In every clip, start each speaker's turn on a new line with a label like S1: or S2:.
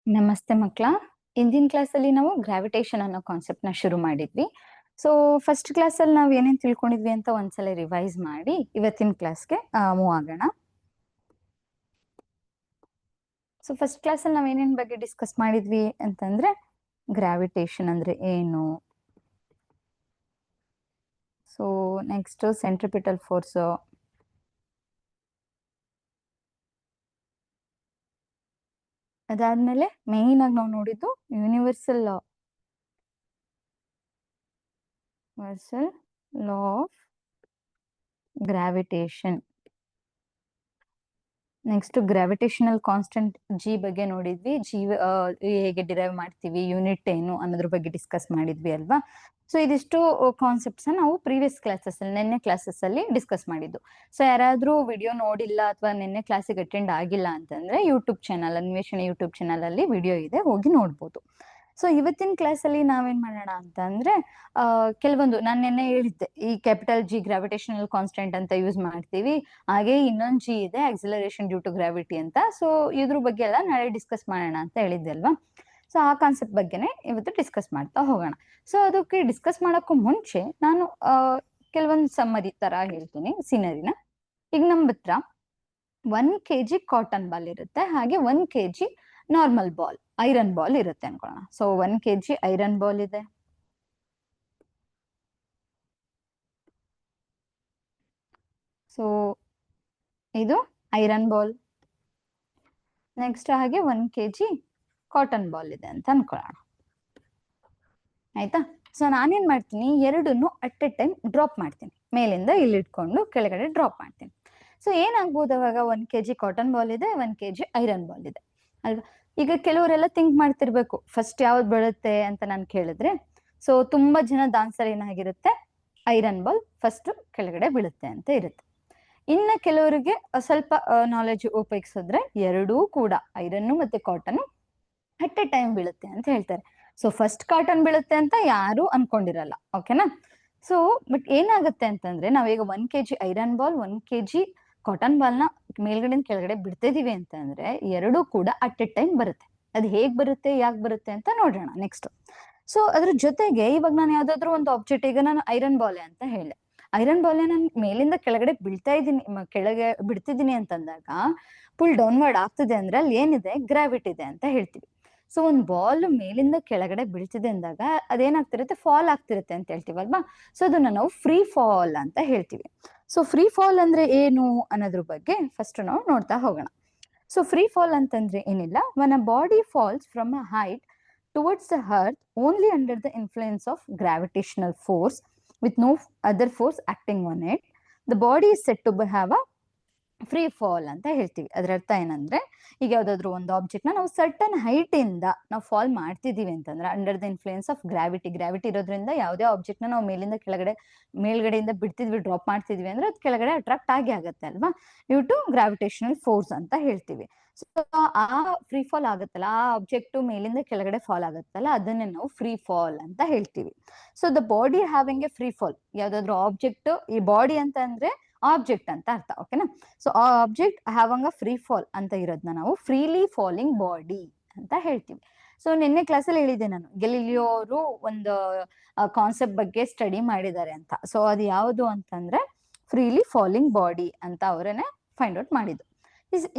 S1: ನಮಸ್ತೆ ಮಕ್ಕಳ. ಇಂದಿನ ಕ್ಲಾಸಲ್ಲಿ ನಾವು ಗ್ರಾವಿಟೇಷನ್ ಅನ್ನೋ ಕಾನ್ಸೆಪ್ಟ್ ನ ಶುರು ಮಾಡಿದ್ವಿ. ಸೊ ಫಸ್ಟ್ ಕ್ಲಾಸಲ್ಲಿ ನಾವು ಏನೇನ್ ತಿಳ್ಕೊಂಡಿದ್ವಿ ಅಂತ ಒಂದ್ಸಲ ರಿವೈಸ್ ಮಾಡಿ ಇವತ್ತಿನ ಕ್ಲಾಸ್ಗೆ ಮೂವ್ ಆಗೋಣ. ಸೊ ಫಸ್ಟ್ ಕ್ಲಾಸಲ್ಲಿ ನಾವು ಏನೇನ್ ಬಗ್ಗೆ ಡಿಸ್ಕಸ್ ಮಾಡಿದ್ವಿ ಅಂತಂದ್ರೆ ಗ್ರಾವಿಟೇಷನ್ ಅಂದ್ರೆ ಏನು, ಸೊ ನೆಕ್ಸ್ಟ್ ಸೆಂಟ್ರಿಪಿಟಲ್ ಫೋರ್ಸ್, ಅದಾದ್ಮೇಲೆ ಮೇನ್ ಆಗಿ ನಾವು ನೋಡಿದ್ದು universal law of gravitation. Next gravitational constant G ಬಗ್ಗೆ ನೋಡಿದ್ವಿ. ಜಿ ಹೇಗೆ ಡಿರೈವ್ ಮಾಡ್ತೀವಿ, ಯೂನಿಟ್ ಏನು ಅನ್ನೋದ್ರ ಬಗ್ಗೆ ಡಿಸ್ಕಸ್ ಮಾಡಿದ್ವಿ ಅಲ್ವಾ. ಸೊ ಇದಿಷ್ಟು ಕಾನ್ಸೆಪ್ಟ್ಸ್ ನಾವು ಪ್ರೀವಿಯಸ್ ಕ್ಲಾಸಸ್ ಅಲ್ಲಿ, ನಿನ್ನೆ ಕ್ಲಾಸಸ್ ಅಲ್ಲಿ ಡಿಸ್ಕಸ್ ಮಾಡಿದ್ದು. ಸೊ ಯಾರಾದ್ರೂ ವಿಡಿಯೋ ನೋಡಿಲ್ಲ ಅಥವಾ ನಿನ್ನೆ ಕ್ಲಾಸಿಗೆ ಅಟೆಂಡ್ ಆಗಿಲ್ಲ ಅಂತಂದ್ರೆ ಯೂಟ್ಯೂಬ್ ಚಾನಲ್, ಅನ್ವೇಷಣೆ ಯೂಟ್ಯೂಬ್ ಚಾನಲ್ ಅಲ್ಲಿ ವಿಡಿಯೋ ಇದೆ, ಹೋಗಿ ನೋಡ್ಬೋದು. ಸೊ ಇವತ್ತಿನ ಕ್ಲಾಸ್ ಅಲ್ಲಿ ನಾವೇನ್ ಮಾಡೋಣ ಅಂತ ಅಂದ್ರೆ ಕೆಲವೊಂದು ನಾನು ನಿನ್ನೆ ಹೇಳಿದ್ದೆ, ಈ ಕ್ಯಾಪಿಟಲ್ ಜಿ ಗ್ರಾವಿಟೇಷನಲ್ ಕಾನ್ಸ್ಟೆಂಟ್ ಅಂತ ಯೂಸ್ ಮಾಡ್ತೀವಿ, ಹಾಗೆ ಇನ್ನೊಂದು ಜಿ ಇದೆ ಆಕ್ಸಿಲರೇಷನ್ ಡ್ಯೂ ಟು ಗ್ರಾವಿಟಿ ಅಂತ. ಸೊ ಇದ್ರ ಬಗ್ಗೆ ಎಲ್ಲ ನಾಳೆ ಡಿಸ್ಕಸ್ ಮಾಡೋಣ ಅಂತ ಹೇಳಿದ್ದೆ ಅಲ್ವಾ. ಸೊ ಆ ಕಾನ್ಸೆಪ್ಟ್ ಬಗ್ಗೆನೆ ಇವತ್ತು ಡಿಸ್ಕಸ್ ಮಾಡ್ತಾ ಹೋಗೋಣ. ಸೊ ಅದಕ್ಕೆ ಡಿಸ್ಕಸ್ ಮಾಡೋಕ್ಕೂ ಮುಂಚೆ ನಾನು ಕೆಲವೊಂದು ಸಮ್ಮರಿ ತರ ಹೇಳ್ತೀನಿ ಸೀನರಿನ. ಈಗ ನಮ್ಮ ಹತ್ರ 1 kg ಕಾಟನ್ ಬಾಲ್ ಇರುತ್ತೆ, ಹಾಗೆ 1 kg normal ball, iron ball ಇರುತ್ತೆ ಅನ್ಕೊಳ್ಳೋಣ. ಸೊ 1 kg ಐರನ್ ಬಾಲ್ ಇದೆ, ಸೊ ಇದು ಐರನ್ ಬಾಲ್. ನೆಕ್ಸ್ಟ್ ಹಾಗೆ 1 kg ಕಾಟನ್ ಬಾಲ್ ಇದೆ ಅಂತ ಅನ್ಕೊಳ್ಳೋಣ, ಆಯ್ತಾ. ಸೊ ನಾನೇನ್ ಮಾಡ್ತೀನಿ, ಎರಡನ್ನು ಅಟ್ ಎ ಟೈಮ್ ಡ್ರಾಪ್ ಮಾಡ್ತೀನಿ, ಮೇಲಿಂದ ಇಲ್ಲಿ ಇಟ್ಕೊಂಡು ಕೆಳಗಡೆ ಡ್ರಾಪ್ ಮಾಡ್ತೀನಿ. ಸೊ ಏನಾಗ್ಬೋದು ಅವಾಗ, 1 kg ಕಾಟನ್ ಬಾಲ್ ಇದೆ, 1 kg ಐರನ್ ಬಾಲ್ ಇದೆ ಅಲ್ವಾ. ಈಗ ಕೆಲವರೆಲ್ಲ ಥಿಂಕ್ ಮಾಡ್ತಿರ್ಬೇಕು, ಫಸ್ಟ್ ಯಾವ್ದು ಬೀಳುತ್ತೆ ಅಂತ ನಾನು ಕೇಳಿದ್ರೆ. ಸೊ ತುಂಬಾ ಜನದ ಆನ್ಸರ್ ಏನಾಗಿರುತ್ತೆ, ಐರನ್ ಬಾಲ್ ಫಸ್ಟ್ ಕೆಳಗಡೆ ಬೀಳುತ್ತೆ ಅಂತ ಇರುತ್ತೆ. ಇನ್ನ ಕೆಲವರಿಗೆ ಸ್ವಲ್ಪ ನಾಲೆಜ್ ಉಪಯೋಗಿಸಿದ್ರೆ ಎರಡೂ ಕೂಡ ಐರನ್ ಮತ್ತೆ ಕಾಟನ್ ಅಟ್ ಎ ಟೈಮ್ ಬೀಳುತ್ತೆ ಅಂತ ಹೇಳ್ತಾರೆ. ಸೊ ಫಸ್ಟ್ ಕಾಟನ್ ಬೀಳುತ್ತೆ ಅಂತ ಯಾರು ಅನ್ಕೊಂಡಿರಲ್ಲ, ಓಕೆನಾ. ಸೊ ಬಟ್ ಏನಾಗುತ್ತೆ ಅಂತಂದ್ರೆ, ನಾವೀಗ 1 kg iron ball, 1 kg cotton ball ನ ಮೇಲ್ಗಡೆಯಿಂದ ಕೆಳಗಡೆ ಬಿಡ್ತಿದೀವಿ ಅಂತಂದ್ರೆ ಎರಡೂ ಕೂಡ ಅಟ್ ಎ ಟೈಮ್ ಬರುತ್ತೆ. ಅದು ಹೇಗ್ ಬರುತ್ತೆ, ಯಾಕೆ ಬರುತ್ತೆ ಅಂತ ನೋಡೋಣ ನೆಕ್ಸ್ಟ್. ಸೊ ಅದ್ರ ಜೊತೆಗೆ ಇವಾಗ ನಾನು ಯಾವ್ದಾದ್ರು ಒಂದು ಆಬ್ಜೆಕ್ಟ್, ಈಗ ನಾನು ಐರನ್ ಬಾಲ್ ಅಂತ ಹೇಳಿದೆ, ಐರನ್ ಬಾಲ್ ನಾನು ಮೇಲಿಂದ ಕೆಳಗಡೆ ಬೀಳ್ತಾ ಇದ್ದೀನಿ, ಕೆಳಗೆ ಬಿಡ್ತಿದ್ದೀನಿ ಅಂತಂದಾಗ ಫುಲ್ ಡೌನ್ವರ್ಡ್ ಆಗ್ತಿದೆ ಅಂದ್ರೆ ಅಲ್ಲಿ ಏನಿದೆ, ಗ್ರಾವಿಟಿ ಇದೆ ಅಂತ ಹೇಳ್ತೀವಿ. ಸೊ ಒಂದ್ ಬಾಲ್ ಮೇಲಿಂದ ಕೆಳಗಡೆ ಬೀಳ್ತಿದೆ ಅಂದಾಗ ಅದೇನಾಗ್ತಿರುತ್ತೆ, ಫಾಲ್ ಆಗ್ತಿರುತ್ತೆ ಅಂತ ಹೇಳ್ತೀವಲ್ವಾ. ಸೊ ಅದನ್ನ ನಾವು ಫ್ರೀ ಫಾಲ್ ಅಂತ ಹೇಳ್ತೀವಿ. ಸೊ ಫ್ರೀ ಫಾಲ್ ಅಂದ್ರೆ ಏನು ಅನ್ನೋದ್ರ ಬಗ್ಗೆ ಫಸ್ಟ್ ನಾವು ನೋಡ್ತಾ ಹೋಗೋಣ. ಸೊ ಫ್ರೀ ಫಾಲ್ ಅಂತಂದ್ರೆ ಏನಿಲ್ಲ, when a body falls from a height towards the earth only under the influence of gravitational force with no other force acting on it, the body is said to have a free fall ಅಂತ ಹೇಳ್ತೀವಿ. ಅದ್ರ ಅರ್ಥ ಏನಂದ್ರೆ, ಈಗ ಯಾವ್ದಾದ್ರು ಒಂದು object ನಾವು certain height ಇಂದ ನಾವು ಫಾಲ್ ಮಾಡ್ತಿದೀವಿ ಅಂತಂದ್ರೆ, under the influence of gravity ಇರೋದ್ರಿಂದ ಯಾವುದೇ ಆಬ್ಜೆಕ್ಟ್ ನಾವು ಮೇಲಿಂದ ಕೆಳಗಡೆ, ಮೇಲ್ಗಡೆಯಿಂದ ಬಿಡ್ತಿದ್ವಿ, ಡ್ರಾಪ್ ಮಾಡ್ತಿದ್ವಿ ಅಂದ್ರೆ ಅದು ಕೆಳಗಡೆ ಅಟ್ರಾಕ್ಟ್ ಆಗುತ್ತೆ ಅಲ್ವಾ, ಡ್ಯೂ ಟು ಗ್ರಾವಿಟೇಷನಲ್ ಫೋರ್ಸ್ ಅಂತ ಹೇಳ್ತೀವಿ. ಸೊ ಆ ಫ್ರೀ ಫಾಲ್ ಆಗುತ್ತಲ್ಲ, ಆ ಆಬ್ಜೆಕ್ಟ್ ಮೇಲಿಂದ ಕೆಳಗಡೆ ಫಾಲ್ ಆಗುತ್ತಲ್ಲ, ಅದನ್ನೇ ನಾವು ಫ್ರೀ ಫಾಲ್ ಅಂತ ಹೇಳ್ತೀವಿ. So the body having A free fall, ಯಾವ್ದಾದ್ರು ಆಬ್ಜೆಕ್ಟ್, ಈ ಬಾಡಿ ಅಂತ ಅಂದ್ರೆ ಆಬ್ಜೆಕ್ಟ್ ಅಂತ ಅರ್ಥ, ಓಕೆನಾ. ಸೊ ಆ ಆಬ್ಜೆಕ್ಟ್ ಹ್ಯಾವಂಗ್ ಅ ಫ್ರೀ ಫಾಲ್ ಅಂತ ಇರೋದನ್ನ ನಾವು ಫ್ರೀಲಿ ಫಾಲಿಂಗ್ ಬಾಡಿ ಅಂತ ಹೇಳ್ತೀವಿ. ಸೊ ನಿನ್ನೆ ಕ್ಲಾಸಲ್ಲಿ ಹೇಳಿದ್ದೆ ನಾನು, ಗೆಲಿಲಿಯೋ ಅವರು ಒಂದು ಕಾನ್ಸೆಪ್ಟ್ ಬಗ್ಗೆ ಸ್ಟಡಿ ಮಾಡಿದ್ದಾರೆ ಅಂತ. ಸೊ ಅದು ಯಾವುದು ಅಂತಂದ್ರೆ ಫ್ರೀಲಿ ಫಾಲಿಂಗ್ ಬಾಡಿ ಅಂತ ಅವರೇನೆ ಫೈಂಡ್ ಔಟ್ ಮಾಡಿದ್ದು.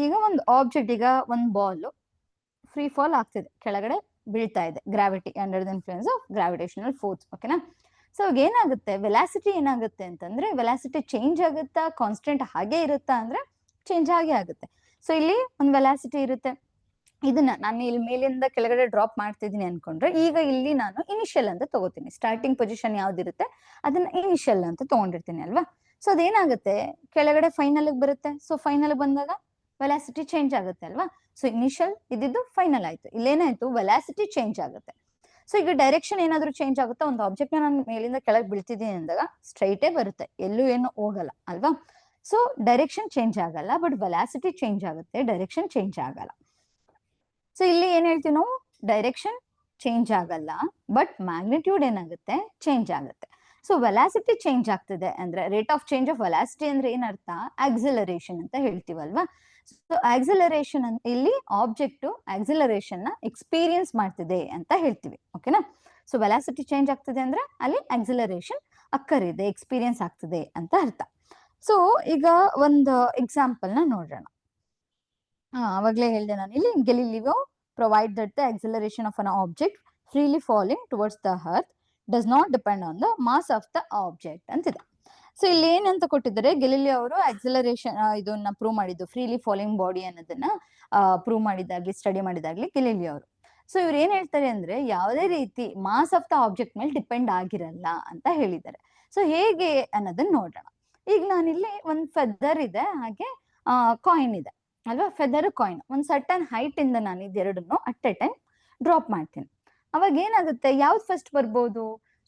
S1: ಈಗ ಒಂದು ಆಬ್ಜೆಕ್ಟ್, ಈಗ ಒಂದು ಬಾಲ್ ಫ್ರೀ ಫಾಲ್ ಆಗ್ತಿದೆ, ಕೆಳಗಡೆ ಬೀಳ್ತಾ ಇದೆ, gravity, under the influence of gravitational force, ಓಕೆನಾ. ಸೊ ಏನಾಗುತ್ತೆ, ವೆಲಾಸಿಟಿ ಏನಾಗುತ್ತೆ ಅಂತಂದ್ರೆ, ವೆಲಾಸಿಟಿ ಚೇಂಜ್ ಆಗುತ್ತಾ, ಕಾನ್ಸ್ಟೆಂಟ್ ಹಾಗೆ ಇರುತ್ತಾ ಅಂದ್ರೆ ಚೇಂಜ್ ಆಗೇ ಆಗುತ್ತೆ. ಸೊ ಇಲ್ಲಿ ಒಂದು ವೆಲಾಸಿಟಿ ಇರುತ್ತೆ, ಇದನ್ನ ನಾನು ಇಲ್ಲಿ ಮೇಲಿಂದ ಕೆಳಗಡೆ ಡ್ರಾಪ್ ಮಾಡ್ತಿದ್ದೀನಿ ಅನ್ಕೊಂಡ್ರೆ, ಈಗ ಇಲ್ಲಿ ನಾನು ಇನಿಷಿಯಲ್ ಅಂತ ತಗೋತೀನಿ, ಸ್ಟಾರ್ಟಿಂಗ್ ಪೊಸಿಷನ್ ಯಾವ್ದಿರುತ್ತೆ ಅದನ್ನ ಇನಿಷಿಯಲ್ ಅಂತ ತಗೊಂಡಿರ್ತೀನಿ ಅಲ್ವಾ. ಸೊ ಅದೇನಾಗುತ್ತೆ, ಕೆಳಗಡೆ ಫೈನಲ್ ಬರುತ್ತೆ. ಸೊ ಫೈನಲ್ ಬಂದಾಗ ವೆಲಾಸಿಟಿ ಚೇಂಜ್ ಆಗುತ್ತೆ ಅಲ್ವಾ. ಸೊ ಇನಿಷಿಯಲ್ ಇದ್ದಿದ್ದು ಫೈನಲ್ ಆಯ್ತು, ಇಲ್ಲೇನಾಯ್ತು, ವೆಲಾಸಿಟಿ ಚೇಂಜ್ ಆಗುತ್ತೆ. ಸೊ ಈಗ ಡೈರೆಕ್ಷನ್ ಏನಾದ್ರು ಚೇಂಜ್ ಆಗುತ್ತಾ, ಒಂದು ಆಬ್ಜೆಕ್ಟ್ ನಾನು ಮೇಲಿಂದ ಕೆಳಗೆ ಬೀಳ್ತಿದ್ದೀನಿ ಅಂದಾಗ ಸ್ಟ್ರೈಟೇ ಬರುತ್ತೆ, ಎಲ್ಲೂ ಏನು ಹೋಗಲ್ಲ ಅಲ್ವಾ. ಸೊ ಡೈರೆಕ್ಷನ್ ಚೇಂಜ್ ಆಗಲ್ಲ, ಬಟ್ ವೆಲಾಸಿಟಿ ಚೇಂಜ್ ಆಗುತ್ತೆ, ಡೈರೆಕ್ಷನ್ ಚೇಂಜ್ ಆಗಲ್ಲ. ಸೊ ಇಲ್ಲಿ ಏನ್ ಹೇಳ್ತೀವಿ ನಾವು, ಡೈರೆಕ್ಷನ್ ಚೇಂಜ್ ಆಗಲ್ಲ, ಬಟ್ ಮ್ಯಾಗ್ನಿಟ್ಯೂಡ್ ಏನಾಗುತ್ತೆ, ಚೇಂಜ್ ಆಗುತ್ತೆ. ಸೊ ವೆಲಾಸಿಟಿ ಚೇಂಜ್ ಆಗ್ತಿದೆ ಅಂದ್ರೆ, rate of change of velocity ಅಂದ್ರೆ ಏನರ್ಥ, ಆಕ್ಸಿಲರೇಷನ್ ಅಂತ ಹೇಳ್ತೀವಲ್ವಾ. ಸೊ ಆಕ್ಸಿಲರೇಷನ್ ಇಲ್ಲಿ ಆಬ್ಜೆಕ್ಟ್ ಆಕ್ಸಿಲರೇಷನ್ ನ ಎಕ್ಸ್ಪೀರಿಯನ್ಸ್ ಮಾಡ್ತಿದೆ ಅಂತ ಹೇಳ್ತೀವಿ. ಓಕೆನಾ? ಸೊ ವೆಲಾಸಿಟಿ ಚೇಂಜ್ ಆಗ್ತಿದೆ ಅಂದ್ರೆ ಅಲ್ಲಿ ಆಕ್ಸಿಲರೇಷನ್ ಅಕ್ಕರಿದೆ, ಎಕ್ಸ್ಪೀರಿಯನ್ಸ್ ಆಗ್ತಿದೆ ಅಂತ ಅರ್ಥ. ಸೊ ಈಗ ಒಂದು ಎಕ್ಸಾಂಪಲ್ ನ ನೋಡೋಣ. ಅವಾಗಲೇ ಹೇಳಿದೆ ನಾನು ಇಲ್ಲಿ, Galileo provide that the acceleration of an object freely falling towards the earth does not depend on the mass of the object ಅಂತಿದೆ. ಸೊ ಇಲ್ಲಿ ಏನಂತ ಕೊಟ್ಟಿದ್ದಾರೆ, ಗೆಲಿಲಿಯೋ ಅವರು ಆಕ್ಸಿಲರೇಷನ್ ಇದನ್ನ ಪ್ರೂವ್ ಮಾಡಿದ್ದು, ಫ್ರೀಲಿ ಫಾಲಿಂಗ್ ಬಾಡಿ ಅನ್ನೋದನ್ನ ಪ್ರೂವ್ ಮಾಡಿದಾಗ್ಲಿ, ಸ್ಟಡಿ ಮಾಡಿದಾಗ್ಲಿ ಗೆಲಿಲಿಯೋ ಅವರು. ಸೊ ಇವ್ರು ಏನ್ ಹೇಳ್ತಾರೆ ಅಂದ್ರೆ, ಯಾವುದೇ ರೀತಿ ಮಾಸ್ ಆಫ್ ದ ಆಬ್ಜೆಕ್ಟ್ ಮೇಲೆ ಡಿಪೆಂಡ್ ಆಗಿರಲ್ಲ ಅಂತ ಹೇಳಿದ್ದಾರೆ. ಸೊ ಹೇಗೆ ಅನ್ನೋದನ್ನ ನೋಡೋಣ. ಈಗ ನಾನಿಲ್ಲಿ ಒಂದು ಫೆದರ್ ಇದೆ, ಹಾಗೆ ಕಾಯಿನ್ ಇದೆ ಅಲ್ವಾ? ಫೆದರ್ ಕಾಯಿನ್ ಒಂದು ಸರ್ಟನ್ ಹೈಟ್ ಇಂದ ನಾನು ಇದೆರಡನ್ನು ಅಟ್ ಎ ಟೈಮ್ ಡ್ರಾಪ್ ಮಾಡ್ತೀನಿ. ಅವಾಗ ಏನಾಗುತ್ತೆ, ಯಾವ್ದು ಫಸ್ಟ್ ಬರ್ಬೋದು?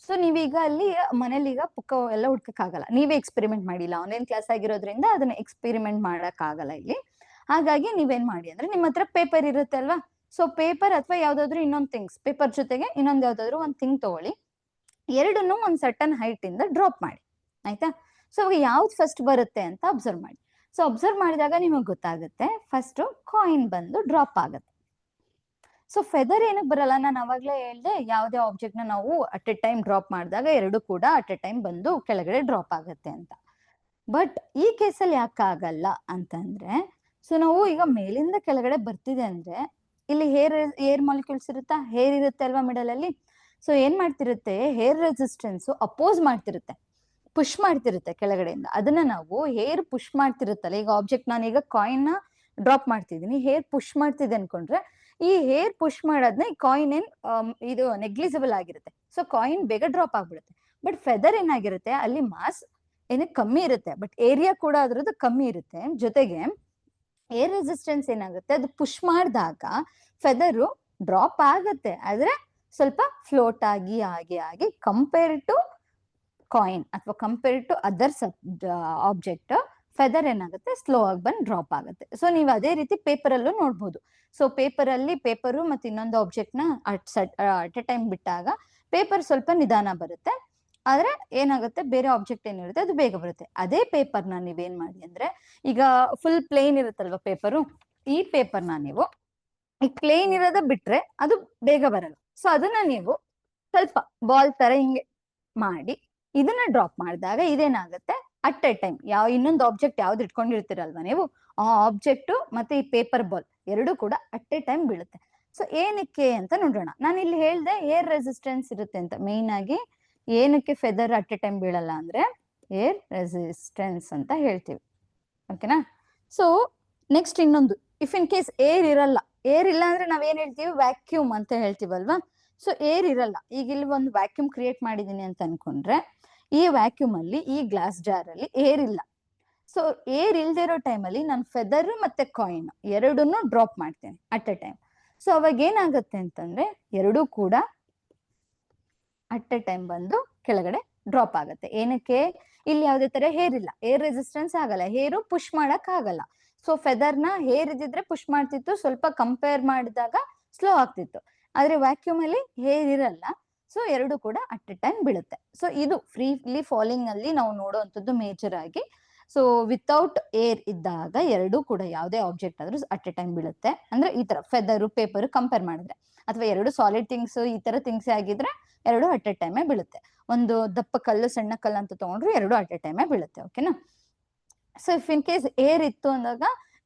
S1: ಸೊ ನೀವೀಗ ಅಲ್ಲಿ ಮನೇಲಿ ಈಗ ಪುಕ್ಕ ಎಲ್ಲ ಹುಡ್ಕಕ್ಕಾಗಲ್ಲ, ನೀವೇ ಎಕ್ಸ್ಪೆರಿಮೆಂಟ್ ಮಾಡಿಲ್ಲ, ಆನ್ಲೈನ್ ಕ್ಲಾಸ್ ಆಗಿರೋದ್ರಿಂದ ಅದನ್ನ ಎಕ್ಸ್ಪೆರಿಮೆಂಟ್ ಮಾಡಕ್ ಆಗಲ್ಲ ಇಲ್ಲಿ. ಹಾಗಾಗಿ ನೀವೇನ್ ಮಾಡಿ ಅಂದ್ರೆ, ನಿಮ್ಮ ಹತ್ರ ಪೇಪರ್ ಇರುತ್ತೆ ಅಲ್ವಾ? ಸೊ ಪೇಪರ್ ಅಥವಾ ಯಾವ್ದಾದ್ರು ಇನ್ನೊಂದು ಥಿಂಗ್ಸ್, ಪೇಪರ್ ಜೊತೆಗೆ ಇನ್ನೊಂದು ಯಾವ್ದಾದ್ರು ಒಂದು ಥಿಂಗ್ ತಗೊಳ್ಳಿ, ಎರಡನ್ನು ಒಂದು ಸರ್ಟನ್ ಹೈಟ್ ಇಂದ ಡ್ರಾಪ್ ಮಾಡಿ, ಆಯ್ತಾ? ಸೊ ಅವಾಗ ಯಾವ್ದು ಫಸ್ಟ್ ಬರುತ್ತೆ ಅಂತ ಅಬ್ಸರ್ವ್ ಮಾಡಿ. ಸೊ ಅಬ್ಸರ್ವ್ ಮಾಡಿದಾಗ ನಿಮಗೆ ಗೊತ್ತಾಗುತ್ತೆ, ಫಸ್ಟ್ ಕಾಯಿನ್ ಬಂದು ಡ್ರಾಪ್ ಆಗುತ್ತೆ. ಸೊ ಫೆದರ್ ಏನಕ್ಕೆ ಬರಲ್ಲ? ನಾನು ಅವಾಗ್ಲೇ ಹೇಳ್ದೆ, ಯಾವುದೇ ಆಬ್ಜೆಕ್ಟ್ ನ ನಾವು ಅಟ್ ಎ ಟೈಮ್ ಡ್ರಾಪ್ ಮಾಡಿದಾಗ ಎರಡು ಕೂಡ ಅಟ್ ಎ ಟೈಮ್ ಬಂದು ಕೆಳಗಡೆ ಡ್ರಾಪ್ ಆಗುತ್ತೆ ಅಂತ. ಬಟ್ ಈ ಕೇಸಲ್ಲಿ ಯಾಕೆ ಆಗಲ್ಲ ಅಂತಂದ್ರೆ, ಸೊ ನಾವು ಈಗ ಮೇಲಿಂದ ಕೆಳಗಡೆ ಬರ್ತಿದೆ ಅಂದ್ರೆ, ಇಲ್ಲಿ ಏರ್ ಮಾಲಿಕ್ಯೂಲ್ಸ್ ಇರುತ್ತಾ, ಹೇರ್ ಇರುತ್ತೆ ಅಲ್ವಾ ಮಿಡಲ್ ಅಲ್ಲಿ. ಸೊ ಏನ್ ಮಾಡ್ತಿರುತ್ತೆ, ಹೇರ್ ರೆಸಿಸ್ಟೆನ್ಸ್ ಅಪೋಸ್ ಮಾಡ್ತಿರುತ್ತೆ, ಪುಷ್ ಮಾಡ್ತಿರುತ್ತೆ ಕೆಳಗಡೆಯಿಂದ. ಅದನ್ನ ನಾವು ಹೇರ್ ಪುಷ್ ಮಾಡ್ತಿರುತ್ತಲ್ಲ, ಈಗ ಆಬ್ಜೆಕ್ಟ್ ನಾನೀಗ ಕಾಯಿನ್ ನ ಡ್ರಾಪ್ ಮಾಡ್ತಿದ್ದೀನಿ, ಹೇರ್ ಪುಷ್ ಮಾಡ್ತಿದೆ ಅನ್ಕೊಂಡ್ರೆ, ಈ ಹೇರ್ ಪುಷ್ ಮಾಡೋದನ್ನ ಈ ಕಾಯಿನ್ ಇದು ನೆಗ್ಲಿಜಿಬಲ್ ಆಗಿರುತ್ತೆ. ಸೊ ಕಾಯಿನ್ ಬೇಗ ಡ್ರಾಪ್ ಆಗ್ಬಿಡುತ್ತೆ. ಬಟ್ ಫೆದರ್ ಏನಾಗಿರುತ್ತೆ, ಅಲ್ಲಿ ಮಾಸ್ ಏನಕ್ಕೆ ಕಮ್ಮಿ ಇರುತ್ತೆ, ಬಟ್ ಏರಿಯಾ ಕೂಡ ಅದ್ರದ್ದು ಕಮ್ಮಿ ಇರುತ್ತೆ. ಜೊತೆಗೆ ಏರ್ ರೆಸಿಸ್ಟೆನ್ಸ್ ಏನಾಗುತ್ತೆ, ಅದು ಪುಷ್ ಮಾಡಿದಾಗ ಫೆದರು ಡ್ರಾಪ್ ಆಗುತ್ತೆ, ಆದ್ರೆ ಸ್ವಲ್ಪ ಫ್ಲೋಟ್ ಆಗಿ ಆಗಿ ಕಂಪೇರ್ ಟು ಕಾಯಿನ್ ಅಥವಾ compare to other object, feather ಏನಾಗುತ್ತೆ, ಸ್ಲೋ ಆಗಿ ಬಂದು ಡ್ರಾಪ್ ಆಗುತ್ತೆ. ಸೊ ನೀವು ಅದೇ ರೀತಿ ಪೇಪರ್ ಅಲ್ಲೂ ನೋಡ್ಬೋದು. ಸೊ ಪೇಪರ್ ಅಲ್ಲಿ ಪೇಪರು ಮತ್ತೆ ಇನ್ನೊಂದು ಆಬ್ಜೆಕ್ಟ್ ನ ಅಟ್ ಎ ಟೈಮ್ ಬಿಟ್ಟಾಗ ಪೇಪರ್ ಸ್ವಲ್ಪ ನಿಧಾನ ಬರುತ್ತೆ, ಆದ್ರೆ ಏನಾಗುತ್ತೆ, ಬೇರೆ ಆಬ್ಜೆಕ್ಟ್ ಏನಿರುತ್ತೆ ಅದು ಬೇಗ ಬರುತ್ತೆ. ಅದೇ ಪೇಪರ್ ನ ನೀವೇನ್ ಮಾಡಿ ಅಂದ್ರೆ, ಈಗ ಫುಲ್ ಪ್ಲೇನ್ ಇರುತ್ತಲ್ವಾ ಪೇಪರು, ಈ ಪೇಪರ್ ನ ನೀವು ಈ ಪ್ಲೇನ್ ಇರೋದ ಬಿಟ್ರೆ ಅದು ಬೇಗ ಬರಲ್ಲ. ಸೊ ಅದನ್ನ ನೀವು ಸ್ವಲ್ಪ ಬಾಲ್ ತರ ಹಿಂಗೆ ಮಾಡಿ ಇದನ್ನ ಡ್ರಾಪ್ ಮಾಡಿದಾಗ ಇದೇನಾಗುತ್ತೆ, ಅಟ್ ಎ ಟೈಮ್ ಇನ್ನೊಂದು ಆಬ್ಜೆಕ್ಟ್ ಯಾವ್ದು ಇಟ್ಕೊಂಡಿರ್ತೀರಲ್ವಾ ನೀವು, ಆ ಆಬ್ಜೆಕ್ಟ್ ಮತ್ತೆ ಈ ಪೇಪರ್ ಬಾಲ್ ಎರಡು ಕೂಡ ಅಟ್ ಎ ಟೈಮ್ ಬೀಳುತ್ತೆ. ಸೊ ಏನಕ್ಕೆ ಅಂತ ನೋಡೋಣ. ನಾನು ಇಲ್ಲಿ ಹೇಳ್ದೆ ಏರ್ ರೆಸಿಸ್ಟೆನ್ಸ್ ಇರುತ್ತೆ ಅಂತ. ಮೇನ್ ಆಗಿ ಏನಕ್ಕೆ ಫೆದರ್ ಅಟ್ ಎ ಟೈಮ್ ಬೀಳಲ್ಲ ಅಂದ್ರೆ, ಏರ್ ರೆಸಿಸ್ಟೆನ್ಸ್ ಅಂತ ಹೇಳ್ತೀವಿ. ಓಕೆನಾ? ಸೊ ನೆಕ್ಸ್ಟ್ ಇನ್ನೊಂದು, ಇಫ್ ಇನ್ ಕೇಸ್ ಏರ್ ಇರಲ್ಲ, ಏರ್ ಇಲ್ಲ ಅಂದ್ರೆ ನಾವೇನ್ ಹೇಳ್ತೀವಿ, ವ್ಯಾಕ್ಯೂಮ್ ಅಂತ ಹೇಳ್ತೀವಲ್ವಾ? ಸೊ ಏರ್ ಇರಲ್ಲ. ಈಗ ಇಲ್ಲಿ ಒಂದು ವ್ಯಾಕ್ಯೂಮ್ ಕ್ರಿಯೇಟ್ ಮಾಡಿದೀನಿ ಅಂತ ಅನ್ಕೊಂಡ್ರೆ, ಈ ವ್ಯಾಕ್ಯೂಮ್ ಅಲ್ಲಿ ಈ ಗ್ಲಾಸ್ ಜಾರ್ ಅಲ್ಲಿ ಏರ್ ಇಲ್ಲ. ಸೊ ಏರ್ ಇಲ್ದೇ ಇರೋ ಟೈಮಲ್ಲಿ ನಾನು ಫೆದರ್ ಮತ್ತೆ ಕಾಯಿನ್ ಎರಡನ್ನೂ ಡ್ರಾಪ್ ಮಾಡ್ತೇನೆ ಅಟ್ ಎ ಟೈಮ್. ಸೊ ಅವಾಗ ಏನಾಗುತ್ತೆ ಅಂತಂದ್ರೆ, ಎರಡೂ ಕೂಡ ಅಟ್ ಎ ಟೈಮ್ ಬಂದು ಕೆಳಗಡೆ ಡ್ರಾಪ್ ಆಗುತ್ತೆ. ಏನಕ್ಕೆ, ಇಲ್ಲಿ ಯಾವುದೇ ತರ ಹೇರ್ ಇಲ್ಲ, ಏರ್ ರೆಸಿಸ್ಟೆನ್ಸ್ ಆಗಲ್ಲ, ಹೇರು ಪುಷ್ ಮಾಡಕ್ ಆಗಲ್ಲ. ಸೊ ಫೆದರ್ನ ಹೇರ್ ಇದ್ದಿದ್ರೆ ಪುಷ್ ಮಾಡ್ತಿತ್ತು, ಸ್ವಲ್ಪ ಕಂಪೇರ್ ಮಾಡಿದಾಗ ಸ್ಲೋ ಆಗ್ತಿತ್ತು. ಆದ್ರೆ ವ್ಯಾಕ್ಯೂಮ್ ಅಲ್ಲಿ ಹೇರ್ ಇರಲ್ಲ, ಸೊ ಎರಡು ಕೂಡ ಅಟ್ ಎ ಟೈಮ್ ಬೀಳುತ್ತೆ. ಸೊ ಇದು ಫ್ರೀಲಿ ಫಾಲಿಂಗ್ ಅಲ್ಲಿ ನಾವು ನೋಡುವಂಥದ್ದು ಮೇಜರ್ ಆಗಿ. ಸೊ ವಿತೌಟ್ ಏರ್ ಇದ್ದಾಗ ಎರಡೂ ಕೂಡ ಯಾವುದೇ ಆಬ್ಜೆಕ್ಟ್ ಆದ್ರೂ ಅಟ್ ಎ ಟೈಮ್ ಬೀಳುತ್ತೆ. ಅಂದ್ರೆ ಈ ತರ ಫೆದರ್ ಪೇಪರ್ ಕಂಪೇರ್ ಮಾಡಿದ್ರೆ, ಅಥವಾ ಎರಡು ಸಾಲಿಡ್ ಥಿಂಗ್ಸ್ ಈ ತರ ಥಿಂಗ್ಸ್ ಆಗಿದ್ರೆ ಎರಡು ಅಟ್ ಎ ಟೈಮೇ ಬೀಳುತ್ತೆ. ಒಂದು ದಪ್ಪ ಕಲ್ಲು ಸಣ್ಣ ಕಲ್ಲು ಅಂತ ತಗೊಂಡ್ರು ಎರಡು ಅಟ್ ಎ ಟೈಮೇ ಬೀಳುತ್ತೆ. ಓಕೆನಾ? So if in case air ಇತ್ತು ಅಂದಾಗ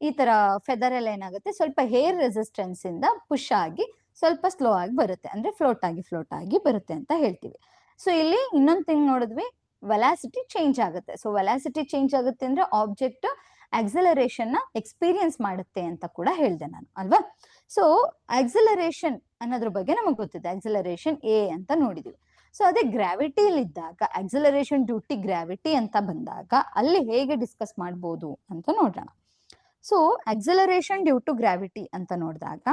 S1: ಈ ತರ ಫೆದರ್ ಎಲ್ಲ ಏನಾಗುತ್ತೆ, ಸ್ವಲ್ಪ ಹೇರ್ ರೆಸಿಸ್ಟೆನ್ಸ್ ಇಂದ ಪುಷ್ ಆಗಿ ಸ್ವಲ್ಪ ಸ್ಲೋ ಆಗಿ ಬರುತ್ತೆ, ಅಂದ್ರೆ ಫ್ಲೋಟ್ ಆಗಿ ಬರುತ್ತೆ ಅಂತ ಹೇಳ್ತೀವಿ. ಸೊ ಇಲ್ಲಿ ಇನ್ನೊಂದು ಥಿಂಗ್ ನೋಡಿದ್ವಿ, ವೆಲಾಸಿಟಿ ಚೇಂಜ್ ಆಗುತ್ತೆ. ಸೊ ವೆಲಾಸಿಟಿ ಚೇಂಜ್ ಆಗುತ್ತೆ ಅಂದ್ರೆ ಆಬ್ಜೆಕ್ಟ್ ಆಕ್ಸಿಲರೇಷನ್ ನ ಎಕ್ಸ್ಪೀರಿಯನ್ಸ್ ಮಾಡುತ್ತೆ ಅಂತ ಕೂಡ ಹೇಳ್ದೆ ನಾನು ಅಲ್ವಾ? ಸೊ ಆಕ್ಸಿಲರೇಷನ್ ಅನ್ನೋದ್ರ ಬಗ್ಗೆ ನಮಗೆ ಗೊತ್ತಿದೆ, ಆಕ್ಸಿಲರೇಷನ್ ಎ ಅಂತ ನೋಡಿದ್ವಿ. ಸೊ ಅದೇ ಗ್ರಾವಿಟಿಯಲ್ಲಿ ಇದ್ದಾಗ, ಆಕ್ಸಿಲರೇಷನ್ ಡ್ಯೂ ಟು ಗ್ರಾವಿಟಿ ಅಂತ ಬಂದಾಗ ಅಲ್ಲಿ ಹೇಗೆ ಡಿಸ್ಕಸ್ ಮಾಡ್ಬೋದು ಅಂತ ನೋಡೋಣ. So acceleration due to gravity ಅಂತ ನೋಡಿದಾಗ,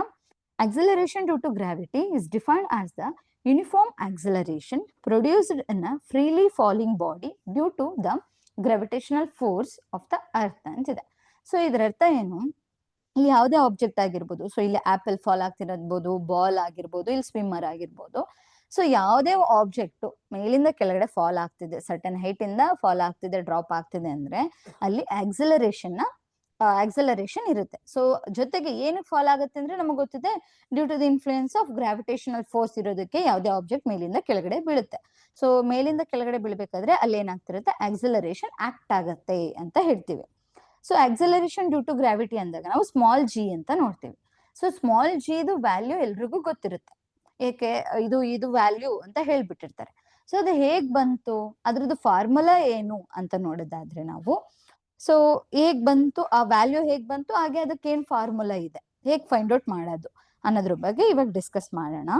S1: acceleration due to gravity is defined as the uniform acceleration produced in a freely falling body due to the gravitational force of the earth ಅಂತಿದೆ. ಸೊ ಇದರ ಅರ್ಥ ಏನು, ಇಲ್ಲಿ ಯಾವುದೇ ಆಬ್ಜೆಕ್ಟ್ ಆಗಿರ್ಬೋದು, so ಇಲ್ಲಿ ಆಪಲ್ ಫಾಲ್ ಆಗ್ತಿರೋದು, ಬಾಲ್ ಆಗಿರ್ಬೋದು, ಇಲ್ಲಿ ಸ್ವಿಮ್ಮರ್ ಆಗಿರ್ಬೋದು. ಸೊ ಯಾವುದೇ ಆಬ್ಜೆಕ್ಟ್ ಮೇಲಿಂದ ಕೆಳಗಡೆ ಫಾಲ್ ಆಗ್ತಿದೆ, ಸರ್ಟನ್ ಹೈಟ್ ಇಂದ ಫಾಲ್ ಆಗ್ತಿದೆ, ಡ್ರಾಪ್ ಆಗ್ತಿದೆ ಅಂದ್ರೆ ಅಲ್ಲಿ ಆಕ್ಸಿಲರೇಷನ್ ನ ಆಕ್ಸಲರೇಷನ್ ಇರುತ್ತೆ. ಸೊ ಜೊತೆಗೆ ಏನಕ್ಕೆ ಫಾಲ್ ಆಗುತ್ತೆ ಅಂದ್ರೆ ನಮಗೆ ಗೊತ್ತಿದೆ, due to the influence of gravitational force ಇರೋದಕ್ಕೆ ಯಾವುದೇ ಆಬ್ಜೆಕ್ಟ್ ಮೇಲಿಂದ ಕೆಳಗಡೆ ಬೀಳುತ್ತೆ. ಸೊ ಮೇಲಿಂದ ಕೆಳಗಡೆ ಬೀಳ್ಬೇಕಾದ್ರೆ ಅಲ್ಲಿ ಏನಾಗ್ತಿರುತ್ತೆ, ಆಕ್ಸಲರೇಷನ್ ಆಕ್ಟ್ ಆಗತ್ತೆ ಅಂತ ಹೇಳ್ತೀವಿ. So acceleration due to gravity ಅಂದಾಗ ನಾವು ಸ್ಮಾಲ್ ಜಿ ಅಂತ ನೋಡ್ತೀವಿ. ಸೊ ಸ್ಮಾಲ್ ಜಿ ಇದು ವ್ಯಾಲ್ಯೂ ಎಲ್ರಿಗೂ ಗೊತ್ತಿರುತ್ತೆ, ಏಕೆ ಇದು ವ್ಯಾಲ್ಯೂ ಅಂತ ಹೇಳ್ಬಿಟ್ಟಿರ್ತಾರೆ. ಸೊ ಅದು ಹೇಗ್ ಬಂತು, ಅದ್ರದ್ದು ಫಾರ್ಮುಲಾ ಏನು ಅಂತ ನೋಡೋದಾದ್ರೆ ನಾವು, ಸೊ ಹೇಗ್ ಬಂತು ಆ ವ್ಯಾಲ್ಯೂ, ಹೇಗ್ ಬಂತು, ಹಾಗೆ ಅದಕ್ಕೆ ಏನ್ ಫಾರ್ಮುಲಾ ಇದೆ, ಹೇಗ್ ಫೈಂಡ್ ಔಟ್ ಮಾಡೋದು ಅನ್ನೋದ್ರ ಬಗ್ಗೆ ಇವಾಗ ಡಿಸ್ಕಸ್ ಮಾಡೋಣ.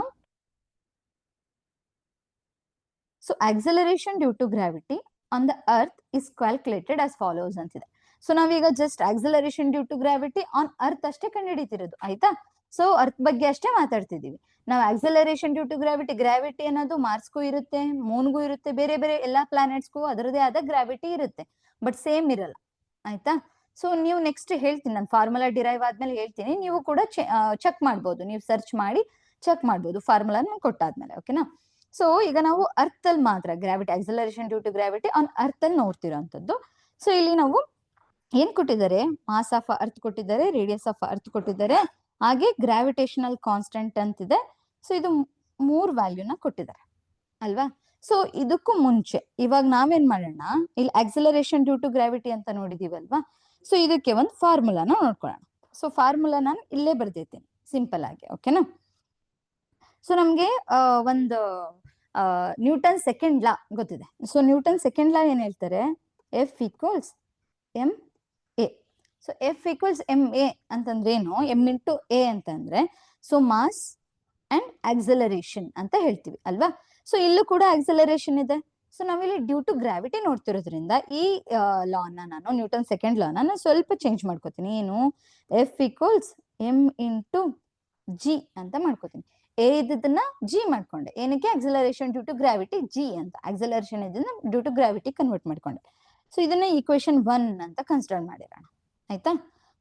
S1: So acceleration due to gravity on the earth is calculated as follows ಅಂತಿದೆ. ಸೊ ನಾವೀಗ just acceleration due to gravity on earth ಅಷ್ಟೇ ಕಂಡುಹಿಡಿತಿರೋದು, ಆಯ್ತಾ. ಸೊ ಅರ್ತ್ ಬಗ್ಗೆ ಅಷ್ಟೇ ಮಾತಾಡ್ತಿದೀವಿ ನಾವು. ಆಕ್ಸಲರೇಷನ್ ಡ್ಯೂ ಟು ಗ್ರಾವಿಟಿ ಅನ್ನೋದು ಮಾರ್ಸ್ಗೂ ಇರುತ್ತೆ, ಮೂನ್ಗೂ ಇರುತ್ತೆ, ಬೇರೆ ಬೇರೆ ಎಲ್ಲಾ ಪ್ಲಾನೆಟ್ಸ್ಗೂ ಅದರದೇ ಆದ ಗ್ರಾವಿಟಿ ಇರುತ್ತೆ, ಬಟ್ ಸೇಮ್ ಇರಲ್ಲ, ಆಯ್ತಾ. ಸೊ ನೀವು ನೆಕ್ಸ್ಟ್ ಹೇಳ್ತೀನಿ, ನಾನು ಫಾರ್ಮುಲಾ ಡಿರೈವ್ ಆದ್ಮೇಲೆ ಹೇಳ್ತೀನಿ, ನೀವು ಕೂಡ ಚೆಕ್ ಮಾಡ್ಬೋದು, ನೀವು ಸರ್ಚ್ ಮಾಡಿ ಚೆಕ್ ಮಾಡ್ಬೋದು ಫಾರ್ಮುಲಾ ಕೊಟ್ಟಾದ್ಮೇಲೆ, ಓಕೆನಾ. ಸೊ ಈಗ ನಾವು ಅರ್ತ್ ಅಲ್ಲಿ ಮಾತ್ರ gravity, acceleration due to gravity on earth ಅಲ್ಲಿ ನೋಡ್ತಿರೋಂಥದ್ದು. ಸೊ ಇಲ್ಲಿ ನಾವು ಏನ್ ಕೊಟ್ಟಿದ್ದಾರೆ, ಮಾಸ್ ಆಫ್ ಅರ್ತ್ ಕೊಟ್ಟಿದ್ದಾರೆ, ರೇಡಿಯಸ್ ಆಫ್ ಅರ್ತ್ ಕೊಟ್ಟಿದ್ದಾರೆ, ಹಾಗೆ ಗ್ರಾವಿಟೇಷನಲ್ ಕಾನ್ಸ್ಟೆಂಟ್ ಅಂತಿದೆ. ಸೊ ಇದು 3 ವ್ಯಾಲ್ಯೂನ ಕೊಟ್ಟಿದ್ದಾರೆ ಅಲ್ವಾ. ಸೊ ಇದಕ್ಕೂ ಮುಂಚೆ ಇವಾಗ ನಾವೇನ್ ಮಾಡೋಣ, ಇಲ್ಲಿ ಆಕ್ಸಲರೇಷನ್ ಡ್ಯೂ ಟು ಗ್ರಾವಿಟಿ ಅಂತ ನೋಡಿದೀವಲ್ವಾ. ಸೊ ಇದಕ್ಕೆ ಒಂದು ಫಾರ್ಮುಲಾನ ನೋಡ್ಕೊಳ್ಳೋಣ. ಸೊ ಫಾರ್ಮುಲಾ ನಾನು ಇಲ್ಲೇ ಬರ್ದಿರ್ತೀನಿ ಸಿಂಪಲ್ ಆಗಿ, ಓಕೆನಾ. ಸೊ ನಮ್ಗೆ ಒಂದು ನ್ಯೂಟನ್ ಸೆಕೆಂಡ್ ಲಾ ಗೊತ್ತಿದೆ. ಸೊ ನ್ಯೂಟನ್ ಸೆಕೆಂಡ್ ಲಾ ಏನ್ ಹೇಳ್ತಾರೆ, F equals M A. So F equals M A ಅಂತಂದ್ರೆ ಏನು, ಎಂ ಇಂಟು ಎ ಅಂತಂದ್ರೆ ಸೊ ಮಾಸ್ ಅಂಡ್ ಆಕ್ಸಲರೇಷನ್ ಅಂತ ಹೇಳ್ತೀವಿ ಅಲ್ವಾ. ಸೊ ಇಲ್ಲೂ ಕೂಡ ಆಕ್ಸಲರೇಷನ್ ಇದೆ. ಸೊ ನಾವಿಲ್ಲಿ ಡ್ಯೂ ಟು ಗ್ರಾವಿಟಿ ನೋಡ್ತಿರೋದ್ರಿಂದ ಈ ಲಾನ ನಾನು, ನ್ಯೂಟನ್ ಸೆಕೆಂಡ್ ಲಾನ ನಾನು ಸ್ವಲ್ಪ ಚೇಂಜ್ ಮಾಡ್ಕೋತೀನಿ. ಏನು, F equals M into G ಅಂತ ಮಾಡ್ಕೋತೀನಿ. ಎ ಇದ್ದದನ್ನ ಜಿ ಮಾಡ್ಕೊಂಡೆ, ಏನಕ್ಕೆ, acceleration due to gravity G ಅಂತ, ಆಕ್ಸಲರೇಷನ್ ಇದನ್ನ ಡ್ಯೂ ಟು ಗ್ರಾವಿಟಿ ಕನ್ವರ್ಟ್ ಮಾಡ್ಕೊಂಡೆ. ಸೊ ಇದನ್ನ ಈಕ್ವೇಶನ್ 1 ಅಂತ ಕನ್ಸಿಡರ್ ಮಾಡಿರೋಣ, ಆಯ್ತಾ.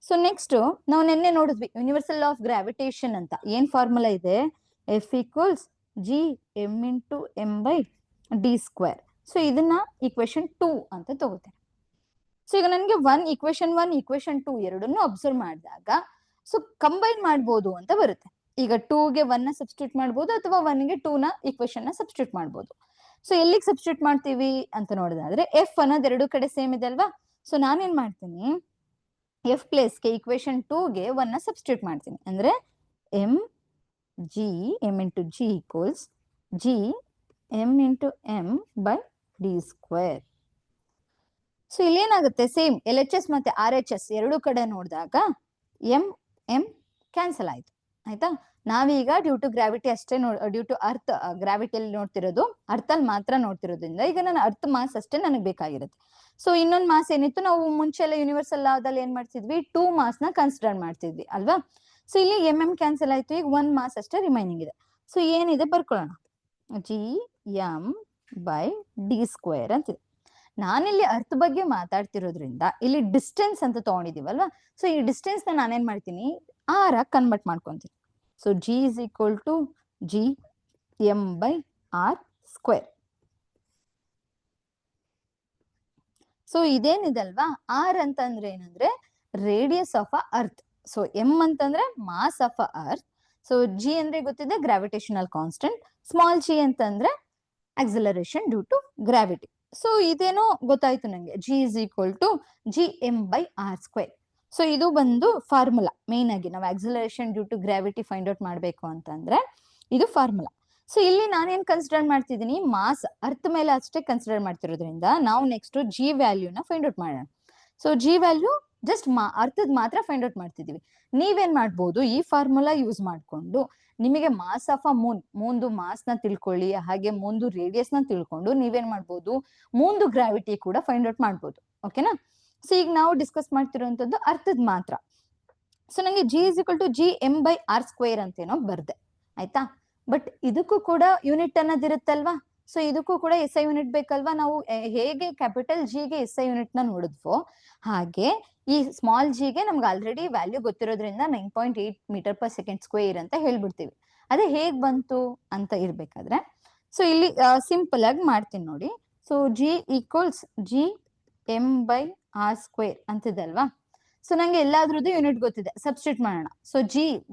S1: ಸೊ ನೆಕ್ಸ್ಟ್ ನಾವು ನಿನ್ನೆ ನೋಡಿದ್ವಿ ಯೂನಿವರ್ಸಲ್ ಆಫ್ ಗ್ರಾವಿಟೇಷನ್ ಅಂತ. ಏನ್ ಫಾರ್ಮುಲಾ ಇದೆ, F equals G M into M by D square. So ಇದನ್ನ ಈಕ್ವೇಶನ್ 2 ಅಂತ ತಗೋತೇನೆ. ಸೊ ಈಗ ನನಗೆ ಈಕ್ವೇಶನ್ 1 ಈಕ್ವೇಶನ್ 2 ಎರಡನ್ನೂ ಅಬ್ಸರ್ವ್ ಮಾಡಿದಾಗ ಸೊ ಕಂಬೈನ್ ಮಾಡ್ಬೋದು ಅಂತ ಬರುತ್ತೆ. ಈಗ 2ಗೆ 1ನ ಸಬ್ಸ್ಟಿಟ್ಯೂಟ್ ಮಾಡ್ಬೋದು, ಅಥವಾ 1ಗೆ 2ನ ಈಕ್ವೇಶನ್ ನ ಸಬ್ಸ್ಟಿಟ್ಯೂಟ್ ಮಾಡ್ಬೋದು. ಸೊ ಎಲ್ಲಿಗೆ ಸಬ್ಸ್ಟಿಟ್ಯೂಟ್ ಮಾಡ್ತೀವಿ ಅಂತ ನೋಡಿದ್ರೆ, ಎಫ್ ಅನ್ನೋದು ಎರಡು ಕಡೆ ಸೇಮ್ ಇದೆ ಅಲ್ವಾ. ಸೊ ನಾನೇನ್ ಮಾಡ್ತೀನಿ, ಎಫ್ ಪ್ಲೇಸ್ಗೆ ಈಕ್ವೇಶನ್ 2ಗೆ 1ನ ಸಬ್ಸ್ಟಿಟ್ಯೂಟ್ ಮಾಡ್ತೀನಿ. ಅಂದ್ರೆ M into G equals G M into M by D square. So ಇಲ್ಲಿ ಏನಾಗುತ್ತೆ, ಸೇಮ್ ಎಲ್ ಎಚ್ ಎಸ್ ಮತ್ತೆ ಆರ್ ಎಚ್ ಎಸ್ ಎರಡು ಕಡೆ ನೋಡಿದಾಗ ಎಂ ಕ್ಯಾನ್ಸಲ್ ಆಯ್ತು, ಆಯ್ತಾ. ನಾವೀಗ ಡ್ಯೂ ಟು ಗ್ರಾವಿಟಿ ಅಷ್ಟೇ ಡ್ಯೂ ಟು ಅರ್ತ್ ಗ್ರಾವಿಟಿಯಲ್ಲಿ ನೋಡ್ತಿರೋದು, ಅರ್ಥಲ್ಲಿ ಮಾತ್ರ ನೋಡ್ತಿರೋದ್ರಿಂದ ಈಗ ನಾನು ಅರ್ತ್ ಮಾಸ್ ಅಷ್ಟೇ ನನಗೆ ಬೇಕಾಗಿರುತ್ತೆ. ಸೊ ಇನ್ನೊಂದು ಮಾಸ್ ಏನಿತ್ತು, ನಾವು ಮುಂಚೆ ಎಲ್ಲ ಯೂನಿವರ್ಸಲ್ ಲಾದಲ್ಲಿ ಏನ್ ಮಾಡ್ತಿದ್ವಿ, 2 ಮಾಸ್ ನ ಕನ್ಸಿಡರ್ ಮಾಡ್ತಿದ್ವಿ ಅಲ್ವಾ. ಸೊ ಇಲ್ಲಿ ಎಂ ಕ್ಯಾನ್ಸಲ್ ಆಯ್ತು, ಈಗ 1 ಮಾಸ್ ಅಷ್ಟೇ ರಿಮೈನಿಂಗ್ ಇದೆ. ಸೊ ಏನಿದೆ ಬರ್ಕೊಳ್ಳೋಣ, G M by D square ಅಂತಿದೆ. ನಾನಿಲ್ಲಿ ಅರ್ಥ ಬಗ್ಗೆ ಮಾತಾಡ್ತಿರೋದ್ರಿಂದ ಇಲ್ಲಿ ಡಿಸ್ಟೆನ್ಸ್ ಅಂತ ತಗೊಂಡಿದೀವಲ್ವಾ. ಸೊ ಈ ಡಿಸ್ಟೆನ್ಸ್ ನ ನಾನೇನ್ ಮಾಡ್ತೀನಿ, ಆರ್ ಕನ್ವರ್ಟ್ ಮಾಡ್ಕೊಂತೀನಿ. So g is equal to G M by R square. So ಇದೇನಿದಲ್ವಾ, ಆರ್ ಅಂತಂದ್ರೆ ಏನಂದ್ರೆ radius of a earth. So M ಅಂತಂದ್ರೆ mass of a earth. So G ಅಂದ್ರೆ ಗೊತ್ತಿದೆ ಗ್ರಾವಿಟೇಷನಲ್ ಕಾನ್ಸ್ಟೆಂಟ್, ಸ್ಮಾಲ್ ಜಿ ಅಂತಂದ್ರೆ acceleration due to gravity. So ಇದೇನೋ ಗೊತ್ತಾಯ್ತು ನಂಗೆ, g is equal to G M by R square. So ಇದು ಬಂದು formula. Main ಆಗಿ ನಾವು acceleration due to gravity find out ಮಾಡ್ಬೇಕು ಅಂತಂದ್ರೆ ಇದು ಫಾರ್ಮುಲಾ. ಸೊ ಇಲ್ಲಿ ನಾನೇನ್ ಕನ್ಸಿಡರ್ ಮಾಡ್ತಿದ್ದೀನಿ, ಮಾಸ್ ಅರ್ತ್ ಮೇಲೆ ಅಷ್ಟೇ ಕನ್ಸಿಡರ್ ಮಾಡ್ತಿರೋದ್ರಿಂದ ನಾವು ನೆಕ್ಸ್ಟ್ ಜಿ ವ್ಯಾಲ್ಯೂನ ಫೈಂಡ್ ಔಟ್ ಮಾಡೋಣ. ಸೊ ಜಿ ವ್ಯಾಲ್ಯೂ ಜಸ್ಟ್ ಅರ್ಥದ್ ಮಾತ್ರ ಫೈಂಡ್ ಔಟ್ ಮಾಡ್ತಿದೀವಿ. ನೀವೇನ್ ಮಾಡ್ಬೋದು, ಈ ಫಾರ್ಮುಲಾ ಯೂಸ್ ಮಾಡ್ಕೊಂಡು ನಿಮಗೆ ಮಾಸ್ ಆಫ್ ಅ ಮೂನ್ದು ಮಾಸ್ ನ ತಿಳ್ಕೊಳ್ಳಿ, ಹಾಗೆ ಮೂನ್ದು ರೇಡಿಯಸ್ ನ ತಿಳ್ಕೊಂಡು ನೀವೇನ್ ಮಾಡ್ಬೋದು, ಮೂನ್ದು ಗ್ರಾವಿಟಿ ಕೂಡ ಫೈಂಡ್ ಔಟ್ ಮಾಡ್ಬೋದು, ಓಕೆನಾ. ಸೊ ಈಗ ನಾವು ಡಿಸ್ಕಸ್ ಮಾಡ್ತಿರೋಂಥದ್ದು ಅರ್ಥದ್ ಮಾತ್ರ. ಸೊ ನಂಗೆ g is equal to G M by R square ಅಂತೇನೋ ಬರ್ದೆ, ಆಯ್ತಾ. ಬಟ್ ಇದಕ್ಕೂ ಕೂಡ ಯೂನಿಟ್ ಅನ್ನೋದಿರುತ್ತಲ್ವಾ. ಸೊ ಇದಕ್ಕೂ ಕೂಡ ಎಸ್ ಐ ಯೂನಿಟ್ ಬೇಕಲ್ವಾ. ನಾವು ಹೇಗೆ ಕ್ಯಾಪಿಟಲ್ ಜಿಗೆ ಎಸ್ ಐ ಯೂನಿಟ್ ನ ನೋಡಿದ್ವೋ ಹಾಗೆ ಈ ಸ್ಮಾಲ್ ಜಿಗೆ ನಮ್ಗೆ ಆಲ್ರೆಡಿ ವ್ಯಾಲ್ಯೂ ಗೊತ್ತಿರೋದ್ರಿಂದ 9.8 ಮೀಟರ್ ಪರ್ ಸೆಕೆಂಡ್ ಸ್ಕ್ವೇರ್ ಅಂತ ಹೇಳ್ಬಿಡ್ತೀವಿ. ಅದೇ ಹೇಗ್ ಬಂತು ಅಂತ ಇರ್ಬೇಕಾದ್ರೆ ಸೊ ಇಲ್ಲಿ ಸಿಂಪಲ್ ಆಗಿ ಮಾಡ್ತೀನಿ ನೋಡಿ. So G equals G M by R square ಅಂತಿದೆ ಅಲ್ವಾ. ಸೊ ನಂಗೆ ಎಲ್ಲಾದ್ರದ್ದು ಯೂನಿಟ್ ಗೊತ್ತಿದೆ, ಸಬ್ಸ್ಟಿಟ್ಯೂಟ್ ಮಾಡೋಣ. ಸೊ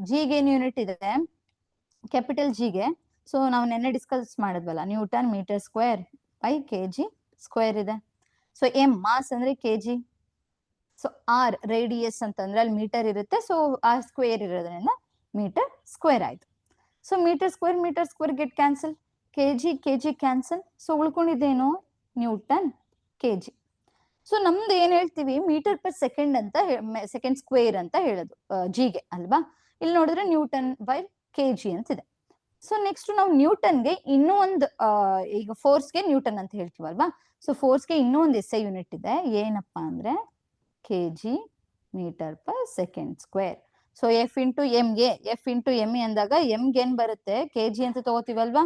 S1: ಜಿಗೆ ಏನು ಯೂನಿಟ್ ಇದೆ, ಕ್ಯಾಪಿಟಲ್ ಜಿಗೆ, ಸೊ ನಾವು ನೆನ್ನೆ ಡಿಸ್ಕಸ್ ಮಾಡಿದ್ವಲ್ಲ, newton metre square by KG square ಇದೆ. ಸೊ ಮಾಸ್ ಅಂದ್ರೆ ಕೆಜಿ. ಸೊ ಆರ್ ರೇಡಿಯಸ್ ಅಂತಂದ್ರೆ ಅಲ್ಲಿ ಮೀಟರ್ ಇರುತ್ತೆ, ಸೊ ಆ ಸ್ಕ್ವೇರ್ ಇರೋದ್ರಿಂದ ಮೀಟರ್ ಸ್ಕ್ವೇರ್ ಆಯ್ತು. So meter square get cancel, KG cancel. So ಉಳ್ಕೊಂಡಿದ್ದೇನು, ನ್ಯೂಟನ್ ಕೆಜಿ. ಸೊ ನಮ್ದು ಏನ್ ಹೇಳ್ತೀವಿ, ಮೀಟರ್ ಪರ್ ಸೆಕೆಂಡ್ ಅಂತ, ಸೆಕೆಂಡ್ ಸ್ಕ್ವೇರ್ ಅಂತ ಹೇಳೋದು ಜಿಗೆ ಅಲ್ವಾ. ಇಲ್ಲಿ ನೋಡಿದ್ರೆ ನ್ಯೂಟನ್ ಬೈ ಕೆಜಿ ಅಂತಿದೆ. ಸೊ ನೆಕ್ಸ್ಟ್ ನಾವು ನ್ಯೂಟನ್ಗೆ ಇನ್ನೂ ಒಂದು ಈಗ ಫೋರ್ಸ್ಗೆ ನ್ಯೂಟನ್ ಅಂತ ಹೇಳ್ತೀವಲ್ವಾ. ಸೊ ಫೋರ್ಸ್ಗೆ ಇನ್ನೂ ಒಂದು SI ಯೂನಿಟ್ ಇದೆ, ಏನಪ್ಪಾ ಅಂದ್ರೆ kg metre per second square. So F into M A ಅಂದಾಗ ಎಂಗೆ ಏನ್ ಬರುತ್ತೆ, ಕೆಜಿ ಅಂತ ತಗೋತೀವಲ್ವಾ,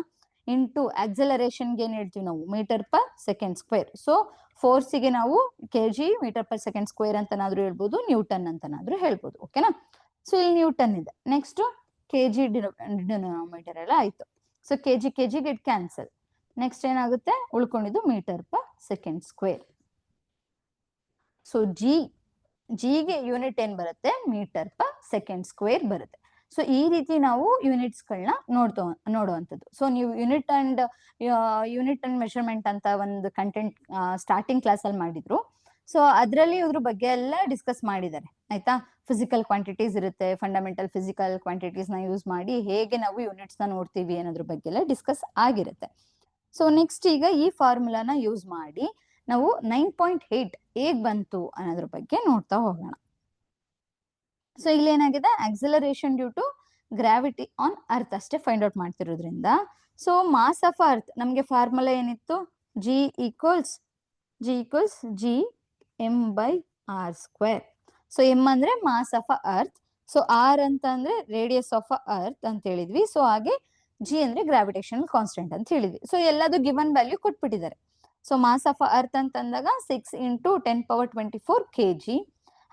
S1: ಇಂಟು ಆಕ್ಸಲರೇಷನ್ಗೆ ಏನ್ ಹೇಳ್ತೀವಿ ನಾವು, meter per second square. So ಫೋರ್ಸಿಗೆ ನಾವು KG metre per second square ಅಂತನಾದ್ರೂ ಹೇಳ್ಬೋದು, ನ್ಯೂಟನ್ ಅಂತನಾದ್ರೂ ಹೇಳ್ಬೋದು. ಓಕೆನಾ. ಸೊ ಇಲ್ಲಿ ನ್ಯೂಟನ್ ಇದೆ. ನೆಕ್ಸ್ಟ್ ಕೆಜಿ ಡಿನೋಮಿನೇಟರ್ ಎಲ್ಲ ಆಯ್ತು. So KG get cancel. Next ಏನಾಗುತ್ತೆ, ಉಳ್ಕೊಂಡಿದ್ದು meter per second square. So ಜಿಗೆ ಯೂನಿಟ್ ಏನ್ ಬರುತ್ತೆ, ಮೀಟರ್ ಪರ್ ಸೆಕೆಂಡ್ ಸ್ಕ್ವೇರ್ ಬರುತ್ತೆ. ಸೊ ಈ ರೀತಿ ನಾವು ಯೂನಿಟ್ಸ್ ಗಳನ್ನ ನೋಡುವಂಥದ್ದು. ಸೊ ನೀವು ಯೂನಿಟ್ ಅಂಡ್ ಮೆಷರ್ಮೆಂಟ್ ಅಂತ ಒಂದು ಕಂಟೆಂಟ್ ಸ್ಟಾರ್ಟಿಂಗ್ ಕ್ಲಾಸ್ ಅಲ್ಲಿ ಮಾಡಿದ್ರು. ಸೊ ಅದರಲ್ಲಿ ಇದ್ರ ಬಗ್ಗೆ ಎಲ್ಲ ಡಿಸ್ಕಸ್ ಮಾಡಿದ್ದಾರೆ ಆಯ್ತಾ. ಫಿಸಿಕಲ್ ಕ್ವಾಂಟಿಟೀಸ್ ಇರುತ್ತೆ, ಫಂಡಮೆಂಟಲ್ ಫಿಸಿಕಲ್ ಕ್ವಾಂಟಿಟೀಸ್ ನ ಯೂಸ್ ಮಾಡಿ ಹೇಗೆ ನಾವು ಯೂನಿಟ್ಸ್ ನ ನೋಡ್ತೀವಿ ಅನ್ನೋದ್ರ ಬಗ್ಗೆ ಎಲ್ಲ ಡಿಸ್ಕಸ್ ಆಗಿರುತ್ತೆ. ಸೊ ನೆಕ್ಸ್ಟ್ ಈಗ ಈ ಫಾರ್ಮುಲಾನ ಯೂಸ್ ಮಾಡಿ ನಾವು 9.8 ಹೇಗ್ ಬಂತು ಅನ್ನೋದ್ರ ಬಗ್ಗೆ ನೋಡ್ತಾ ಹೋಗೋಣ. ಸೊ ಇಲ್ಲಿ ಏನಾಗಿದೆ, acceleration due to gravity on earth ಅಷ್ಟೇ ಫೈಂಡ್ ಔಟ್ ಮಾಡ್ತಿರೋದ್ರಿಂದ, ಸೊ ಮಾಸ್ ಆಫ್ ಅರ್ತ್ ನಮ್ಗೆ ಫಾರ್ಮುಲಾ ಏನಿತ್ತು, g equals G M by R square. So M ಅಂದ್ರೆ mass of earth, so R ಅಂತ ಅಂದ್ರೆ ರೇಡಿಯಸ್ ಆಫ್ ಅರ್ತ್ ಅಂತ ಹೇಳಿದ್ವಿ. ಸೊ ಹಾಗೆ ಜಿ ಅಂದ್ರೆ ಗ್ರಾವಿಟೇಷನಲ್ ಕಾನ್ಸ್ಟೆಂಟ್ ಅಂತ ಹೇಳಿದ್ವಿ. ಸೊ ಎಲ್ಲದು ಗಿವನ್ ವ್ಯಾಲ್ಯೂ ಕೊಟ್ಬಿಟ್ಟಿದ್ದಾರೆ. ಸೊ ಮಾಸ್ ಆಫ್ ಅರ್ತ್ ಅಂತ ಅಂದಾಗ 6 × 10⁻24 kg.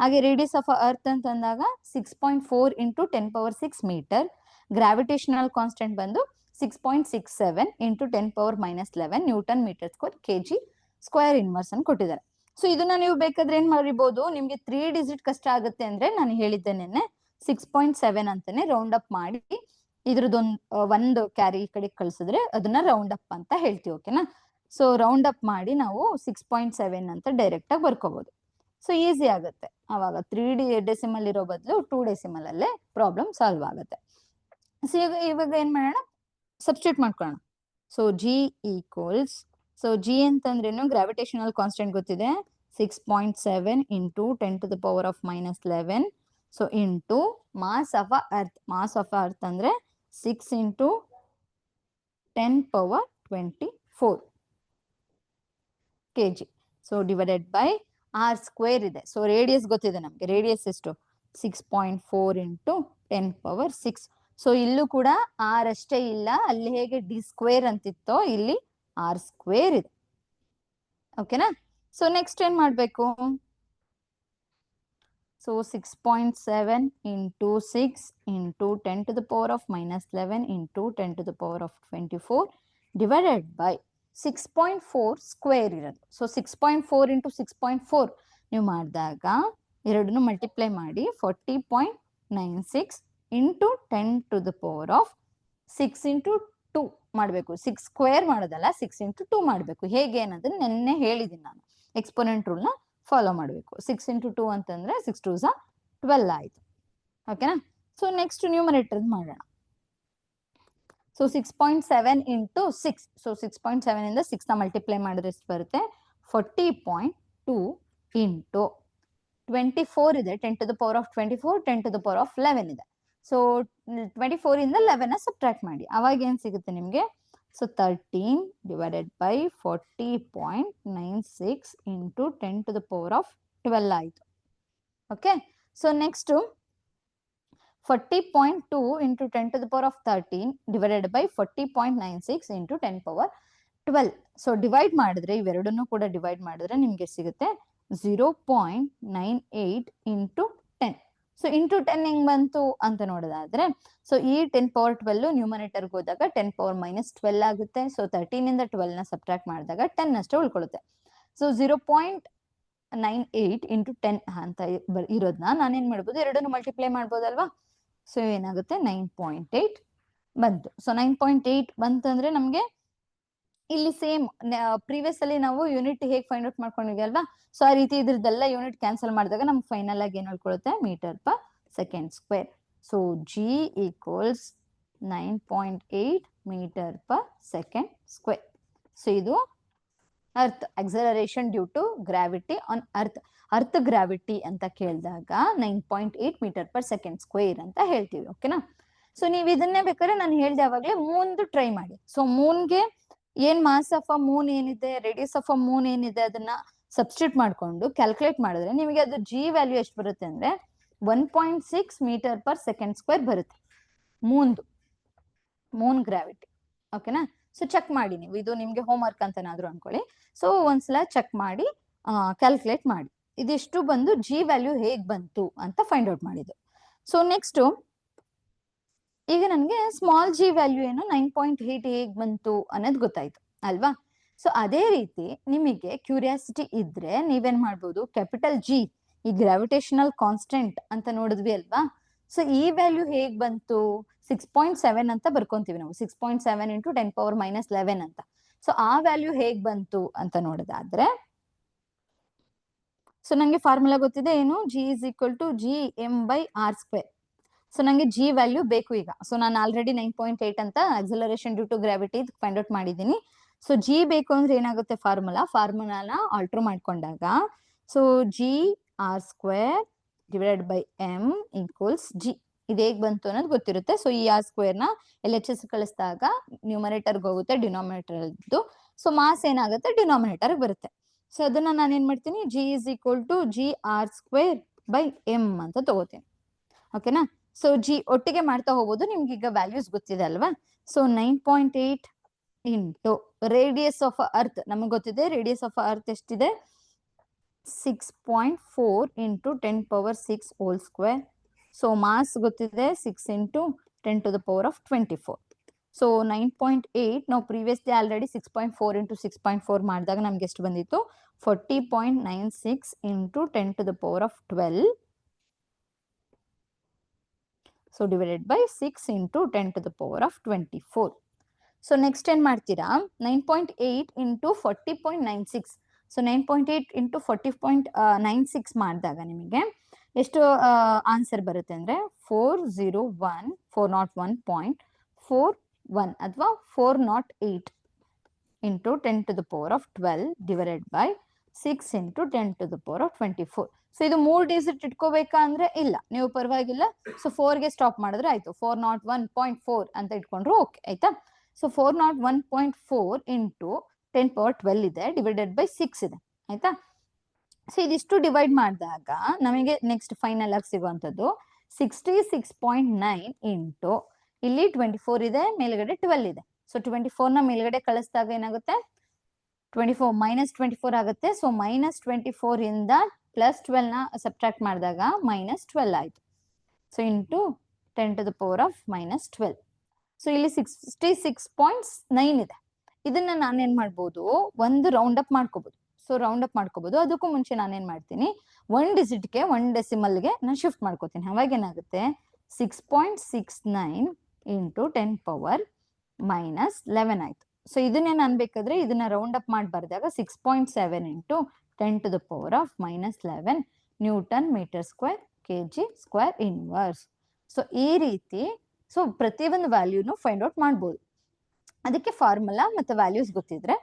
S1: ಹಾಗೆ ರೇಡಿಯಸ್ ಆಫ್ ಅರ್ತ್ ಅಂತ ಅಂದಾಗ 6.4 × 10⁻6 ಮೀಟರ್. ಗ್ರಾವಿಟೇಷನಲ್ ಕಾನ್ಸ್ಟೆಂಟ್ ಬಂದು 6.67 × 10⁻−11 newton metre square kg square inverse ಅನ್ನು ಕೊಟ್ಟಿದ್ದಾರೆ. ಸೊ ಇದನ್ನ ನೀವು ಬೇಕಾದ್ರೆ ಏನ್ ಮಾಡಿರ್ಬೋದು, ನಿಮ್ಗೆ 3 ಡಿಜಿಟ್ ಕಷ್ಟ ಆಗುತ್ತೆ ಅಂದ್ರೆ ನಾನು ಹೇಳಿದ್ದೇನೆ 6.7 ಅಂತಾನೆ ರೌಂಡ್ ಅಪ್ ಮಾಡಿ ಒಂದು ಕ್ಯಾರಿ ಈ ಕಡೆ ಕಳ್ಸಿದ್ರೆ ಅದನ್ನ ರೌಂಡ್ ಅಪ್ ಅಂತ ಹೇಳ್ತೀವಿ. ಓಕೆನಾ. ಸೊ ರೌಂಡ್ ಅಪ್ ಮಾಡಿ ನಾವು 6.7 ಅಂತ ಡೈರೆಕ್ಟ್ ಆಗಿ ಬರ್ಕೋಬಹುದು. ಸೊ ಈಸಿ ಆಗುತ್ತೆ ಅವಾಗ 3 ಡೆಸಿಮಲ್ ಇರೋ ಬದಲು 2 ಡೆಸಿಮಲ್ ಅಲ್ಲೇ ಪ್ರಾಬ್ಲಮ್ ಸಾಲ್ವ್ ಆಗುತ್ತೆ. ಸೊ ಇವಾಗ ಏನ್ ಮಾಡೋಣ, ಸಬ್ಸ್ಟಿಟ್ಯೂಟ್ ಮಾಡ್ಕೊಳ್ಳೋಣ. So G equals, so G ಅಂತಂದ್ರೇನು, ಗ್ರಾವಿಟೇಷನಲ್ ಕಾನ್ಸ್ಟೆಂಟ್ ಗೊತ್ತಿದೆ, 6.7 × 10⁻−11. So into mass of Earth ಅಂದ್ರೆ 6 × 10⁻24 kg. So divided by R square ಇದೆ. ಸೊ ರೇಡಿಯಸ್ ಗೊತ್ತಿದೆ ನಮ್ಗೆ, ರೇಡಿಯಸ್ ಎಷ್ಟು 6.4 × 10⁻6. ಸೊ ಇಲ್ಲೂ ಕೂಡ ಆರ್ ಅಷ್ಟೇ ಇಲ್ಲ, ಅಲ್ಲಿ ಹೇಗೆ ಡಿ ಸ್ಕ್ವೇರ್ ಅಂತಿತ್ತೋ ಇಲ್ಲಿ ಆರ್ ಸ್ಕ್ವೇರ್ ಇದೆ. ಓಕೆನಾ. ಸೊ ನೆಕ್ಸ್ಟ್ ಏನ್ ಮಾಡ್ಬೇಕು, ಸೊ 6.7 × 6 × 10⁻−11 × 10⁻24 ಡಿವೈಡೆಡ್ ಬೈ 6.4 ಸ್ಕ್ವೇರ್ ಇರೋದು. ಸೊ 6.4 × 6.4 ನೀವು ಮಾಡಿದಾಗ ಎರಡನ್ನು ಮಲ್ಟಿಪ್ಲೈ ಮಾಡಿ 40.96 × 10⁻6 × 2 ಮಾಡಬೇಕು. 6 ಸ್ಕ್ವೇರ್ ಮಾಡೋದಲ್ಲ, 6 × 2 ಮಾಡಬೇಕು. ಹೇಗೆ ಅನ್ನೋದನ್ನ ನೆನ್ನೆ ಹೇಳಿದ್ದೀನಿ ನಾನು, ಎಕ್ಸ್ಪೋನೆಂಟ್ ರೂಲ್ನ ಫಾಲೋ ಮಾಡಬೇಕು. 6 × 2 ಅಂತಂದ್ರೆ 6 2 12 ಆಯ್ತು. ಓಕೆನಾ. ಸೊ ನೆಕ್ಸ್ಟ್ ನ್ಯೂಮರೇಟರ್ ಮಾಡೋಣ. ಸೊ 6.7 × 6, ಸೊ 6.7 ಇಂದ 6 ನ ಮಲ್ಟಿಪ್ಲೈ ಮಾಡಿದ್ರೆ ಎಷ್ಟು ಬರುತ್ತೆ, 40.2 × 24 ಇದೆ, 10⁻24 10⁻11 ಇದೆ. ಸೊ 24 ಇಂದ 11 ಸಬ್ಟ್ರಾಕ್ಟ್ ಮಾಡಿ, ಅವಾಗ ಏನ್ ಸಿಗುತ್ತೆ ನಿಮ್ಗೆ, ಸೊ 13 ಡಿವೈಡೆಡ್ ಬೈ 40.96 × 10⁻12 ಆಯ್ತು. Okay. So next 40.2 × 10⁻13 divided by 40.96 × 10⁻12. So divide ಮಾಡಿದ್ರೆ ಇವೆರಡನ್ನು ಕೂಡ ಡಿವೈಡ್ ಮಾಡಿದ್ರೆ ನಿಮ್ಗೆ ಸಿಗುತ್ತೆ 0.98 × 10. ಸೊ ಇಂಟು 10 ಹೆಂಗ್ ಬಂತು ಅಂತ ನೋಡೋದಾದ್ರೆ, ಸೊ ಈ 10⁻12 ನ್ಯೂಮರೇಟರ್ಗೆ ಹೋದಾಗ 10⁻−12 ಆಗುತ್ತೆ. ಸೊ 13 ಇಂದ 12 ನ ಸಬ್ಟ್ರಾಕ್ಟ್ ಮಾಡಿದಾಗ 10 ಅಷ್ಟೇ ಉಳ್ಕೊಳ್ಳುತ್ತೆ. ಸೊ 9.98 ಇಂಟು 10 ಅಂತ ಇರೋದನ್ನ ನಾನೇನ್ ಮಾಡ್ಬೋದು, ಎರಡನ್ನು ಮಲ್ಟಿಪ್ಲೈ ಮಾಡ್ಬೋದಲ್ವಾ. ಸೊ ಏನಾಗುತ್ತೆ 9.8 ಬಂತು. ಸೊ 9.8 ಬಂತಂದ್ರೆ ನಮ್ಗೆ ಇಲ್ಲಿ ಸೇಮ್ ಪ್ರೀವಿಯಸ್ ಅಲ್ಲಿ ನಾವು ಯೂನಿಟ್ ಹೇಗೆ ಫೈಂಡ್ ಔಟ್ ಮಾಡ್ಕೊಂಡಿದ್ವಿ ಅಲ್ವಾ, ಸೊ ಆ ರೀತಿ ಇದ್ರದ್ದೆಲ್ಲ ಯೂನಿಟ್ ಕ್ಯಾನ್ಸಲ್ ಮಾಡಿದಾಗ ನಮ್ಗೆ ಫೈನಲ್ ಆಗಿ ಏನ್ ಹೇಳ್ಕೊಳುತ್ತೆ, meter per second square. So G equals 9.8 metre per second square. So ಇದು earth acceleration due to gravity on earth gravity ಅಂತ ಕೇಳಿದಾಗ 9.8 ಮೀಟರ್ ಪರ್ ಸೆಕೆಂಡ್ ಸ್ಕ್ವೇರ್ ಅಂತ ಹೇಳ್ತೀವಿ. ಓಕೆನಾ. ಸೊ ನೀವು ಇದನ್ನೇ ಬೇಕಾದ್ರೆ ನಾನು ಹೇಳ್ದೆ ಅವಾಗಲೇ ಮೂನ್ದು ಟ್ರೈ ಮಾಡಿ. ಸೊ ಮೂನ್ಗೆ ಏನ್ ಮಾಸ್ ಆಫ್ ಅ ಮೂನ್ ಏನಿದೆ, ರೇಡಿಯಸ್ ಆಫ್ ಅ ಮೂನ್ ಏನಿದೆ, ಅದನ್ನ ಸಬ್ಸ್ಟಿಟ್ಯೂಟ್ ಮಾಡ್ಕೊಂಡು ಕ್ಯಾಲ್ಕುಲೇಟ್ ಮಾಡಿದ್ರೆ ನಿಮಗೆ ಅದು ಜಿ ವ್ಯಾಲ್ಯೂ ಎಷ್ಟು ಬರುತ್ತೆ ಅಂದ್ರೆ 1.6 ಮೀಟರ್ ಪರ್ ಸೆಕೆಂಡ್ ಸ್ಕ್ವೇರ್ ಬರುತ್ತೆ ಮೂನ್ ಗ್ರಾವಿಟಿ. ಓಕೆನಾ. ಸೊ ಚೆಕ್ ಮಾಡಿ ನೀವು, ಇದು ನಿಮ್ಗೆ ಹೋಮ್ ವರ್ಕ್ ಅಂತನಾದ್ರೂ ಅನ್ಕೊಳ್ಳಿ. ಸೊ ಒಂದ್ಸಲ ಚೆಕ್ ಮಾಡಿ ಕ್ಯಾಲ್ಕುಲೇಟ್ ಮಾಡಿ ಇದಿಷ್ಟು ಬಂದು ಜಿ ವ್ಯಾಲ್ಯೂ ಹೇಗ್ ಬಂತು ಅಂತ ಫೈಂಡ್ ಔಟ್ ಮಾಡಿದ್ದು. ಸೊ ನೆಕ್ಸ್ಟ್ ಈಗ ನನಗೆ ಸ್ಮಾಲ್ ಜಿ ವ್ಯಾಲ್ಯೂ ಏನು 9.8 ಹೇಗ್ ಬಂತು ಅನ್ನೋದು ಗೊತ್ತಾಯ್ತು ಅಲ್ವಾ. ಸೊ ಅದೇ ರೀತಿ ನಿಮಗೆ ಕ್ಯೂರಿಯಾಸಿಟಿ ಇದ್ರೆ ನೀವೇನ್ ಮಾಡ್ಬೋದು, ಕ್ಯಾಪಿಟಲ್ ಜಿ ಈ ಗ್ರಾವಿಟೇಷನಲ್ ಕಾನ್ಸ್ಟೆಂಟ್ ಅಂತ ನೋಡಿದ್ವಿ ಅಲ್ವಾ. ಸೊ ಈ ವ್ಯಾಲ್ಯೂ ಹೇಗ್ ಬಂತು 6.7 ಅಂತ ಬರ್ಕೊಂತೀವಿ ನಾವು. 6.7 ಇಂಟು 10⁻⁻11 ಅಂತ. ಸೊ ಆ ವ್ಯಾಲ್ಯೂ ಹೇಗ್ ಬಂತು ಅಂತ ನೋಡೋದಾದ್ರೆ, ಸೊ ನಂಗೆ ಫಾರ್ಮುಲಾ ಗೊತ್ತಿದೆ ಏನು, G is equal to G M by R square. So ನಂಗೆ ಜಿ ವ್ಯಾಲ್ಯೂ ಬೇಕು ಈಗ. ಸೊ ನಾನು ಆಲ್ರೆಡಿ 9.8 ಅಂತ acceleration due to gravity find out ಮಾಡಿದ್ದೀನಿ. ಸೊ ಜಿ ಬೇಕು ಅಂದ್ರೆ ಏನಾಗುತ್ತೆ, ಫಾರ್ಮುಲಾನ ಆಲ್ಟರ್ ಮಾಡ್ಕೊಂಡಾಗ so G R square divided by M equals G. ಇದು ಹೇಗ್ ಬಂತು ಅನ್ನೋದು ಗೊತ್ತಿರುತ್ತೆ. ಸೊ ಈ ಆರ್ ಸ್ಕ್ವೇರ್ ನ LHS ಕಳಿಸಿದಾಗ ನ್ಯೂಮರೇಟರ್ಗೆ ಹೋಗುತ್ತೆ ಡಿನಾಮಿನೇಟರ್. ಸೊ ಮಾಸ್ ಏನಾಗುತ್ತೆ ಡಿನಾಮಿನೇಟರ್ ಬರುತ್ತೆ. ಸೊ ಅದನ್ನ ನಾನು ಏನ್ ಮಾಡ್ತೀನಿ, G is equal to G R square by M ಅಂತ ತಗೋತೀನಿ. ಓಕೆನಾ. ಸೊ ಜಿ ಒಟ್ಟಿಗೆ ಮಾಡ್ತಾ ಹೋಗ್ಬೋದು, ನಿಮ್ಗೆ ಈಗ ವ್ಯಾಲ್ಯೂಸ್ ಗೊತ್ತಿದೆ ಅಲ್ವಾ. So 9.8 into radius of Earth ನಮಗೆ ಗೊತ್ತಿದೆ, ರೇಡಿಯಸ್ ಆಫ್ ಅರ್ತ್ ಎಷ್ಟಿದೆ 6.4 into 10⁻6 whole square. So mass ಗೊತ್ತಿದೆ 6 ಇಂಟು 10⁻24. ಸೊ 9.8 ನಾವು ಪ್ರೀವಿಯಸ್ ಡೇ ಆಲ್ರೆಡಿ 6.4 ಇಂಟು 6.4 ಮಾಡಿದಾಗ ನಮ್ಗೆ ಎಷ್ಟು ಬಂದಿತ್ತು, 40.96 into 10⁻12. So divided by 6 into 10⁻24. So next ಏನ್ ಮಾಡ್ತೀರಾ, 9.8 ಇಂಟು 40.96. ಸೊ 9.8 ಇಂಟು 40.96 ಮಾಡಿದಾಗ ನಿಮಗೆ ಎಷ್ಟು ಆನ್ಸರ್ ಬರುತ್ತೆ ಅಂದ್ರೆ 401.41 ಅಥವಾ 408 into 10⁻12 divided by 6 into 10⁻24. So ಇದು 3 ಡಿಜಿಟ್ ಇಟ್ಕೋಬೇಕಾ ಅಂದ್ರೆ ಇಲ್ಲ, ನೀವು ಪರವಾಗಿಲ್ಲ. ಸೊ 4ಗೆ ಸ್ಟಾಪ್ ಮಾಡಿದ್ರೆ ಆಯ್ತು, 401.4 ಅಂತ ಇಟ್ಕೊಂಡ್ರು ಓಕೆ ಆಯ್ತಾ. ಸೊ 401.4 ಇಂಟು 10⁻12 ಇದೆ ಡಿವೈಡೆಡ್ ಬೈ 6 ಇದೆ ಆಯ್ತಾ. ಸೊ ಇದಿಷ್ಟು ಡಿವೈಡ್ ಮಾಡಿದಾಗ ನಮಗೆ ನೆಕ್ಸ್ಟ್ ಫೈನಲ್ ಆಗಿ ಸಿಗುವಂತದ್ದು 66.9 ಇಂಟು ಇಲ್ಲಿ 24 ಇದೆ, ಮೇಲ್ಗಡೆ 12 ಇದೆ. ಸೊ 24 ನ ಮೇಲ್ಗಡೆ ಕಳಿಸಿದಾಗ ಏನಾಗುತ್ತೆ, 24 ಆಗುತ್ತೆ. ಸೊ -24 ಇಂದ +12 ನ ಸಬ್ಟ್ರಾಕ್ಟ್ ಮಾಡಿದಾಗ -12 ಆಯ್ತು. So into 10⁻⁻12. ಸೊ ಇಲ್ಲಿ 66.9 ಇದೆ. ಇದನ್ನ ನಾನೇನ್ ಮಾಡ್ಬೋದು, ಒಂದು ರೌಂಡ್ ಅಪ್ ಮಾಡ್ಕೋಬಹುದು. ಸೊ ರೌಂಡ್ ಅಪ್ ಮಾಡ್ಕೋಬಹುದು. ಅದಕ್ಕೂ ಮುಂಚೆ ನಾನೇನ್ ಮಾಡ್ತೀನಿ, 1 ಡಿಜಿಟ್ಗೆ 1 ಡೆಸಿಮಲ್ಗೆ ನಾನು ಶಿಫ್ಟ್ ಮಾಡ್ಕೋತೀನಿ. ಅವಾಗ ಏನಾಗುತ್ತೆ 6.69 ಇಂಟು 10⁻⁻11 ಆಯ್ತು. ಸೊ ಇದನ್ನೇ ನಾನು ಬೇಕಾದ್ರೆ ಇದನ್ನ ರೌಂಡ್ ಅಪ್ ಮಾಡಿ ಬರೆದಾಗ 6.7 into 10⁻⁻11 newton metre square kg square inverse. So ಈ ರೀತಿ ಸೊ ಪ್ರತಿಯೊಂದು ವ್ಯಾಲ್ಯೂನು ಫೈಂಡ್ ಔಟ್ ಮಾಡ್ಬೋದು. ಅದಕ್ಕೆ ಫಾರ್ಮುಲಾ ಮತ್ತೆ ವ್ಯಾಲ್ಯೂಸ್ ಗೊತ್ತಿದ್ರೆ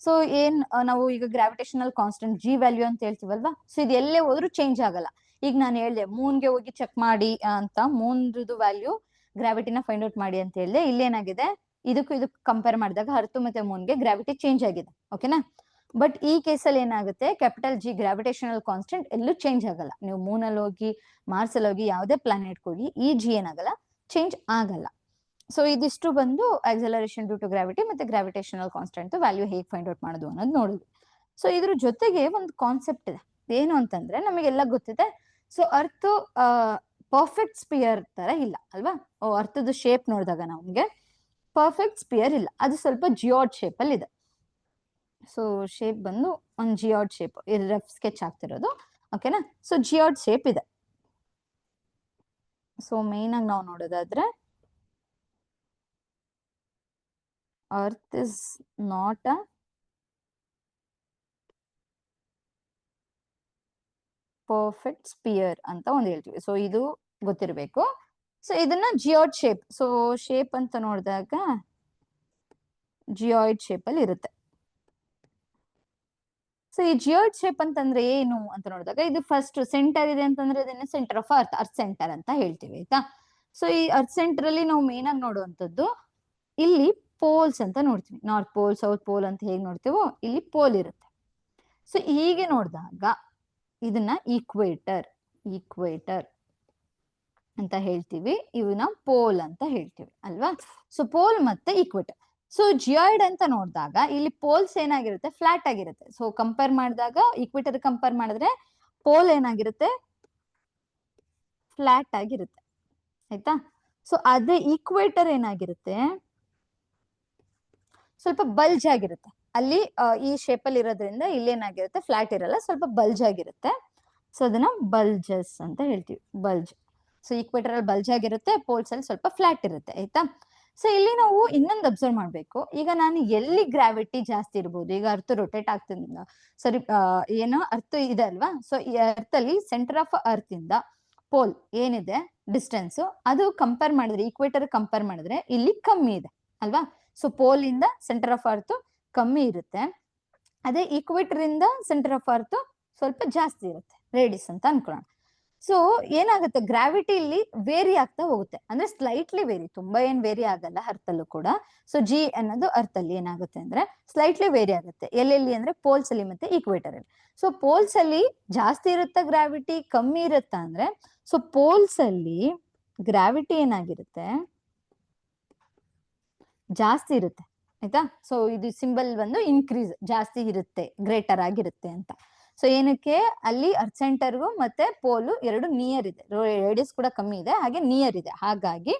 S1: ಸೊ ಏನ್ ನಾವು ಈಗ ಗ್ರಾವಿಟೇಷನಲ್ ಕಾನ್ಸ್ಟೆಂಟ್ ಜಿ ವ್ಯಾಲ್ಯೂ ಅಂತ ಹೇಳ್ತೀವಲ್ವಾ. ಸೊ ಇದು ಎಲ್ಲೇ ಹೋದ್ರೂ ಚೇಂಜ್ ಆಗಲ್ಲ. ಈಗ ನಾನು ಹೇಳ್ದೆ ಮೂನ್ಗೆ ಹೋಗಿ ಚೆಕ್ ಮಾಡಿ ಅಂತ, ಮೂನ್ದು ವ್ಯಾಲ್ಯೂ ಗ್ರಾವಿಟಿನ ಫೈಂಡ್ ಔಟ್ ಮಾಡಿ ಅಂತ ಹೇಳಿದೆ. ಇಲ್ಲೇನಾಗಿದೆ, ಇದಕ್ಕೂ ಕಂಪೇರ್ ಮಾಡಿದಾಗ ಅರ್ತ್ ಮತ್ತೆ ಮೂನ್ಗೆ ಗ್ರಾವಿಟಿ ಚೇಂಜ್ ಆಗಿದೆ. ಓಕೆನಾ. ಬಟ್ ಈ ಕೇಸಲ್ಲಿ ಏನಾಗುತ್ತೆ, ಕ್ಯಾಪಿಟಲ್ ಜಿ ಗ್ರಾವಿಟೇಷನಲ್ ಕಾನ್ಸ್ಟೆಂಟ್ ಎಲ್ಲೂ ಚೇಂಜ್ ಆಗಲ್ಲ. ನೀವು ಮೂನಲ್ಲಿ ಹೋಗಿ ಮಾರ್ಸ್ ಅಲ್ಲಿ ಹೋಗಿ ಯಾವುದೇ ಪ್ಲಾನೆಟ್ ಹೋಗಿ ಈ ಜಿ ಏನಾಗಲ್ಲ, ಚೇಂಜ್ ಆಗಲ್ಲ. ಸೊ ಇದಿಷ್ಟು ಬಂದು ಆಕ್ಸಲರೇಷನ್ ಡ್ಯೂ ಟು ಗ್ರಾವಿಟಿ ಮತ್ತೆ ಗ್ರಾವಿಟೇಷನಲ್ ಕಾನ್ಸ್ಟೆಂಟ್ ವ್ಯಾಲ್ಯೂ ಹೇಗೆ ಫೈಂಡ್ ಔಟ್ ಮಾಡೋದು ಅನ್ನೋದು ನೋಡಿದ್ವಿ. ಸೊ ಇದ್ರ ಜೊತೆಗೆ ಒಂದು ಕಾನ್ಸೆಪ್ಟ್ ಇದೆ, ಏನು ಅಂತಂದ್ರೆ ನಮಗೆಲ್ಲ ಗೊತ್ತಿದೆ. ಸೊ ಅರ್ತ್ ಪರ್ಫೆಕ್ಟ್ ಸ್ಪಿಯರ್ ತರ ಇಲ್ಲ ಅಲ್ವಾ. ಅರ್ಥದ ಶೇಪ್ ನೋಡಿದಾಗ ನಮ್ಗೆ ಪರ್ಫೆಕ್ಟ್ ಸ್ಪಿಯರ್ ಇಲ್ಲ, ಅದು ಸ್ವಲ್ಪ ಜಿಯೋಡ್ ಶೇಪ್ ಅಲ್ಲಿ ಇದೆ. ಸೊ ಶೇಪ್ ಬಂದು ಒಂದು ಜಿಯಾಯ್ಡ್ ಶೇಪ್, ಇದು ರಫ್ ಸ್ಕೆಚ್ ಆಗ್ತಿರೋದು. ಓಕೆನಾ? ಸೊ ಜಿಯಾಯ್ಡ್ ಶೇಪ್ ಇದೆ. ಸೊ ಮೇನ್ ಆಗಿ ನಾವು ನೋಡೋದಾದ್ರೆ Earth is not a perfect sphere ಅಂತ ಒಂದು ಹೇಳ್ತೀವಿ. ಸೊ ಇದು ಗೊತ್ತಿರಬೇಕು. ಸೊ ಇದನ್ನ ಜಿಯಾಯ್ಡ್ ಶೇಪ್, ಸೊ ಶೇಪ್ ಅಂತ ನೋಡಿದಾಗ ಜಿಯಾಯ್ಡ್ ಶೇಪ್ ಅಲ್ಲಿ ಇರುತ್ತೆ. ಸೊ ಈ ಜಿಯಾಯ್ಡ್ ಶೇಪ್ ಅಂತಂದ್ರೆ ಏನು ಅಂತ ನೋಡಿದಾಗ, ಇದು ಫಸ್ಟ್ ಸೆಂಟರ್ ಇದೆ ಅಂತಂದ್ರೆ ಇದನ್ನ centre of earth, earth centre ಅಂತ ಹೇಳ್ತೀವಿ, ಆಯ್ತಾ? ಸೊ ಈ ಅರ್ತ್ ಸೆಂಟರ್ ಅಲ್ಲಿ ನಾವು ಮೇನ್ ಆಗಿ ನೋಡುವಂತದ್ದು ಇಲ್ಲಿ ಪೋಲ್ಸ್ ಅಂತ ನೋಡ್ತೀವಿ. ನಾರ್ತ್ ಪೋಲ್, ಸೌತ್ ಪೋಲ್ ಅಂತ ಹೇಗ್ ನೋಡ್ತೀವೋ ಇಲ್ಲಿ ಪೋಲ್ ಇರುತ್ತೆ. ಸೊ ಹೀಗೆ ನೋಡಿದಾಗ ಇದನ್ನ ಈಕ್ವೇಟರ್, ಈಕ್ವೇಟರ್ ಅಂತ ಹೇಳ್ತೀವಿ, ಇವನ್ನ ಪೋಲ್ ಅಂತ ಹೇಳ್ತೀವಿ ಅಲ್ವಾ? ಸೊ ಪೋಲ್ ಮತ್ತೆ ಈಕ್ವೇಟರ್. ಸೊ ಜಿಯಾಯ್ಡ್ ಅಂತ ನೋಡಿದಾಗ ಇಲ್ಲಿ ಪೋಲ್ಸ್ ಏನಾಗಿರುತ್ತೆ, ಫ್ಲಾಟ್ ಆಗಿರುತ್ತೆ. ಸೊ ಕಂಪೇರ್ ಮಾಡಿದಾಗ ಈಕ್ವೇಟರ್ ಕಂಪೇರ್ ಮಾಡಿದ್ರೆ ಪೋಲ್ ಏನಾಗಿರುತ್ತೆ, ಫ್ಲಾಟ್ ಆಗಿರುತ್ತೆ, ಆಯ್ತಾ? ಸೊ ಅದೇ ಈಕ್ವೇಟರ್ ಏನಾಗಿರುತ್ತೆ, ಸ್ವಲ್ಪ ಬಲ್ಜ್ ಆಗಿರುತ್ತೆ. ಅಲ್ಲಿ ಈ ಶೇಪ್ ಅಲ್ಲಿ ಇರೋದ್ರಿಂದ ಇಲ್ಲಿ ಏನಾಗಿರುತ್ತೆ, ಫ್ಲಾಟ್ ಇರಲ್ಲ, ಸ್ವಲ್ಪ ಬಲ್ಜ್ ಆಗಿರುತ್ತೆ. ಸೊ ಅದನ್ನ ಬಲ್ಜಸ್ ಅಂತ ಹೇಳ್ತೀವಿ, ಬಲ್ಜ್. ಸೊ ಈಕ್ವೇಟರ್ ಅಲ್ಲಿ ಬಲ್ಜ್ ಆಗಿರುತ್ತೆ, ಪೋಲ್ಸ್ ಅಲ್ಲಿ ಸ್ವಲ್ಪ ಫ್ಲಾಟ್ ಇರುತ್ತೆ, ಆಯ್ತಾ? ಸೊ ಇಲ್ಲಿ ನಾವು ಇನ್ನೊಂದು ಅಬ್ಸರ್ವ್ ಮಾಡ್ಬೇಕು. ಈಗ ನಾನು ಎಲ್ಲಿ ಗ್ರಾವಿಟಿ ಜಾಸ್ತಿ ಇರ್ಬೋದು, ಈಗ ಅರ್ತ್ ರೊಟೇಟ್ ಆಗ್ತಿದ್ದ, ಸರಿ ಏನೋ ಅರ್ತ್ ಇದೆ ಅಲ್ವಾ? ಸೊ ಈ ಅರ್ತ್ ಅಲ್ಲಿ ಸೆಂಟರ್ ಆಫ್ ಅರ್ತ್ ಇಂದ ಪೋಲ್ ಏನಿದೆ ಡಿಸ್ಟೆನ್ಸ್, ಅದು ಕಂಪೇರ್ ಮಾಡಿದ್ರೆ, ಈಕ್ವೇಟರ್ ಕಂಪೇರ್ ಮಾಡಿದ್ರೆ ಇಲ್ಲಿ ಕಮ್ಮಿ ಇದೆ ಅಲ್ವಾ? ಸೊ ಪೋಲ್ ಇಂದ ಸೆಂಟರ್ ಆಫ್ ಅರ್ತ್ ಕಮ್ಮಿ ಇರುತ್ತೆ. ಅದೇ ಈಕ್ವೇಟರ್ ಇಂದ ಸೆಂಟರ್ ಆಫ್ ಅರ್ತ್ ಸ್ವಲ್ಪ ಜಾಸ್ತಿ ಇರುತ್ತೆ, ರೇಡಿಯಸ್ ಅಂತ ಅನ್ಕೊಳ್ಳೋಣ. ಸೊ ಏನಾಗುತ್ತೆ, ಗ್ರಾವಿಟಿ ಇಲ್ಲಿ ವೇರಿ ಆಗ್ತಾ ಹೋಗುತ್ತೆ, ಅಂದ್ರೆ ಸ್ಲೈಟ್ಲಿ ವೇರಿ, ತುಂಬಾ ಏನ್ ವೇರಿ ಆಗಲ್ಲ ಅರ್ತ್ ಅಲ್ಲೂ ಕೂಡ. ಸೊ ಜಿ ಅನ್ನೋದು ಅರ್ತ್ ಅಲ್ಲಿ ಏನಾಗುತ್ತೆ ಅಂದ್ರೆ ಸ್ಲೈಟ್ಲಿ ವೇರಿ ಆಗುತ್ತೆ. ಎಲ್ಲೆಲ್ಲಿ ಅಂದ್ರೆ ಪೋಲ್ಸ್ ಅಲ್ಲಿ ಮತ್ತೆ ಈಕ್ವೇಟರ್ ಅಲ್ಲಿ. ಸೊ ಪೋಲ್ಸ್ ಅಲ್ಲಿ ಜಾಸ್ತಿ ಇರುತ್ತಾ ಗ್ರಾವಿಟಿ, ಕಮ್ಮಿ ಇರುತ್ತಾ ಅಂದ್ರೆ, ಸೊ ಪೋಲ್ಸ್ ಅಲ್ಲಿ ಗ್ರಾವಿಟಿ ಏನಾಗಿರುತ್ತೆ, ಜಾಸ್ತಿ ಇರುತ್ತೆ, ಆಯ್ತಾ? ಸೊ ಇದು ಸಿಂಬಲ್ ಬಂದು ಇನ್ಕ್ರೀಸ್, ಜಾಸ್ತಿ ಇರುತ್ತೆ, ಗ್ರೇಟರ್ ಆಗಿರುತ್ತೆ ಅಂತ. ಸೊ ಏನಕ್ಕೆ, ಅಲ್ಲಿ ಅರ್ತ್ ಸೆಂಟರ್ಗೂ ಮತ್ತೆ ಪೋಲು ಎರಡು ನಿಯರ್ ಇದೆ, ರೇಡಿಯಸ್ ಕೂಡ ಕಮ್ಮಿ ಇದೆ, ಹಾಗೆ ನಿಯರ್ ಇದೆ, ಹಾಗಾಗಿ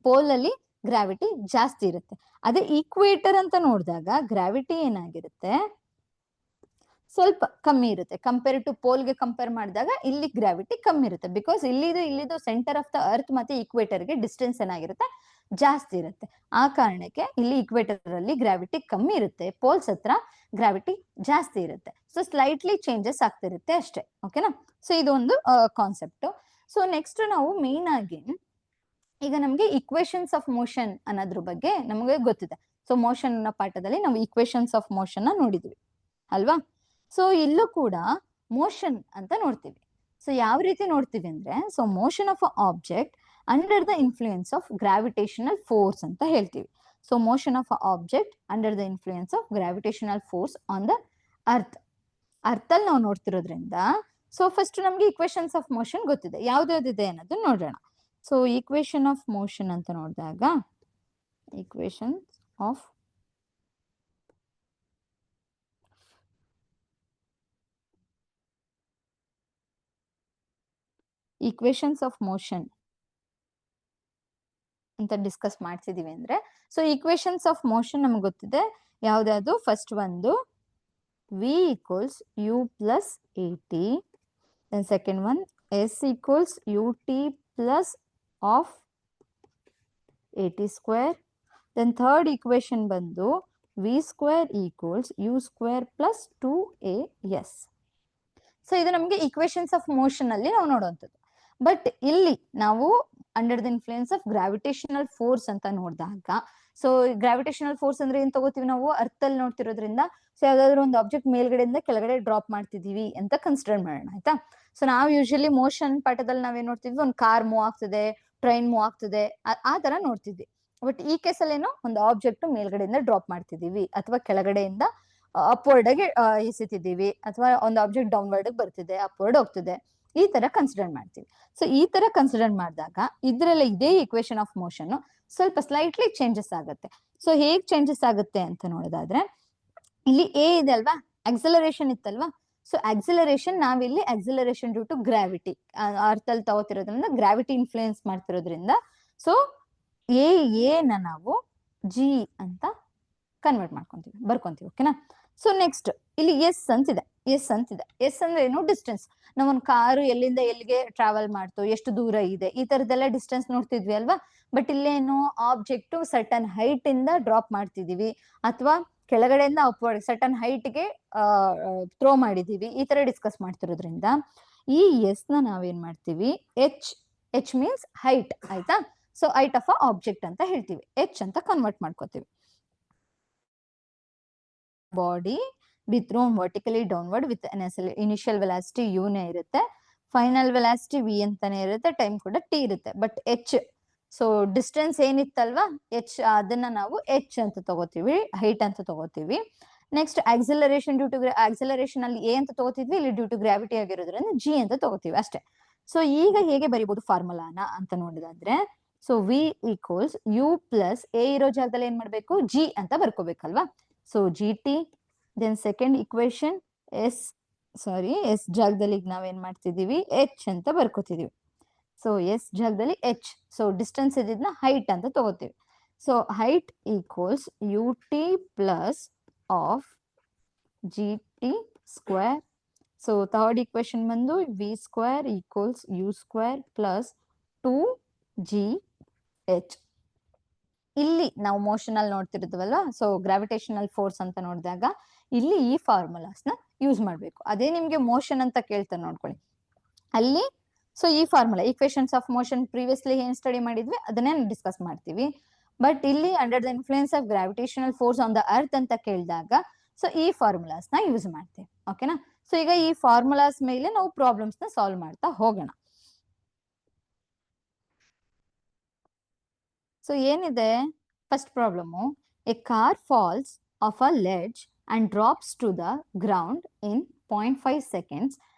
S1: ಪೋಲ್ ಅಲ್ಲಿ ಗ್ರಾವಿಟಿ ಜಾಸ್ತಿ ಇರುತ್ತೆ. ಅದೇ ಈಕ್ವೇಟರ್ ಅಂತ ನೋಡಿದಾಗ ಗ್ರಾವಿಟಿ ಏನಾಗಿರುತ್ತೆ, ಸ್ವಲ್ಪ ಕಮ್ಮಿ ಇರುತ್ತೆ. ಕಂಪೇರ್ ಟು ಪೋಲ್ಗೆ ಕಂಪೇರ್ ಮಾಡಿದಾಗ ಇಲ್ಲಿ ಗ್ರಾವಿಟಿ ಕಮ್ಮಿ ಇರುತ್ತೆ, ಬಿಕಾಸ್ ಇಲ್ಲಿದು ಸೆಂಟರ್ ಆಫ್ ದ ಅರ್ತ್ ಮತ್ತೆ ಈಕ್ವೇಟರ್ಗೆ ಡಿಸ್ಟೆನ್ಸ್ ಏನಾಗಿರುತ್ತೆ, ಜಾಸ್ತಿ ಇರುತ್ತೆ. ಆ ಕಾರಣಕ್ಕೆ ಇಲ್ಲಿ ಈಕ್ವೇಟರ್ ಅಲ್ಲಿ ಗ್ರಾವಿಟಿ ಕಮ್ಮಿ ಇರುತ್ತೆ, ಪೋಲ್ಸ್ ಹತ್ರ ಗ್ರಾವಿಟಿ ಜಾಸ್ತಿ ಇರುತ್ತೆ. ಸೊ ಸ್ಲೈಟ್ಲಿ ಚೇಂಜಸ್ ಆಗ್ತಿರುತ್ತೆ ಅಷ್ಟೇ, ಓಕೆನಾ? ಸೊ ಇದೊಂದು ಕಾನ್ಸೆಪ್ಟ್. ಸೊ ನೆಕ್ಸ್ಟ್ ನಾವು ಮೇನ್ ಆಗಿ ಈಗ ನಮ್ಗೆ ಇಕ್ವೇಶನ್ಸ್ ಆಫ್ ಮೋಷನ್ ಅನ್ನೋದ್ರ ಬಗ್ಗೆ ನಮಗೆ ಗೊತ್ತಿದೆ. ಸೊ ಮೋಷನ್ ಅನ್ನೋ ಪಾಠದಲ್ಲಿ ನಾವು ಇಕ್ವೇಶನ್ಸ್ ಆಫ್ ಮೋಷನ್ ನೋಡಿದ್ವಿ ಅಲ್ವಾ? ಸೊ ಇಲ್ಲೂ ಕೂಡ ಮೋಷನ್ ಅಂತ ನೋಡ್ತೀವಿ. ಸೊ ಯಾವ ರೀತಿ ನೋಡ್ತೀವಿ ಅಂದ್ರೆ, so motion of a object under the influence of gravitational force ಅಂತ ಹೇಳ್ತೀವಿ. So motion of a object under the influence of gravitational force on the earth. Earth ಅಲ್ಲಿ ನಾವು ನೋಡ್ತಿರೋದ್ರಿಂದ, ಸೊ ಫಸ್ಟ್ ನಮ್ಗೆ ಇಕ್ವೇಶನ್ಸ್ ಆಫ್ ಮೋಷನ್ ಗೊತ್ತಿದೆ, ಯಾವ್ದಾವ್ದಿದೆ ಅನ್ನೋದನ್ನ ನೋಡೋಣ. So equation of motion ಅಂತ ನೋಡಿದಾಗ, equations of equations of motion ಅಂತ ಡಿಸ್ಕಸ್ ಮಾಡ್ತಿದೀವಿ ಅಂದ್ರೆ, ಸೊ ಈಕ್ವೇಶನ್ಸ್ ಆಫ್ ಮೋಷನ್ ನಮ್ಗೆ ಗೊತ್ತಿದೆ ಯಾವ್ದಾದ್ರು. ಫಸ್ಟ್ ಒಂದು v equals u plus at, then second one s equals ut plus of at square, then third equation ಬಂದು v square equals u square plus 2as. So ಇದು ನಮ್ಗೆ equations of motion ಅಲ್ಲಿ ನಾವು ನೋಡುವಂಥದ್ದು. ಬಟ್ ಇಲ್ಲಿ ನಾವು under the influence of gravitational force ಅಂತ ನೋಡಿದಾಗ, ಸೊ ಗ್ರಾವಿಟೇಷನಲ್ ಫೋರ್ಸ್ ಅಂದ್ರೆ ಏನ್ ತಗೋತೀವಿ ನಾವು, ಅರ್ತ್ ಅಲ್ಲಿ ನೋಡ್ತಿರೋದ್ರಿಂದ, ಸೊ ಯಾವ್ದಾದ್ರು ಒಂದು ಆಬ್ಜೆಕ್ಟ್ ಮೇಲ್ಗಡೆಯಿಂದ ಕೆಳಗಡೆ ಡ್ರಾಪ್ ಮಾಡ್ತಿದೀವಿ ಅಂತ ಕನ್ಸಿಡರ್ ಮಾಡೋಣ, ಆಯ್ತಾ? ಸೊ ನಾವು ಯೂಶಲಿ ಮೋಷನ್ ಪಾಠದಲ್ಲಿ ನಾವೇನ್ ನೋಡ್ತಿದ್ವಿ, ಒಂದು ಕಾರ್ ಮೂವ್ ಆಗ್ತಿದೆ, ಟ್ರೈನ್ ಮೂವ್ ಆಗ್ತಿದೆ, ಆ ತರ ನೋಡ್ತಿದ್ವಿ. ಬಟ್ ಈ ಕೇಸಲ್ಲಿ ಏನೋ ಒಂದು ಆಬ್ಜೆಕ್ಟ್ ಮೇಲ್ಗಡೆಯಿಂದ ಡ್ರಾಪ್ ಮಾಡ್ತಿದೀವಿ, ಅಥವಾ ಕೆಳಗಡೆಯಿಂದ ಅಪ್ವರ್ಡ್ ಆಗಿ ಎಸಿತಿದ್ದೀವಿ, ಅಥವಾ ಒಂದು ಆಬ್ಜೆಕ್ಟ್ ಡೌನ್ವರ್ಡ್ ಬರ್ತಿದೆ, ಅಪ್ವರ್ಡ್ ಹೋಗ್ತಿದೆ, ಈ ತರ ಕನ್ಸಿಡರ್ ಮಾಡ್ತೀವಿ. ಸೊ ಈ ತರ ಕನ್ಸಿಡರ್ ಮಾಡಿದಾಗ ಇದ್ರಲ್ಲಿ ಇದೇ ಈಕ್ವೇಶನ್ ಆಫ್ ಮೋಷನ್ ಸ್ವಲ್ಪ ಸ್ಲೈಟ್ಲಿ ಚೇಂಜಸ್ ಆಗುತ್ತೆ. ಸೊ ಹೇಗ್ ಚೇಂಜಸ್ ಆಗುತ್ತೆ ಅಂತ ನೋಡೋದಾದ್ರೆ, ಇಲ್ಲಿ ಎ ಇದೆ ಅಲ್ವಾ, ಆಕ್ಸಲರೇಷನ್ ಇತ್ತಲ್ವಾ? ಸೊ ಆಕ್ಸಲರೇಷನ್, ನಾವಿಲ್ಲಿ acceleration due to gravity, Earth ಅಲ್ಲಿ ತಗೋತಿರೋದ್ರಿಂದ, ಗ್ರಾವಿಟಿ ಇನ್ಫ್ಲೂಯೆನ್ಸ್ ಮಾಡ್ತಿರೋದ್ರಿಂದ, ಸೊ ಎ ನ ನಾವು ಜಿ ಅಂತ ಕನ್ವರ್ಟ್ ಮಾಡ್ಕೊಂತೀವಿ, ಬರ್ಕೊಂತೀವಿ. ಓಕೆನಾ? ಸೊ ನೆಕ್ಸ್ಟ್ ಇಲ್ಲಿ ಎಸ್ ಅಂತಿದೆ. ಎಸ್ ಅಂದ್ರೆ ಏನು? ಡಿಸ್ಟೆನ್ಸ್. ನಾವೊಂದು ಕಾರು ಎಲ್ಲಿಂದ ಎಲ್ಲಿಗೆ ಟ್ರಾವೆಲ್ ಮಾಡ್ತು, ಎಷ್ಟು ದೂರ ಇದೆ, ಈ ತರದೆಲ್ಲ ಡಿಸ್ಟೆನ್ಸ್ ನೋಡ್ತಿದ್ವಿ ಅಲ್ವಾ. ಬಟ್ ಇಲ್ಲೇನು ಆಬ್ಜೆಕ್ಟ್ ಸರ್ಟನ್ ಹೈಟ್ ಇಂದ ಡ್ರಾಪ್ ಮಾಡ್ತಿದೀವಿ, ಅಥವಾ ಕೆಳಗಡೆಯಿಂದ ಅಪ್ವರ್ಡ್ ಸರ್ಟನ್ ಹೈಟ್ಗೆ ಥ್ರೋ ಮಾಡಿದೀವಿ, ಈ ತರ ಡಿಸ್ಕಸ್ ಮಾಡ್ತಿರೋದ್ರಿಂದ ಈ ಎಸ್ ನ ನಾವೇನ್ ಮಾಡ್ತೀವಿ, ಎಚ್ ಮೀನ್ಸ್ ಹೈಟ್. ಆಯ್ತಾ? So height of a object ಅಂತ ಹೇಳ್ತೀವಿ, ಎಚ್ ಅಂತ ಕನ್ವರ್ಟ್ ಮಾಡ್ಕೋತೀವಿ. Body be thrown vertically downward with initial velocity U ನೇ ಇರುತ್ತೆ, ಫೈನಲ್ ವೆಲಾಸಿಟಿ ವಿ ಅಂತಾನೆ ಇರುತ್ತೆ, ಟೈಮ್ ಕೂಡ ಟಿ ಇರುತ್ತೆ. ಬಟ್ ಎಚ್, ಸೊ ಡಿಸ್ಟೆನ್ಸ್ ಏನಿತ್ತಲ್ವಾ ಎಚ್, ಅದನ್ನ ನಾವು ಎಚ್ ಅಂತ ತಗೋತೀವಿ, ಹೈಟ್ ಅಂತ ತಗೋತೀವಿ. Next acceleration due to acceleration ಅಲ್ಲಿ ಎ ಅಂತ ತಗೋತಿದ್ವಿ, ಇಲ್ಲಿ ಡ್ಯೂ ಟು ಗ್ರಾವಿಟಿ ಆಗಿರೋದ್ರಿಂದ ಜಿ ಅಂತ ತಗೋತೀವಿ ಅಷ್ಟೇ. ಸೊ ಈಗ ಹೇಗೆ ಬರಿಬಹುದು ಫಾರ್ಮುಲಾನ ಅಂತ ನೋಡಿದಾದ್ರೆ, so V equals U plus A ಇರೋ ಜಾಗದಲ್ಲಿ ಏನ್ ಮಾಡ್ಬೇಕು, ಜಿ ಅಂತ ಬರ್ಕೋಬೇಕಲ್ವಾ. So g T, then second equation S ಜಾಗದಲ್ಲಿ ನಾವೇನ್ ಮಾಡ್ತಿದೀವಿ, ಎಚ್ ಅಂತ ಬರ್ಕೋತಿದೀವಿ. ಸೊ ಎಸ್ ಜಾಗದಲ್ಲಿ ಎಚ್, ಸೊ ಡಿಸ್ಟೆನ್ಸ್ ಇದ್ದಿದ್ನ ಹೈಟ್ ಅಂತ ತಗೋತೀವಿ. So height equals U T plus half g T square. So third equation ಬಂದು V square equals U square plus 2gh. ಇಲ್ಲಿ ನಾವು ಮೋಷನ್ ಅಲ್ಲಿ ನೋಡ್ತಿರ್ತೀವಲ್ವಾ, ಸೊ ಗ್ರಾವಿಟೇಷನಲ್ ಫೋರ್ಸ್ ಅಂತ ನೋಡಿದಾಗ ಇಲ್ಲಿ ಈ ಫಾರ್ಮುಲಾಸ್ ನ ಯೂಸ್ ಮಾಡ್ಬೇಕು. ಅದೇ ನಿಮ್ಗೆ ಮೋಷನ್ ಅಂತ ಕೇಳ್ತಾರೆ ನೋಡ್ಕೊಳ್ಳಿ ಅಲ್ಲಿ. ಸೊ ಈ formula equations of motion previously ಏನ್ ಸ್ಟಡಿ ಮಾಡಿದ್ವಿ ಅದನ್ನೇ ಡಿಸ್ಕಸ್ ಮಾಡ್ತೀವಿ. ಬಟ್ ಇಲ್ಲಿ under the influence of gravitational force on the earth ಅಂತ ಕೇಳಿದಾಗ ಸೊ ಈ ಫಾರ್ಮುಲಾಸ್ ನ ಯೂಸ್ ಮಾಡ್ತೀವಿ. ಓಕೆನಾ? ಸೊ ಈಗ ಈ ಫಾರ್ಮುಲಾಸ್ ಮೇಲೆ ನಾವು ಪ್ರಾಬ್ಲಮ್ಸ್ ನ ಸಾಲ್ವ್ ಮಾಡ್ತಾ ಹೋಗೋಣ. ಸೊ ಏನಿದೆ first problem, a car falls off a ledge and drops to the ground in 0.5 seconds.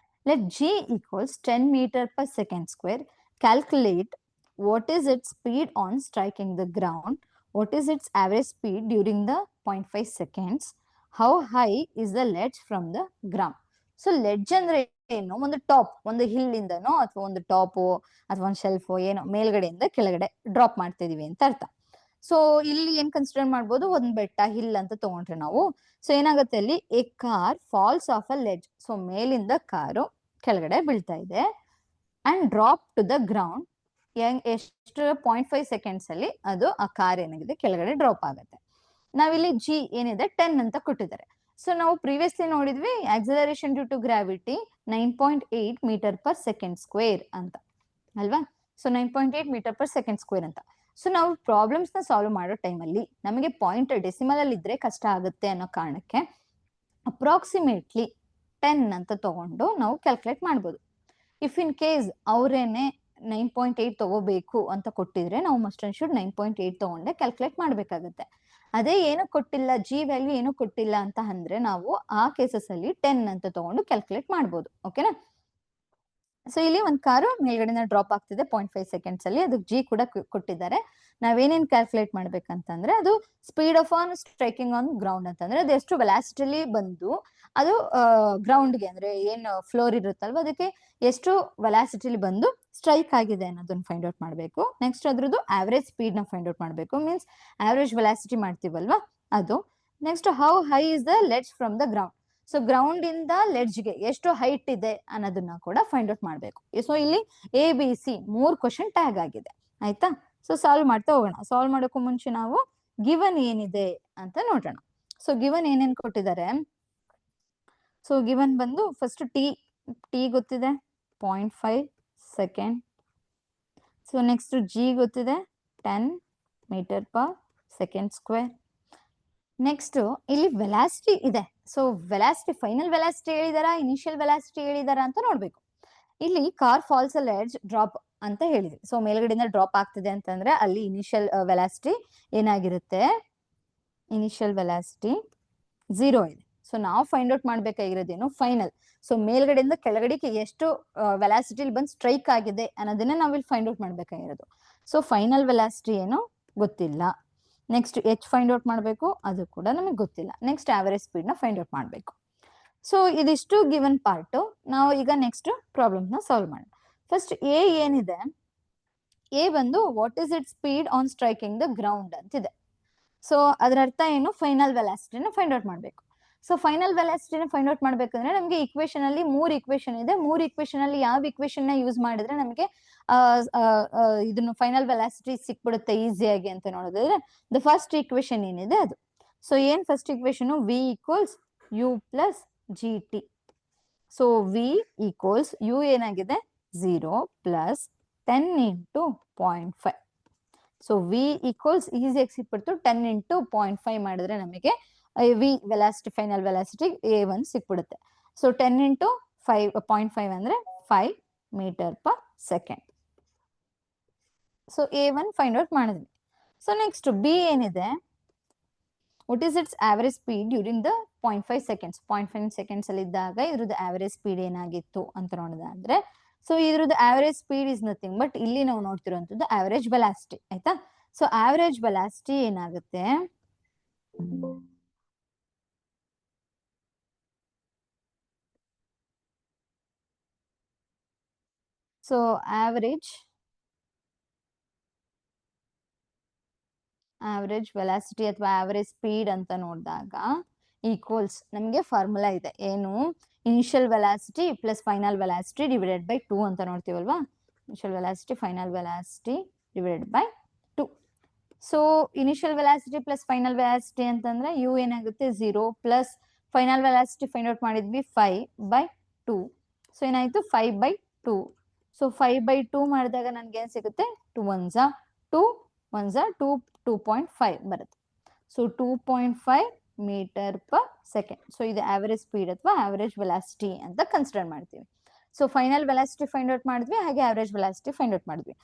S1: Let g equals 10 meter per second square. Calculate what is its speed on striking the ground, what is its average speed during the 0.5 seconds, how high is the ledge from the ground. So ledge ಅಂದ್ರೆ ಏನು, ಒಂದು top, ಒಂದು hill ಇಂದನೋ ಅಥವಾ ಒಂದು top ಅಥವಾ ಒಂದು shelf ಏನೋ ಮೇಲ್ಗಡೆಯಿಂದ ಕೆಳಗಡೆ ಡ್ರಾಪ್ ಮಾಡ್ತಿದೀವಿ ಅಂತ ಅರ್ಥ. ಸೊ ಇಲ್ಲಿ ಏನ್ ಕನ್ಸಿಡರ್ ಮಾಡ್ಬೋದು, ಒಂದ್ ಬೆಟ್ಟ, ಹಿಲ್ ಅಂತ ತಗೊಂಡ್ರೆ ನಾವು. ಸೊ ಏನಾಗುತ್ತೆ ಅಲ್ಲಿ, a car falls off a ledge, so ಮೇಲಿಂದ ಕಾರು ಕೆಳಗಡೆ ಬೀಳ್ತಾ ಇದೆ, and drop to the ground, ಎಷ್ಟು 0.5 seconds ಅಲ್ಲಿ ಅದು ಆ ಕಾರ್ ಏನಾಗಿದೆ ಕೆಳಗಡೆ ಡ್ರಾಪ್ ಆಗುತ್ತೆ. ನಾವಿಲ್ಲಿ ಜಿ ಏನಿದೆ 10 ಅಂತ ಕೊಟ್ಟಿದ್ದಾರೆ. ಸೊ ನಾವು ಪ್ರೀವಿಯಸ್ಲಿ ನೋಡಿದ್ವಿ acceleration due to gravity 9.8 metre per second square ಅಂತ ಅಲ್ವಾ. So 9.8 metre per second square ಅಂತ. ಸೊ ನಾವು ಪ್ರಾಬ್ಲಮ್ಸ್ ನ ಸಾಲ್ವ್ ಮಾಡೋ ಟೈಮಲ್ಲಿ ನಮಗೆ ಪಾಯಿಂಟ್ ಡೆಸಿಮಲ್ ಅಲ್ಲಿ ಇದ್ರೆ ಕಷ್ಟ ಆಗುತ್ತೆ ಅನ್ನೋ ಕಾರಣಕ್ಕೆ ಅಪ್ರಾಕ್ಸಿಮೇಟ್ಲಿ 10 ಅಂತ ತಗೊಂಡು ನಾವು ಕ್ಯಾಲ್ಕುಲೇಟ್ ಮಾಡ್ಬೋದು. ಇಫ್ ಇನ್ ಕೇಸ್ ಅವರೇನೆ 9.8 ತಗೋಬೇಕು ಅಂತ ಕೊಟ್ಟಿದ್ರೆ ನಾವು ಮಸ್ಟ್ ಅಂಡ್ ಶುಡ್ 9.8 ತಗೊಂಡೆ ಕ್ಯಾಲ್ಕುಲೇಟ್ ಮಾಡ್ಬೇಕಾಗತ್ತೆ. ಅದೇ ಏನು ಕೊಟ್ಟಿಲ್ಲ, ಜಿ ವ್ಯಾಲ್ಯೂ ಏನು ಕೊಟ್ಟಿಲ್ಲ ಅಂತ ಅಂದ್ರೆ ನಾವು ಆ ಕೇಸಸ್ ಅಲ್ಲಿ 10 ಅಂತ ತಗೊಂಡು ಕ್ಯಾಲ್ಕುಲೇಟ್ ಮಾಡ್ಬೋದು. ಓಕೆನಾ? ಸೊ ಇಲ್ಲಿ ಒಂದ್ ಕಾರು ಮೇಲ್ಗಡೆನ ಡ್ರಾಪ್ ಆಗ್ತಿದೆ 0.5 seconds ಅಲ್ಲಿ, ಅದಕ್ಕೆ ಜಿ ಕೂಡ ಕೊಟ್ಟಿದ್ದಾರೆ. ನಾವೇನೇನ್ ಕ್ಯಾಲ್ಕುಲೇಟ್ ಮಾಡ್ಬೇಕಂತಂದ್ರೆ ಅದು speed of on striking on ground ಅಂತಂದ್ರೆ ಅದು ಎಷ್ಟು ವೆಲಾಸಿಟಿಲಿ ಬಂದು ಅದು ಗ್ರೌಂಡ್ಗೆ ಅಂದ್ರೆ ಏನ್ ಫ್ಲೋರ್ ಇರುತ್ತಲ್ವ ಅದಕ್ಕೆ ಎಷ್ಟು ವೆಲಾಸಿಟಿಲಿ ಬಂದು ಸ್ಟ್ರೈಕ್ ಆಗಿದೆ ಅನ್ನೋದನ್ನ ಫೈಂಡ್ ಔಟ್ ಮಾಡ್ಬೇಕು. ನೆಕ್ಸ್ಟ್ ಅದ್ರದ್ದು ಆವರೇಜ್ ಸ್ಪೀಡ್ ನ ಫೈಂಡ್ ಔಟ್ ಮಾಡ್ಬೇಕು, ಮೀನ್ಸ್ ಆವರೇಜ್ ವೆಲಾಸಿಟಿ ಮಾಡ್ತೀವಲ್ವಾ ಅದು. Next how high is the ledge from the ground, so ground ಇಂದ ಲೆಡ್ಜ್ಗೆ ಎಷ್ಟು ಹೈಟ್ ಇದೆ ಅನ್ನೋದನ್ನ ಕೂಡ ಫೈಂಡ್ ಔಟ್ ಮಾಡ್ಬೇಕು. ಸೊ ಇಲ್ಲಿ ABC 3 ಕ್ವಶನ್ ಟ್ಯಾಗ್ ಆಗಿದೆ. ಆಯ್ತಾ? ಸೊ ಸಾಲ್ವ್ ಮಾಡ್ತಾ ಹೋಗೋಣ. ಸಾಲ್ವ್ ಮಾಡೋಕ್ಕೂ ಮುಂಚೆ ನಾವು ಗಿವನ್ ಏನಿದೆ ಅಂತ ನೋಡೋಣ. ಸೊ ಗಿವನ್ ಏನೇನ್ ಕೊಟ್ಟಿದ್ದಾರೆ, ಸೊ ಗಿವನ್ ಬಂದು ಫಸ್ಟ್ ಟಿ ಗೊತ್ತಿದೆ 0.5 ಸೆಕೆಂಡ್. ಸೊ ನೆಕ್ಸ್ಟ್ ಜಿ ಗೊತ್ತಿದೆ 10 meter per second square. Next ಇಲ್ಲಿ ವೆಲಾಸಿಟಿ ಇದೆ. ಸೊ ವೆಲಾಸಿಟಿ ಫೈನಲ್ ವೆಲಾಸಿಟಿ ಹೇಳಿದಾರ, ಇನಿಷಿಯಲ್ ವೆಲಾಸಿಟಿ ಹೇಳಿದಾರ ಅಂತ ನೋಡ್ಬೇಕು. ಇಲ್ಲಿ car falls a ledge drop ಅಂತ ಹೇಳಿದ್ವಿ. ಸೊ ಮೇಲ್ಗಡೆಯಿಂದ ಡ್ರಾಪ್ ಆಗ್ತಿದೆ ಅಂತಂದ್ರೆ ಅಲ್ಲಿ ಇನಿಷಿಯಲ್ ವೆಲಾಸಿಟಿ ಏನಾಗಿರುತ್ತೆ, ಇನಿಷಿಯಲ್ ವೆಲಾಸಿಟಿ 0 ಇದೆ. ಸೊ ನಾವು ಫೈಂಡ್ ಔಟ್ ಮಾಡ್ಬೇಕಾಗಿರೋದೇನು ಫೈನಲ್. ಸೊ ಮೇಲ್ಗಡೆಯಿಂದ ಕೆಳಗಡೆಗೆ ಎಷ್ಟು ವೆಲಾಸಿಟಿಲಿ ಬಂದು ಸ್ಟ್ರೈಕ್ ಆಗಿದೆ ಅನ್ನೋದನ್ನ ನಾವಿಲ್ಲಿ ಫೈಂಡ್ ಔಟ್ ಮಾಡ್ಬೇಕಾಗಿರೋದು. ಸೊ ಫೈನಲ್ ವೆಲಾಸಿಟಿ ಏನು ಗೊತ್ತಿಲ್ಲ. ನೆಕ್ಸ್ಟ್ ಎಚ್ ಫೈಂಡ್ ಔಟ್ ಮಾಡಬೇಕು, ಅದು ಕೂಡ ನಮಗೆ ಗೊತ್ತಿಲ್ಲ. ನೆಕ್ಸ್ಟ್ ಆವರೇಜ್ ಸ್ಪೀಡ್ ನ ಫೈಂಡ್ ಔಟ್ ಮಾಡಬೇಕು. ಸೊ ಇದಿಷ್ಟು ಗಿವನ್ ಪಾರ್ಟ್. ನಾವು ಈಗ ನೆಕ್ಸ್ಟ್ ಪ್ರಾಬ್ಲಮ್ ನ ಸಾಲ್ವ್ ಮಾಡೋಣ. ಫಸ್ಟ್ ಎ ಏನಿದೆ, ಎ ಬಂದು what is it speed on striking the ground ಅಂತಿದೆ. ಸೊ ಅದರ ಅರ್ಥ ಏನು, ಫೈನಲ್ ವೆಲಾಸಿಟಿನ ಫೈಂಡ್ ಔಟ್ ಮಾಡಬೇಕು. ಸೊ ಫೈನಲ್ ವೆಲಾಸಿಟಿನ ಫೈಂಡ್ ಔಟ್ ಮಾಡ್ಬೇಕಂದ್ರೆ ನಮಗೆ ಇಕ್ವೇಶನ್ ಅಲ್ಲಿ 3 ಇಕ್ವೇಶನ್ ಇದೆ. 3 ಇಕ್ವೇಶನ್ ಅಲ್ಲಿ ಯಾವ ಇಕ್ವೇಶನ್ ನ ಯೂಸ್ ಮಾಡಿದ್ರೆ ನಮಗೆ ಇದನ್ನು ಫೈನಲ್ ವೆಲಾಸಿಟಿ ಸಿಕ್ಬಿಡುತ್ತೆ ಈಸಿಯಾಗಿ ಅಂತ ನೋಡಿದ್ರೆ, ದ ಫಸ್ಟ್ ಇಕ್ವೇಶನ್ ಏನಿದೆ ಅದು. ಸೊ ಏನ್ first equation, V equals U plus G T. So V equals U ಏನಾಗಿದೆ 0 plus 10 into 0.5. So V equals ಈಸಿಯಾಗಿ ಸಿಕ್ಬಿಡ್ತು 10 ಇಂಟು 0.5 ಮಾಡಿದ್ರೆ ನಮಗೆ V velocity final velocity A1 ಸಿಕ್ಬಿಡುತ್ತೆ. ಸೊ 10 ಇಂಟು 0.5 ಅಂದ್ರೆ 5 metre per second. So A1 find out ಮಾಡಿದ್ವಿ. So next B ಏನಿದೆ, what is its average speed during the 0.5 seconds. 0.5 seconds ಅಲ್ಲಿ ಇದ್ದಾಗ ಇದ್ರದ್ದು ಆವರೇಜ್ ಸ್ಪೀಡ್ ಏನಾಗಿತ್ತು ಅಂತ ನೋಡೋದಾದ್ರೆ, ಸೊ ಇದ್ರದ್ದು average speed is nothing but ಇಲ್ಲಿ ನಾವು ನೋಡ್ತಿರುವಂತದ್ದು ಆವರೇಜ್ ವೆಲಾಸಿಟಿ ಆಯ್ತಾ. ಸೊ ಆವರೇಜ್ ವೆಲಾಸಿಟಿ ಏನಾಗುತ್ತೆ, ಸೊ ಆವರೇಜ್ ವೆಲಾಸಿಟಿ ಅಥವಾ ಆವರೇಜ್ ಸ್ಪೀಡ್ ಅಂತ ನೋಡಿದಾಗ ಈಕ್ವಲ್ಸ್ ನಮಗೆ ಫಾರ್ಮುಲಾ ಇದೆ, ಏನು, initial velocity plus final velocity divided by 2 ಅಂತ ನೋಡ್ತೀವಲ್ವಾ. Initial velocity final velocity divided by 2. So initial velocity plus final velocity ಅಂತಂದ್ರೆ ಯು ಏನಾಗುತ್ತೆ 0 plus final velocity find out ಮಾಡಿದ್ವಿ 5/2. ಸೊ ಏನಾಯ್ತು 5/2. ಸೊ 5/2 ಮಾಡಿದಾಗ ನನ್ಗೆ ಏನ್ ಸಿಗುತ್ತೆ, 2 1s 2 1s 2 2.5 ಬರುತ್ತೆ. So 2.5 metre per second. So ಇದು ಆವರೇಜ್ ಸ್ಪೀಡ್ ಅಥವಾ ಆವರೇಜ್ ವೆಲಾಸಿಟಿ ಅಂತ ಕನ್ಸಿಡರ್ ಮಾಡ್ತೀವಿ. So final velocity find out ಮಾಡಿದ್ವಿ, ಹಾಗೆ ಆವರೇಜ್ ವೆಲಾಸಿಟಿ ಫೈಂಡ್ ಔಟ್ ಮಾಡಿದ್ವಿ.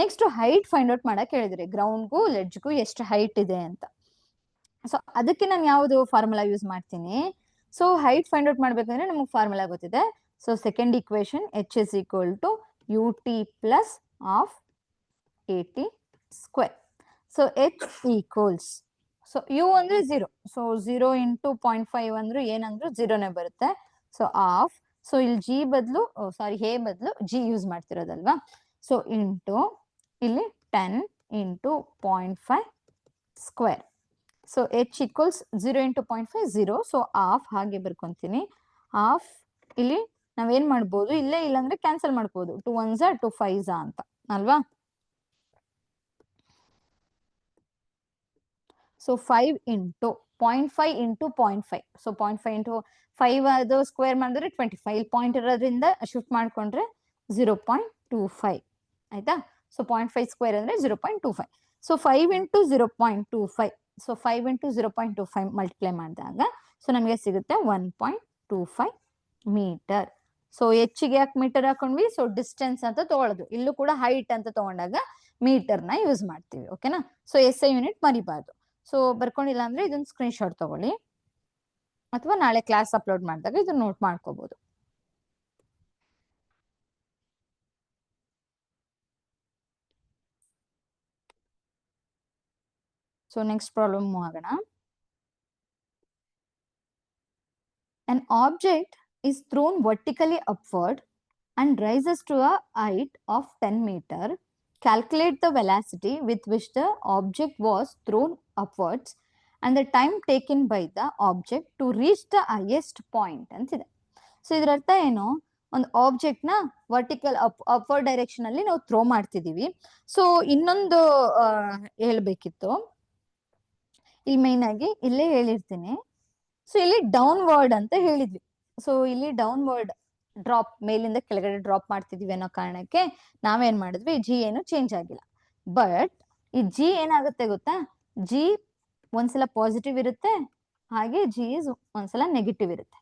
S1: ನೆಕ್ಸ್ಟ್ ಹೈಟ್ ಫೈಂಡ್ ಔಟ್ ಮಾಡಕ್ ಹೇಳಿದ್ರಿ, ಗ್ರೌಂಡ್ಗೂ ಲೆಡ್ಜ್ಗೂ ಎಷ್ಟು ಹೈಟ್ ಇದೆ ಅಂತ. ಸೊ ಅದಕ್ಕೆ ನಾನು ಯಾವುದು ಫಾರ್ಮುಲಾ ಯೂಸ್ ಮಾಡ್ತೀನಿ, ಸೊ ಹೈಟ್ ಫೈಂಡ್ ಔಟ್ ಮಾಡ್ಬೇಕಂದ್ರೆ ನಮಗೆ ಫಾರ್ಮುಲಾ ಗೊತ್ತಿದೆ. So second equation H is equal to ut plus of at square. So H equals, so U ಅಂದ್ರೆ 0, ಸೊ 0 ಇಂಟು 0.5 ಅಂದ್ರೆ ಏನಂದ್ರು 0ನೇ ಬರುತ್ತೆ. ಸೊ ಆಫ್, ಸೊ ಇಲ್ಲಿ ಜಿ ಬದಲು ಸಾರಿ ಎ ಬದಲು ಜಿ ಯೂಸ್ ಮಾಡ್ತಿರೋದಲ್ವಾ. ಸೊ ಇಂಟು ಇಲ್ಲಿ 10 into 0.5 square. So H equals 0 into 0.5 0. So of ಹಾಗೆ ಬರ್ಕೊಂತೀನಿ. Of ಇಲ್ಲಿ ನಾವೇನ್ ಮಾಡ್ಬೋದು, ಇಲ್ಲೇ ಇಲ್ಲಾಂದ್ರೆ ಕ್ಯಾನ್ಸಲ್ ಮಾಡ್ಬೋದು, 2 1s 2 5s ಅಂತ ಅಲ್ವಾ. So 5 into 0.5 into 0.5. So 0.5 into 5 ಅದು ಸ್ಕ್ವೇರ್ ಮಾಡಿದ್ರೆ 25. ಇಲ್ಲಿ ಪಾಯಿಂಟ್ ಇರೋದ್ರಿಂದ ಶಿಫ್ಟ್ ಮಾಡ್ಕೊಂಡ್ರೆ 0.25 ಆಯ್ತಾ. ಸೊ 0.5 ಸ್ಕ್ವೇರ್ ಅಂದ್ರೆ 0.25. So 5 into 0.25. So 5 into 0.25 multiply ಮಾಡಿದಾಗ ಸೊ ನಮಗೆ ಸಿಗುತ್ತೆ 1.25 ಮೀಟರ್. ಸೊ ಹೆಚ್ಚಿಗೆ ಯಾಕೆ ಮೀಟರ್ ಹಾಕೊಂಡ್ವಿ, ಸೊ ಡಿಸ್ಟೆನ್ಸ್ ಅಂತ ತಗೊಳ್ಳೋದು. ಇಲ್ಲೂ ಕೂಡ ಹೈಟ್ ಅಂತ ತಗೊಂಡಾಗ ಮೀಟರ್ ನ ಯೂಸ್ ಮಾಡ್ತೀವಿ, ಓಕೆನಾ. ಸೊ SI ಯೂನಿಟ್ ಮರಿಬಾರ್ದು. ಸೊ ಬರ್ಕೊಂಡಿಲ್ಲ ಅಂದ್ರೆ ಇದನ್ನ ಸ್ಕ್ರೀನ್ ಶಾಟ್ ತಗೊಳ್ಳಿ, ಅಥವಾ ನಾಳೆ ಕ್ಲಾಸ್ ಅಪ್ಲೋಡ್ ಮಾಡಿದಾಗ ಇದನ್ನ ನೋಟ್ ಮಾಡ್ಕೋಬಹುದು. ಸೊ ನೆಕ್ಸ್ಟ್ ಪ್ರಾಬ್ಲಮ್ ಆಗೋಣ. An object is thrown vertically upward and rises to a height of 10 meter. Calculate the velocity with which the object was thrown upwards and the time taken by the object to reach the highest point ಅಂತಿದೆ. So ಇದರ ಅರ್ಥ ಏನು, ಒಂದು object ನ vertical upward direction ಅಲ್ಲಿ ನಾವು throw ಮಾಡ್ತಿದೀವಿ. So ಇನ್ನೊಂದು ಹೇಳ್ಬೇಕಿತ್ತು, ಇಲ್ಲಿ ಮೈನ್ ಆಗಿ ಇಲ್ಲೇ ಹೇಳಿರ್ತೀನಿ. ಸೊ ಇಲ್ಲಿ ಡೌನ್ವರ್ಡ್ ಅಂತ ಹೇಳಿದ್ವಿ. ಸೊ ಇಲ್ಲಿ ಡೌನ್ವರ್ಡ್ ಡ್ರಾಪ್, ಮೇಲಿಂದ ಕೆಳಗಡೆ ಡ್ರಾಪ್ ಮಾಡ್ತಿದೀವಿ ಅನ್ನೋ ಕಾರಣಕ್ಕೆ ನಾವೇನ್ ಮಾಡಿದ್ವಿ, ಜಿ ಏನು ಚೇಂಜ್ ಆಗಿಲ್ಲ. ಬಟ್ ಈ ಜಿ ಏನಾಗುತ್ತೆ ಗೊತ್ತಾ, ಜಿ ಒಂದ್ಸಲ ಪಾಸಿಟಿವ್ ಇರುತ್ತೆ, ಹಾಗೆ ಜಿ ಇಸ್ ಒಂದ್ಸಲ ನೆಗೆಟಿವ್ ಇರುತ್ತೆ.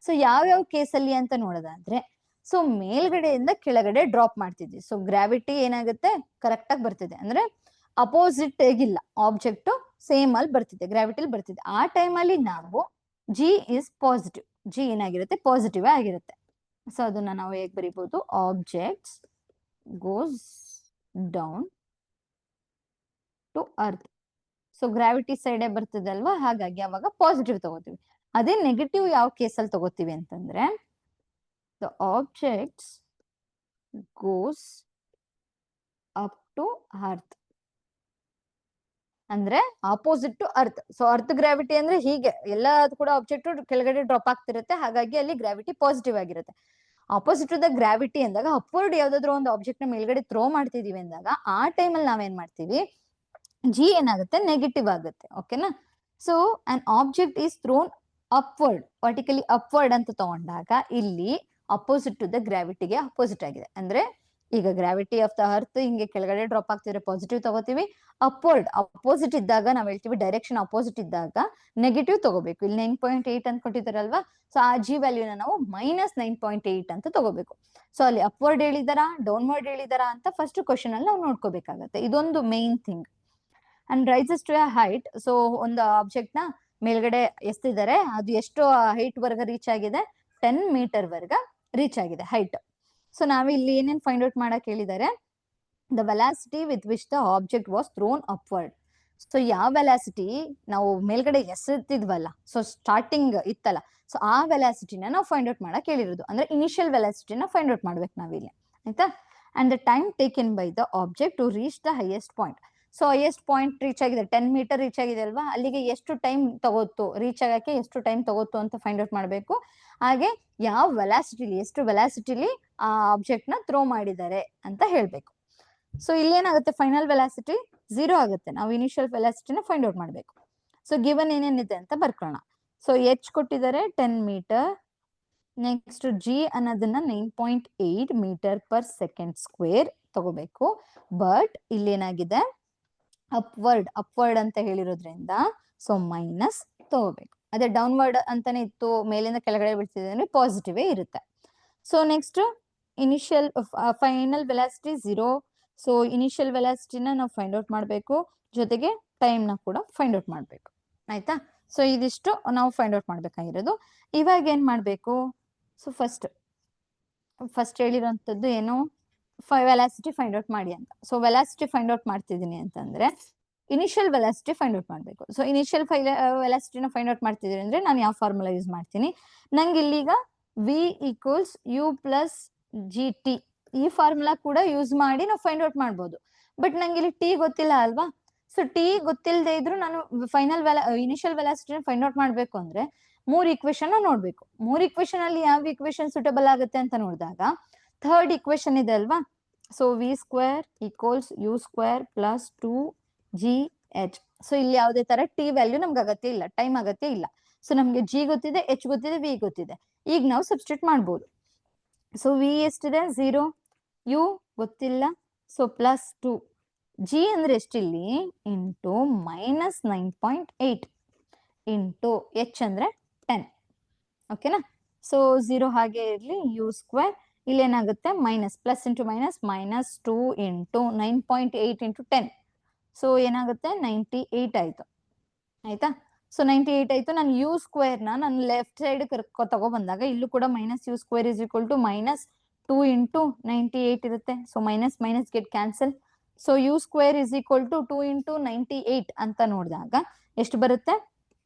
S1: ಸೊ ಯಾವ್ಯಾವ ಕೇಸಲ್ಲಿ ಅಂತ ನೋಡೋದಾದ್ರೆ, ಸೊ ಮೇಲ್ಗಡೆಯಿಂದ ಕೆಳಗಡೆ ಡ್ರಾಪ್ ಮಾಡ್ತಿದ್ವಿ. ಸೊ ಗ್ರಾವಿಟಿ ಏನಾಗುತ್ತೆ ಕರೆಕ್ಟ್ ಆಗಿ ಬರ್ತಿದೆ, ಅಂದ್ರೆ ಅಪೋಸಿಟ್ ಆಗಿಲ್ಲ, ಆಬ್ಜೆಕ್ಟ್ ಸೇಮ್ ಅಲ್ಲಿ ಬರ್ತಿದೆ, ಗ್ರಾವಿಟಿಲಿ ಬರ್ತಿದೆ. ಆ ಟೈಮ್ ಅಲ್ಲಿ ನಾವು ಜಿ ಇಸ್ ಪಾಸಿಟಿವ್, ಜಿ ಏನಾಗಿರುತ್ತೆ ಪಾಸಿಟಿವ್ ಆಗಿರುತ್ತೆ. ಸೊ ಅದನ್ನ ನಾವು ಹೇಗೆ ಬರೀಬಹುದು, objects goes down to earth. So gravity ಸೈಡೇ ಬರ್ತದೆ ಅಲ್ವಾ, ಹಾಗಾಗಿ ಅವಾಗ ಪಾಸಿಟಿವ್ ತಗೋತೀವಿ. ಅದೇ ನೆಗೆಟಿವ್ ಯಾವ ಕೇಸಲ್ಲಿ ತಗೋತೀವಿ ಅಂತಂದ್ರೆ, the objects goes up to earth ಅಂದ್ರೆ opposite to earth. So earth gravity ಅಂದ್ರೆ ಹೀಗೆ ಎಲ್ಲ ಕೂಡ ಆಬ್ಜೆಕ್ಟ್ ಕೆಳಗಡೆ ಡ್ರಾಪ್ ಆಗ್ತಿರುತ್ತೆ, ಹಾಗಾಗಿ ಅಲ್ಲಿ ಗ್ರಾವಿಟಿ ಪಾಸಿಟಿವ್ ಆಗಿರುತ್ತೆ. ಆಪೋಸಿಟ್ ಟು ದ ಗ್ರಾವಿಟಿ ಅಂದಾಗ ಅಪ್ವರ್ಡ್ ಯಾವ್ದಾದ್ರು ಒಂದು ಆಬ್ಜೆಕ್ಟ್ ನ ಮೇಲ್ಗಡೆ ಥ್ರೋ ಮಾಡ್ತಿದೀವಿ ಅಂದಾಗ ಆ ಟೈಮಲ್ಲಿ ನಾವೇನ್ ಮಾಡ್ತೀವಿ, ಜಿ ಏನಾಗುತ್ತೆ ನೆಗೆಟಿವ್ ಆಗುತ್ತೆ. ಓಕೆನಾ. So an object is throne upward, vertically upward ಅಂತ ತಗೊಂಡಾಗ ಇಲ್ಲಿ ಅಪೋಸಿಟ್ ಟು ದ ಗ್ರಾವಿಟಿಗೆ ಅಪೋಸಿಟ್ ಆಗಿದೆ. ಅಂದ್ರೆ ಈಗ ಗ್ರಾವಿಟಿ ಆಫ್ ದ ಅರ್ತ್ ಹಿಂಗೆ ಕೆಳಗಡೆ ಡ್ರಾಪ್ ಆಗ್ತಿದ್ರೆ ಪಾಸಿಟಿವ್ ತಗೋತೀವಿ, ಅಪ್ವರ್ಡ್ ಅಪೋಸಿಟ್ ಇದ್ದಾಗ ನಾವ್ ಹೇಳ್ತೀವಿ ಡೈರೆಕ್ಷನ್ ಅಪೋಸಿಟ್ ಇದ್ದಾಗ ನೆಗೆಟಿವ್ ತಗೋಬೇಕು. ಇಲ್ಲಿ 9.8 ಅಂತ ಕೊಟ್ಟಿದ್ದಾರಲ್ವಾ, ಸೊ ಆ ಜಿ ವ್ಯಾಲ್ಯೂನ ನಾವು -9.8 ಅಂತ ತಗೋಬೇಕು. ಸೊ ಅಲ್ಲಿ ಅಪ್ವರ್ಡ್ ಹೇಳಿದಾರಾ ಡೌನ್ವರ್ಡ್ ಹೇಳಿದಾರಾ ಅಂತ ಫಸ್ಟ್ ಕ್ವಶನ್ ಅಲ್ಲಿ ನಾವು ನೋಡ್ಕೋಬೇಕಾಗತ್ತೆ. ಇದೊಂದು main thing. And rises to a height, so ಒಂದು ಆಬ್ಜೆಕ್ಟ್ ನ ಮೇಲ್ಗಡೆ ಎಸ್ತಿದ್ದಾರೆ, ಅದು ಎಷ್ಟು ಹೈಟ್ ವರ್ಗ ರೀಚ್ ಆಗಿದೆ, 10 ಮೀಟರ್ ವರ್ಗ ರೀಚ್ ಆಗಿದೆ ಹೈಟ್. ಸೊ ನಾವು ಇಲ್ಲಿ ಏನೇನ್ ಫೈಂಡ್ ಔಟ್ ಮಾಡಕ್ ಹೇಳಿದ್ದಾರೆ, the velocity with which the object was throne upward. So ಯಾವ ವೆಲಾಸಿಟಿ ನಾವು ಮೇಲ್ಗಡೆ ಎಸೆತಿದ್ವಲ್ಲ, ಸೊ ಸ್ಟಾರ್ಟಿಂಗ್ ಇತ್ತಲ್ಲ, ಸೊ ಆ ವೆಲಾಸಿಟಿನ ನಾವು ಫೈಂಡ್ ಔಟ್ ಮಾಡಕ್ ಹೇಳಿರೋದು. ಅಂದ್ರೆ ಇನಿಷಿಯಲ್ ವೆಲಾಸಿಟಿನ ಫೈಂಡ್ ಔಟ್ ಮಾಡ್ಬೇಕು ನಾವಿಲ್ಲಿ, ಆಯ್ತಾ. And the time taken by the object to reach the highest point. So highest point reach ಆಗಿದೆ, 10 ಮೀಟರ್ ರೀಚ್ ಆಗಿದೆ ಅಲ್ವಾ, ಅಲ್ಲಿಗೆ ಎಷ್ಟು ಟೈಮ್ ತಗೋತು, ರೀಚ್ ಆಗಕ್ಕೆ ಎಷ್ಟು ಟೈಮ್ ತಗೋತು ಅಂತ ಫೈಂಡ್ ಔಟ್ ಮಾಡಬೇಕು. ಹಾಗೆ ಯಾವ ವೆಲಾಸಿಟಿಲಿ, ಎಷ್ಟು ವೆಲಾಸಿಟಿಲಿ ಆ ಆಬ್ಜೆಕ್ಟ್ ನ ಥ್ರೋ ಮಾಡಿದ್ದಾರೆ ಅಂತ ಹೇಳ್ಬೇಕು. ಸೊ ಇಲ್ಲಿ ಏನಾಗುತ್ತೆ, ಫೈನಲ್ ವೆಲಾಸಿಟಿ 0 ಆಗುತ್ತೆ. ನಾವು ಇನಿಷಿಯಲ್ ವೆಲಾಸಿಟಿನ ಫೈಂಡ್ ಔಟ್ ಮಾಡಬೇಕು. ಸೊ ಗಿವನ್ ಏನೇನಿದೆ ಅಂತ ಬರ್ಕೊಳ್ಳೋಣ. ಸೊ ಎಚ್ ಕೊಟ್ಟಿದ್ದಾರೆ 10 ಮೀಟರ್, ನೆಕ್ಸ್ಟ್ ಜಿ ಅನ್ನೋದನ್ನ 9.8 ಮೀಟರ್ ಪರ್ ಸೆಕೆಂಡ್ ಸ್ಕ್ವೇರ್ ತಗೋಬೇಕು. ಬಟ್ ಇಲ್ಲಿ ಏನಾಗಿದೆ, ಅಪ್ವರ್ಡ್ ಅಂತ ಹೇಳಿರೋದ್ರಿಂದ ಸೊ ಮೈನಸ್ ತಗೋಬೇಕು. ಅದೇ ಡೌನ್ವರ್ಡ್ ಅಂತಾನೆ ಇತ್ತು, ಮೇಲಿಂದ ಕೆಳಗಡೆ ಬೀಳ್ತಿದೆ ಅಂದ್ರೆ ಪಾಸಿಟಿವ್ ಇರುತ್ತೆ. So next initial final velocity 0. So initial ವೆಲಾಸಿಟಿನ ನಾವು ಫೈಂಡ್ ಔಟ್ ಮಾಡಬೇಕು, ಜೊತೆಗೆ ಟೈಮ್ ನ ಕೂಡ ಫೈಂಡ್ ಔಟ್ ಮಾಡಬೇಕು, ಆಯ್ತಾ. ಸೊ ಇದಿಷ್ಟು ನಾವು ಫೈಂಡ್ ಔಟ್ ಮಾಡ್ಬೇಕಾಗಿರೋದು. ಇವಾಗ ಏನ್ ಮಾಡ್ಬೇಕು, ಸೊ ಫಸ್ಟ್ ಹೇಳಿರೋಂಥದ್ದು ಏನು, ವೆಲಾಸಿಟಿ ಫೈಂಡ್ ಔಟ್ ಮಾಡಿ ಅಂತ. ಸೊ ವೆಲಾಸಿಟಿ ಫೈಂಡ್ ಔಟ್ ಮಾಡ್ತಿದ್ದೀನಿ ಅಂತಂದ್ರೆ ಇನಿಷಿಯಲ್ ವೆಲಾಸಿಟಿ ಫೈಂಡ್ ಔಟ್ ಮಾಡಬೇಕು. ಸೊ ಇನಿಷಿಯಲ್ ವೆಲಾಸಿಟಿನ ಫೈಂಡ್ ಔಟ್ ಮಾಡ್ತಿದ್ದೀನಿ ಅಂದ್ರೆ ನಾನು ಯಾವ ಫಾರ್ಮುಲಾ ಯೂಸ್ ಮಾಡ್ತೀನಿ, ನಂಗೆ ಇಲ್ಲಿಗ v equals u plus G T ಈ ಫಾರ್ಮುಲಾ ಕೂಡ ಯೂಸ್ ಮಾಡಿ ನಾವು ಫೈಂಡ್ ಔಟ್ ಮಾಡ್ಬೋದು. ಬಟ್ ನಂಗೆ ಇಲ್ಲಿ ಟಿ ಗೊತ್ತಿಲ್ಲ ಅಲ್ವಾ. ಸೊ ಟಿ ಗೊತ್ತಿಲ್ಲದೆ ಇದ್ರು ನಾನು ಇನಿಷಿಯಲ್ ವೆಲಾಸಿಟಿನ ಫೈಂಡ್ ಔಟ್ ಮಾಡ್ಬೇಕು ಅಂದ್ರೆ 3 ಇಕ್ವೇಶನ್ ನೋಡ್ಬೇಕು. 3 ಇಕ್ವೇಶನ್ ಅಲ್ಲಿ ಯಾವ ಇಕ್ವೇಶನ್ ಸೂಟಬಲ್ ಆಗುತ್ತೆ ಅಂತ ನೋಡಿದಾಗ ಥರ್ಡ್ ಇಕ್ವೇಶನ್ ಇದೆ ಅಲ್ವಾ. So V square equals U square plus 2gh. ಸೊ ಇಲ್ಲಿ ಯಾವುದೇ ತರ ಟಿ ವ್ಯಾಲ್ಯೂ ನಮ್ಗೆ ಅಗತ್ಯ ಇಲ್ಲ, ಟೈಮ್ ಅಗತ್ಯ ಇಲ್ಲ. ಸೊ ನಮ್ಗೆ ಜಿ ಗೊತ್ತಿದೆ, ಎಚ್ ಗೊತ್ತಿದೆ, ವಿ ಗೊತ್ತಿದೆ. ಈಗ ನಾವು ಸಬ್ಸ್ಟಿಟ್ಯೂಟ್ ಮಾಡ್ಬೋದು. ಸೊ ವಿ ಎಷ್ಟಿದೆ 0, ಯು ಗೊತ್ತಿಲ್ಲ, ಸೊ ಪ್ಲಸ್ 2, ಜಿ ಅಂದ್ರೆ ಎಷ್ಟಿಲ್ಲಿ ಇಂಟು -9.8 ಇಂಟು ಎಚ್ ಅಂದ್ರೆ 10. ಓಕೆನಾ. ಸೊ 0 ಹಾಗೆ ಇರ್ಲಿ, ಯು ಸ್ಕ್ವೇರ್ ಇಲ್ಲಿ ಏನಾಗುತ್ತೆ minus, plus into minus, -2 into 9.8 into 10. So ಏನಾಗುತ್ತೆ 98 ಆಯ್ತು, ಆಯ್ತಾ. ಸೊ 98 ಆಯ್ತು. ನಾನು ಯು ಸ್ಕ್ವೇರ್ ನಾನು ಲೆಫ್ಟ್ ಸೈಡ್ ತಗೋ ಬಂದಾಗ ಇಲ್ಲೂ ಕೂಡ -u square is equal to -2 into 98 ಇರುತ್ತೆ. So minus minus get cancel. So U square is equal to 2 into 98 ಅಂತ ನೋಡಿದಾಗ ಎಷ್ಟು ಬರುತ್ತೆ,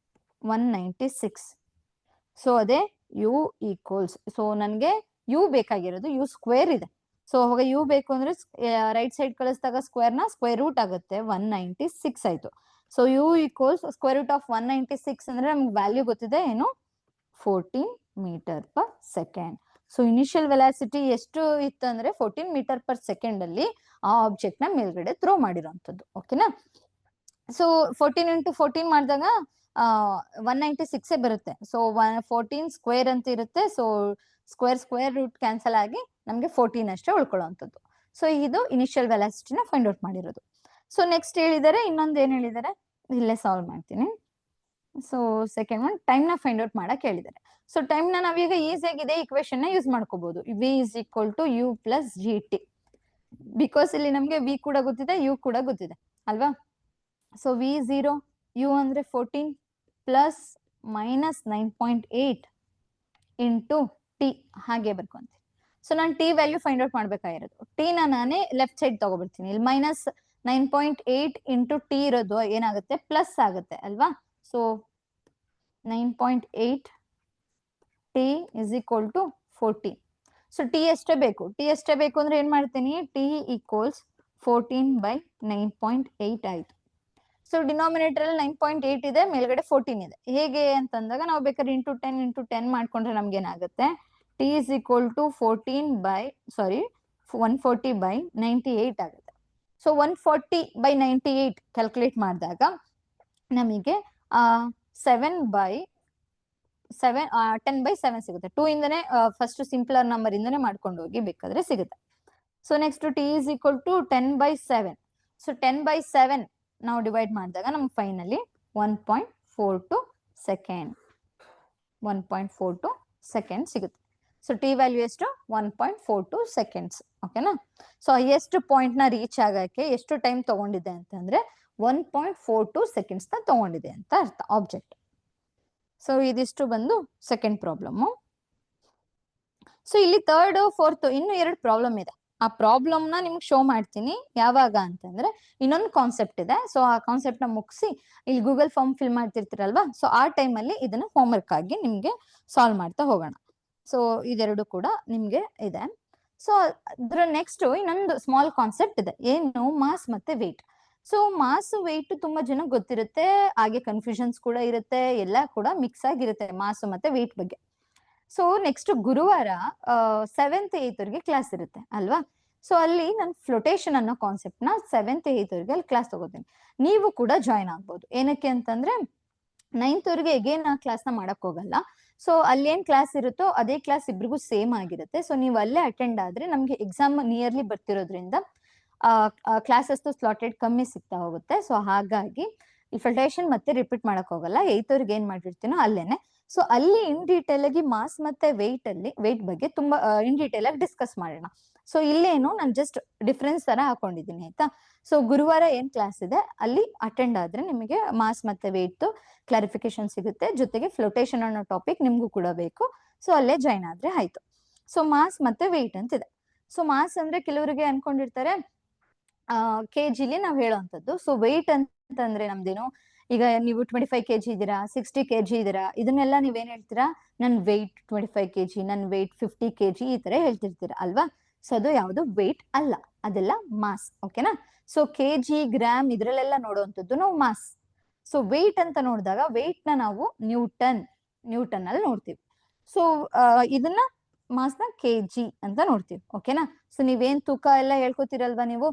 S1: 196. ಸೊ ಅದೇ ಯು ಈಕ್ವಲ್ಸ್, ಸೊ ನನಗೆ ಯು ಬೇಕಾಗಿರೋದು ಯು ಸ್ಕ್ವೇರ್ ಇದೆ. ಸೊ ಅವಾಗ ಯು ಬೇಕು ಅಂದ್ರೆ ರೈಟ್ ಸೈಡ್ ಕಳಿಸಿದಾಗ ಸ್ಕ್ವೇರ್ ರೂಟ್ ಆಗುತ್ತೆ, 196 ಆಯ್ತು. So U equals square root of 196 ಅಂದ್ರೆ ನಮ್ಗೆ ವ್ಯಾಲ್ಯೂ ಗೊತ್ತಿದೆ ಏನು, 14 metre per second. So initial velocity ಎಷ್ಟು ಇತ್ತು ಅಂದ್ರೆ 14 ಮೀಟರ್ ಪರ್ ಸೆಕೆಂಡ್ ಅಲ್ಲಿ ಆ ಆಬ್ಜೆಕ್ಟ್ ನ ಮೇಲ್ಗಡೆ ಥ್ರೋ ಮಾಡಿರೋಂಥದ್ದು. ಓಕೆನಾ. ಸೊ 14 ಇಂಟು 14 ಮಾಡಿದಾಗ 196 ಬರುತ್ತೆ. ಸೊ 14 ಸ್ಕ್ವೇರ್ ಅಂತ ಇರುತ್ತೆ. ಸೊ ಸ್ಕ್ವೇರ್ ರೂಟ್ ಕ್ಯಾನ್ಸಲ್ ಆಗಿ ನಮ್ಗೆ 14 ಅಷ್ಟೇ ಉಳ್ಕೊಳ್ಳುವಂಥದ್ದು. ಸೊ ಇದು ಇನಿಷಿಯಲ್ ವೆಲಾಸಿಟಿನ ಫೈಂಡ್ ಔಟ್ ಮಾಡಿರೋದು. ಸೊ ನೆಕ್ಸ್ಟ್ ಹೇಳಿದ್ದಾರೆ, ಇನ್ನೊಂದು ಏನ್ ಹೇಳಿದ್ದಾರೆ, ಇಲ್ಲೇ ಸಾಲ್ವ್ ಮಾಡ್ತೀನಿ. ಸೊ ಸೆಕೆಂಡ್ ಒನ್ ಟೈಮ್ ನ ಫೈಂಡ್ ಔಟ್ ಮಾಡಕ್ ಹೇಳಿದ್ದಾರೆ. ಸೊ ಟೈಮ್ ನ ನಾವೀಗ ಈಸಿಯಾಗಿ ಇದೆ ಇಕ್ವೇಶನ್ ನ ಯೂಸ್ ಮಾಡ್ಕೋಬಹುದು, V is equal to U plus G T. Because ಇಲ್ಲಿ ನಮ್ಗೆ ವಿ ಕೂಡ ಗೊತ್ತಿದೆ, ಯು ಕೂಡ ಗೊತ್ತಿದೆ ಅಲ್ವಾ. ಸೊ ವಿ 0, ಯು ಅಂದ್ರೆ 14 ಪ್ಲಸ್ -9.8 ಇಂಟು ಟಿ ಹಾಗೆ ಬರ್ಕೊಂತೀನಿ. ಸೊ ನಾನು ಟಿ ವ್ಯಾಲ್ಯೂ ಫೈಂಡ್ ಔಟ್ ಮಾಡ್ಬೇಕಾಗಿರೋದು. ಟಿ ನಾನೇ ಲೆಫ್ಟ್ ಸೈಡ್ ತಗೋಬಿಡ್ತೀನಿ. ಇಲ್ಲಿ -9.8 ಇಂಟು ಟಿ ಇರೋದು ಏನಾಗುತ್ತೆ, ಪ್ಲಸ್ ಆಗುತ್ತೆ ಅಲ್ವಾ. So 9.8 T is equal to 14. So T ಎಷ್ಟೇ ಬೇಕು ಅಂದ್ರೆ ಏನ್ ಮಾಡ್ತೀನಿ, ಟಿ ಈಕ್ವಲ್ಸ್ 14/9.8 ಆಯ್ತು. ಸೊ ಡಿನಾಮಿನೇಟರ್ ಅಲ್ಲಿ 9.8 ಇದೆ, ಮೇಲ್ಗಡೆ 14 ಇದೆ. ಹೇಗೆ ಅಂತಂದಾಗ ನಾವು ಬೇಕಾದ್ರೆ ಇಂಟು 10 ಮಾಡ್ಕೊಂಡ್ರೆ ನಮ್ಗೆ ಏನಾಗುತ್ತೆ, ಟಿ ಇಸ್ ಈಕ್ವಲ್ ಟು 140/98 ಆಗುತ್ತೆ. ಸೊ 140/98 ಕ್ಯಾಲ್ಕುಲೇಟ್ ಮಾಡಿದಾಗ ನಮಗೆ 10/7 ಸಿಗುತ್ತೆ. 2 ಇಂದನೇ ಫಸ್ಟ್ ಸಿಂಪ್ಲರ್ ನಂಬರ್ ಇಂದನೇ ಮಾಡ್ಕೊಂಡು ಹೋಗಿ ಬೇಕಾದ್ರೆ ಸಿಗುತ್ತೆ. So next T is equal to 10/7. So 10/7 ನಾವು ಡಿವೈಡ್ ಮಾಡಿದಾಗ ನಮ್ಗೆ ಫೈನಲಿ 1.42 ಸೆಕೆಂಡ್ 1.42 ಸೆಕೆಂಡ್ ಸಿಗುತ್ತೆ. ಸೊ ಟಿ ವ್ಯಾಲ್ಯೂ ಎಷ್ಟು, 1.42 ಸೆಕೆಂಡ್ಸ್. ಓಕೆನಾ. ಸೊ ಹೈಯೆಸ್ಟ್ ಪಾಯಿಂಟ್ ನ ರೀಚ್ ಆಗಕ್ಕೆ ಎಷ್ಟು ಟೈಮ್ ತಗೊಂಡಿದೆ ಅಂತಂದ್ರೆ 1.42 ಸೆಕೆಂಡ್ಸ್ ನ ತಗೊಂಡಿದೆ ಅಂತ ಅರ್ಥ ಆಬ್ಜೆಕ್ಟ್. ಸೊ ಇದಿಷ್ಟು ಬಂದು ಸೆಕೆಂಡ್ ಪ್ರಾಬ್ಲಮ್. ಸೊ ಇಲ್ಲಿ ಥರ್ಡ್ ಫೋರ್ತ್ ಇನ್ನು 2 ಪ್ರಾಬ್ಲಮ್ ಇದೆ. ಆ ಪ್ರಾಬ್ಲಮ್ ನ ನಿಮ್ಗೆ ಶೋ ಮಾಡ್ತೀನಿ ಯಾವಾಗ ಅಂತಂದ್ರೆ ಇನ್ನೊಂದು ಕಾನ್ಸೆಪ್ಟ್ ಇದೆ. ಸೊ ಆ ಕಾನ್ಸೆಪ್ಟ್ ನ ಮುಗಿಸಿ ಇಲ್ಲಿ ಗೂಗಲ್ ಫಾರ್ಮ್ ಫಿಲ್ ಮಾಡ್ತಿರ್ತೀರಲ್ವಾ, ಸೊ ಆ ಟೈಮಲ್ಲಿ ಇದನ್ನ ಹೋಮ್ವರ್ಕ್ ಆಗಿ ನಿಮ್ಗೆ ಸಾಲ್ವ್ ಮಾಡ್ತಾ ಹೋಗೋಣ. ಸೊ ಇದೆರಡು ಕೂಡ ನಿಮ್ಗೆ ಇದೆ. ಸೊ ಅದ್ರ ನೆಕ್ಸ್ಟ್ ಇನ್ನೊಂದು ಸ್ಮಾಲ್ ಕಾನ್ಸೆಪ್ಟ್ ಇದೆ, ಏನು, ಮಾಸ್ ಮತ್ತೆ ವೆಯ್ಟ್. ಸೊ ಮಾಸ್ ವೆಯ್ಟ್ ತುಂಬಾ ಜನ ಗೊತ್ತಿರುತ್ತೆ, ಹಾಗೆ ಕನ್ಫ್ಯೂಷನ್ಸ್ ಕೂಡ ಇರುತ್ತೆ, ಎಲ್ಲ ಕೂಡ ಮಿಕ್ಸ್ ಆಗಿರುತ್ತೆ ಮಾಸ್ ಮತ್ತೆ ವೆಯ್ಟ್ ಬಗ್ಗೆ. ಸೊ ನೆಕ್ಸ್ಟ್ ಗುರುವಾರ 7th 8th ಕ್ಲಾಸ್ ಇರುತ್ತೆ ಅಲ್ವಾ. ಸೊ ಅಲ್ಲಿ ನಾನು ಫ್ಲೋಟೇಶನ್ ಅನ್ನೋ ಕಾನ್ಸೆಪ್ಟ್ ನ 7th 8th ಅಲ್ಲಿ ಕ್ಲಾಸ್ ತಗೋತೀನಿ. ನೀವು ಕೂಡ ಜಾಯ್ನ್ ಆಗ್ಬೋದು. ಏನಕ್ಕೆ ಅಂತಂದ್ರೆ 9th ಎಗೇನ್ ಆ ಕ್ಲಾಸ್ ನ ಮಾಡಕ್ ಹೋಗಲ್ಲ. ಸೊ ಅಲ್ಲಿ ಏನ್ ಕ್ಲಾಸ್ ಇರುತ್ತೋ ಅದೇ ಕ್ಲಾಸ್ ಇಬ್ರಿಗೂ ಸೇಮ್ ಆಗಿರುತ್ತೆ. ಸೊ ನೀವು ಅಲ್ಲೇ ಅಟೆಂಡ್ ಆದ್ರೆ ನಮ್ಗೆ ಎಕ್ಸಾಮ್ ನಿಯರ್ಲಿ ಬರ್ತಿರೋದ್ರಿಂದ ಕ್ಲಾಸಸ್ ಸ್ಲಾಟೆಡ್ ಕಮ್ಮಿ ಸಿಗ್ತಾ ಹೋಗುತ್ತೆ. ಸೊ ಹಾಗಾಗಿ ಈ ಫ್ಲೋಟೇಶನ್ ಮತ್ತೆ ರಿಪೀಟ್ ಮಾಡಕ್ ಹೋಗಲ್ಲ. 8th ಏನ್ ಮಾಡಿರ್ತೀನೋ ಅಲ್ಲೇನೆ. ಸೊ ಅಲ್ಲಿ ಇನ್ ಡೀಟೇಲ್ ಆಗಿ ಮಾಸ್ ಮತ್ತೆ ವೆಯ್ಟ್ ಬಗ್ಗೆ ತುಂಬಾ ಇನ್ ಡೀಟೇಲ್ ಆಗಿ ಡಿಸ್ಕಸ್ ಮಾಡೋಣ. ಸೊ ಇಲ್ಲೇನು ನಾನು ಜಸ್ಟ್ ಡಿಫ್ರೆನ್ಸ್ ತರ ಹಾಕೊಂಡಿದ್ದೀನಿ ಆಯ್ತಾ. ಸೊ ಗುರುವಾರ ಏನ್ ಕ್ಲಾಸ್ ಇದೆ ಅಲ್ಲಿ ಅಟೆಂಡ್ ಆದ್ರೆ ನಿಮಗೆ ಮಾಸ್ ಮತ್ತೆ ವೆಯ್ಟ್ ಕ್ಲಾರಿಫಿಕೇಶನ್ ಸಿಗುತ್ತೆ, ಜೊತೆಗೆ ಫ್ಲೋಟೇಶನ್ ಅನ್ನೋ ಟಾಪಿಕ್ ನಿಮ್ಗೂ ಕೂಡ ಬೇಕು. ಸೊ ಅಲ್ಲೇ ಜಾಯ್ನ್ ಆದ್ರೆ ಆಯ್ತು. ಸೊ ಮಾಸ್ ಮತ್ತೆ ವೆಯ್ಟ್ ಅಂತಿದೆ. ಸೊ ಮಾಸ್ ಅಂದ್ರೆ ಕೆಲವರಿಗೆ ಅನ್ಕೊಂಡಿರ್ತಾರೆ ಕೆಜಿಲಿ ನಾವ್ ಹೇಳೋಂಥದ್ದು. ಸೊ ವೆಯ್ಟ್ ಅಂತಂದ್ರೆ ನಮ್ದೇನು, ಈಗ ನೀವು 25 kg ಇದ್ದೀರಾ, 60 kg ಇದ್ದೀರಾ, ಇದನ್ನೆಲ್ಲ ನೀವೇನ್ ಹೇಳ್ತೀರಾ, ನನ್ ವೆಯ್ಟ್ 25 kg, ನನ್ ವೆಯ್ಟ್ 50 kg ಈ ತರ ಹೇಳ್ತಿರ್ತೀರಾ ಅಲ್ವಾ. ಸೊ ಅದು ಯಾವುದು ವೆಯ್ಟ್ ಅಲ್ಲ, ಅದೆಲ್ಲ ಮಾಸ್. ಓಕೆನಾ. ಸೊ ಕೆಜಿ, ಗ್ರಾಮ್ ಇದ್ರಲ್ಲೆಲ್ಲ ನೋಡುವಂಥದ್ದು ನಾವು ಮಾಸ್. ಸೊ ವೆಯ್ಟ್ ಅಂತ ನೋಡಿದಾಗ ವೆಯ್ಟ್ ನ ನಾವು ನ್ಯೂಟನ್ ಅಲ್ಲಿ ನೋಡ್ತೀವಿ. ಸೊ ಇದನ್ನ ಮಾಸ್ ನ ಕೆಜಿ ಅಂತ ನೋಡ್ತೀವಿ. ಓಕೆನಾ. ಸೊ ನೀವೇನ್ ತೂಕ ಎಲ್ಲ ಹೇಳ್ಕೊತೀರಲ್ವಾ ನೀವು,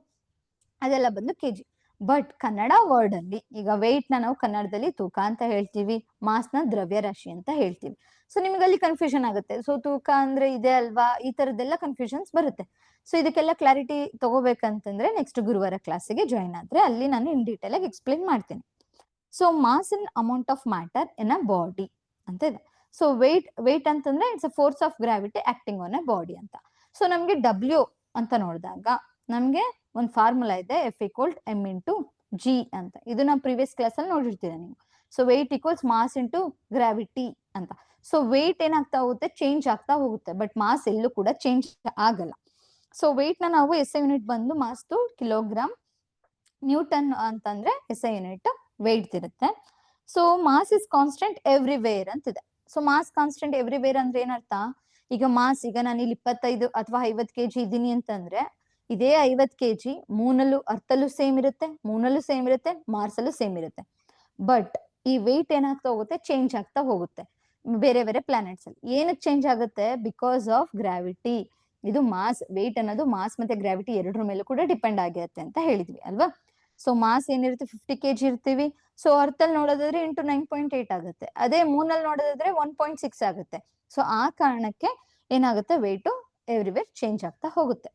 S1: ಅದೆಲ್ಲ ಬಂದು ಕೆಜಿ. ಬಟ್ ಕನ್ನಡ ವರ್ಡ್ ಅಲ್ಲಿ ಈಗ ವೆಯ್ಟ್ ನ ನಾವು ಕನ್ನಡದಲ್ಲಿ ತೂಕ ಅಂತ ಹೇಳ್ತೀವಿ, ಮಾಸ್ ನ ದ್ರವ್ಯರಾಶಿ ಅಂತ ಹೇಳ್ತೀವಿ. ಸೊ ನಿಮ್ಗೆ ಅಲ್ಲಿ ಕನ್ಫ್ಯೂಷನ್ ಆಗುತ್ತೆ. ಸೊ ತೂಕ ಅಂದ್ರೆ ಇದೆ ಅಲ್ವಾ, ಈ ತರದ್ದೆಲ್ಲ ಕನ್ಫ್ಯೂಷನ್ಸ್ ಬರುತ್ತೆ. ಸೊ ಇದಕ್ಕೆಲ್ಲ ಕ್ಲಾರಿಟಿ ತಗೋಬೇಕಂತಂದ್ರೆ ನೆಕ್ಸ್ಟ್ ಗುರುವಾರ ಕ್ಲಾಸಿಗೆ ಜಾಯಿನ್ ಆದ್ರೆ ಅಲ್ಲಿ ನಾನು ಇನ್ ಡೀಟೇಲ್ ಆಗಿ ಎಕ್ಸ್ಪ್ಲೇನ್ ಮಾಡ್ತೀನಿ. So mass in amount of matter in a body ಅಂತ ಇದೆ. ಸೊ ವೆಯ್ಟ್ ಅಂತಂದ್ರೆ it's a force of gravity acting on a body ಅಂತ. ಸೊ ನಮ್ಗೆ ಡಬ್ಲ್ಯೂ ಅಂತ ನೋಡಿದಾಗ ನಮ್ಗೆ ಒಂದು ಫಾರ್ಮುಲಾ ಇದೆ, F=m×g ಅಂತ. ಇದು ನಾವು ಪ್ರೀವಿಯಸ್ ಕ್ಲಾಸ್ ಅಲ್ಲಿ ನೋಡಿರ್ತೀರ ನೀವು. So weight equals mass into gravity ಅಂತ. ಸೊ ವೆಯ್ಟ್ ಏನಾಗ್ತಾ ಹೋಗುತ್ತೆ, ಚೇಂಜ್ ಆಗ್ತಾ ಹೋಗುತ್ತೆ, ಬಟ್ ಮಾಸ್ ಎಲ್ಲೂ ಕೂಡ ಚೇಂಜ್ ಆಗಲ್ಲ. ಸೊ ವೆಯ್ಟ್ ನ ನಾವು SI ಯೂನಿಟ್ ಬಂದು ಮಾಸ್ ಟು ಕಿಲೋಗ್ರಾಮ್, ನ್ಯೂಟನ್ ಅಂತಂದ್ರೆ SI ಯೂನಿಟ್ ವೆಯ್ಟ್ ಇರುತ್ತೆ. So mass is constant everywhere ಅಂತಿದೆ. ಸೊ ಮಾಸ್ ಕಾನ್ಸ್ಟೆಂಟ್ ಎವ್ರಿವೇರ್ ಅಂದ್ರೆ ಏನರ್ಥ, ಈಗ ಮಾಸ್, ಈಗ ನಾನು ಇಲ್ಲಿ 25 ಅಥವಾ 50 kg ಇದ್ದೀನಿ ಅಂತಂದ್ರೆ ಇದೇ 50 kg ಮೂನಲ್ಲೂ ಅರ್ಥಲ್ಲೂ ಸೇಮ್ ಇರುತ್ತೆ, ಮಾರ್ಸ್ ಅಲ್ಲೂ ಸೇಮ್ ಇರುತ್ತೆ. ಬಟ್ ಈ ವೆಯ್ಟ್ ಏನಾಗ್ತಾ ಹೋಗುತ್ತೆ, ಚೇಂಜ್ ಆಗ್ತಾ ಹೋಗುತ್ತೆ ಬೇರೆ ಬೇರೆ ಪ್ಲಾನೆಟ್ಸ್ ಅಲ್ಲಿ. ಏನಕ್ಕೆ ಚೇಂಜ್ ಆಗುತ್ತೆ, ಬಿಕಾಸ್ ಆಫ್ ಗ್ರಾವಿಟಿ. ಇದು ಮಾಸ್, ವೆಯ್ಟ್ ಅನ್ನೋದು ಮಾಸ್ ಮತ್ತೆ ಗ್ರಾವಿಟಿ ಎರಡರ ಮೇಲೂ ಕೂಡ ಡಿಪೆಂಡ್ ಆಗಿರುತ್ತೆ ಅಂತ ಹೇಳಿದ್ವಿ ಅಲ್ವಾ. ಸೊ ಮಾಸ್ ಏನಿರುತ್ತೆ 50 kg ಇರ್ತೀವಿ. ಸೊ ಅರ್ಥಲ್ಲಿ ನೋಡೋದಾದ್ರೆ ಇಂಟು 9.8 ಆಗುತ್ತೆ. ಅದೇ ಮೂನಲ್ಲಿ ನೋಡೋದಾದ್ರೆ 1.6 ಆಗುತ್ತೆ. ಸೊ ಆ ಕಾರಣಕ್ಕೆ ಏನಾಗುತ್ತೆ, ವೆಯ್ಟ್ ಎವ್ರಿವೇರ್ ಚೇಂಜ್ ಆಗ್ತಾ ಹೋಗುತ್ತೆ.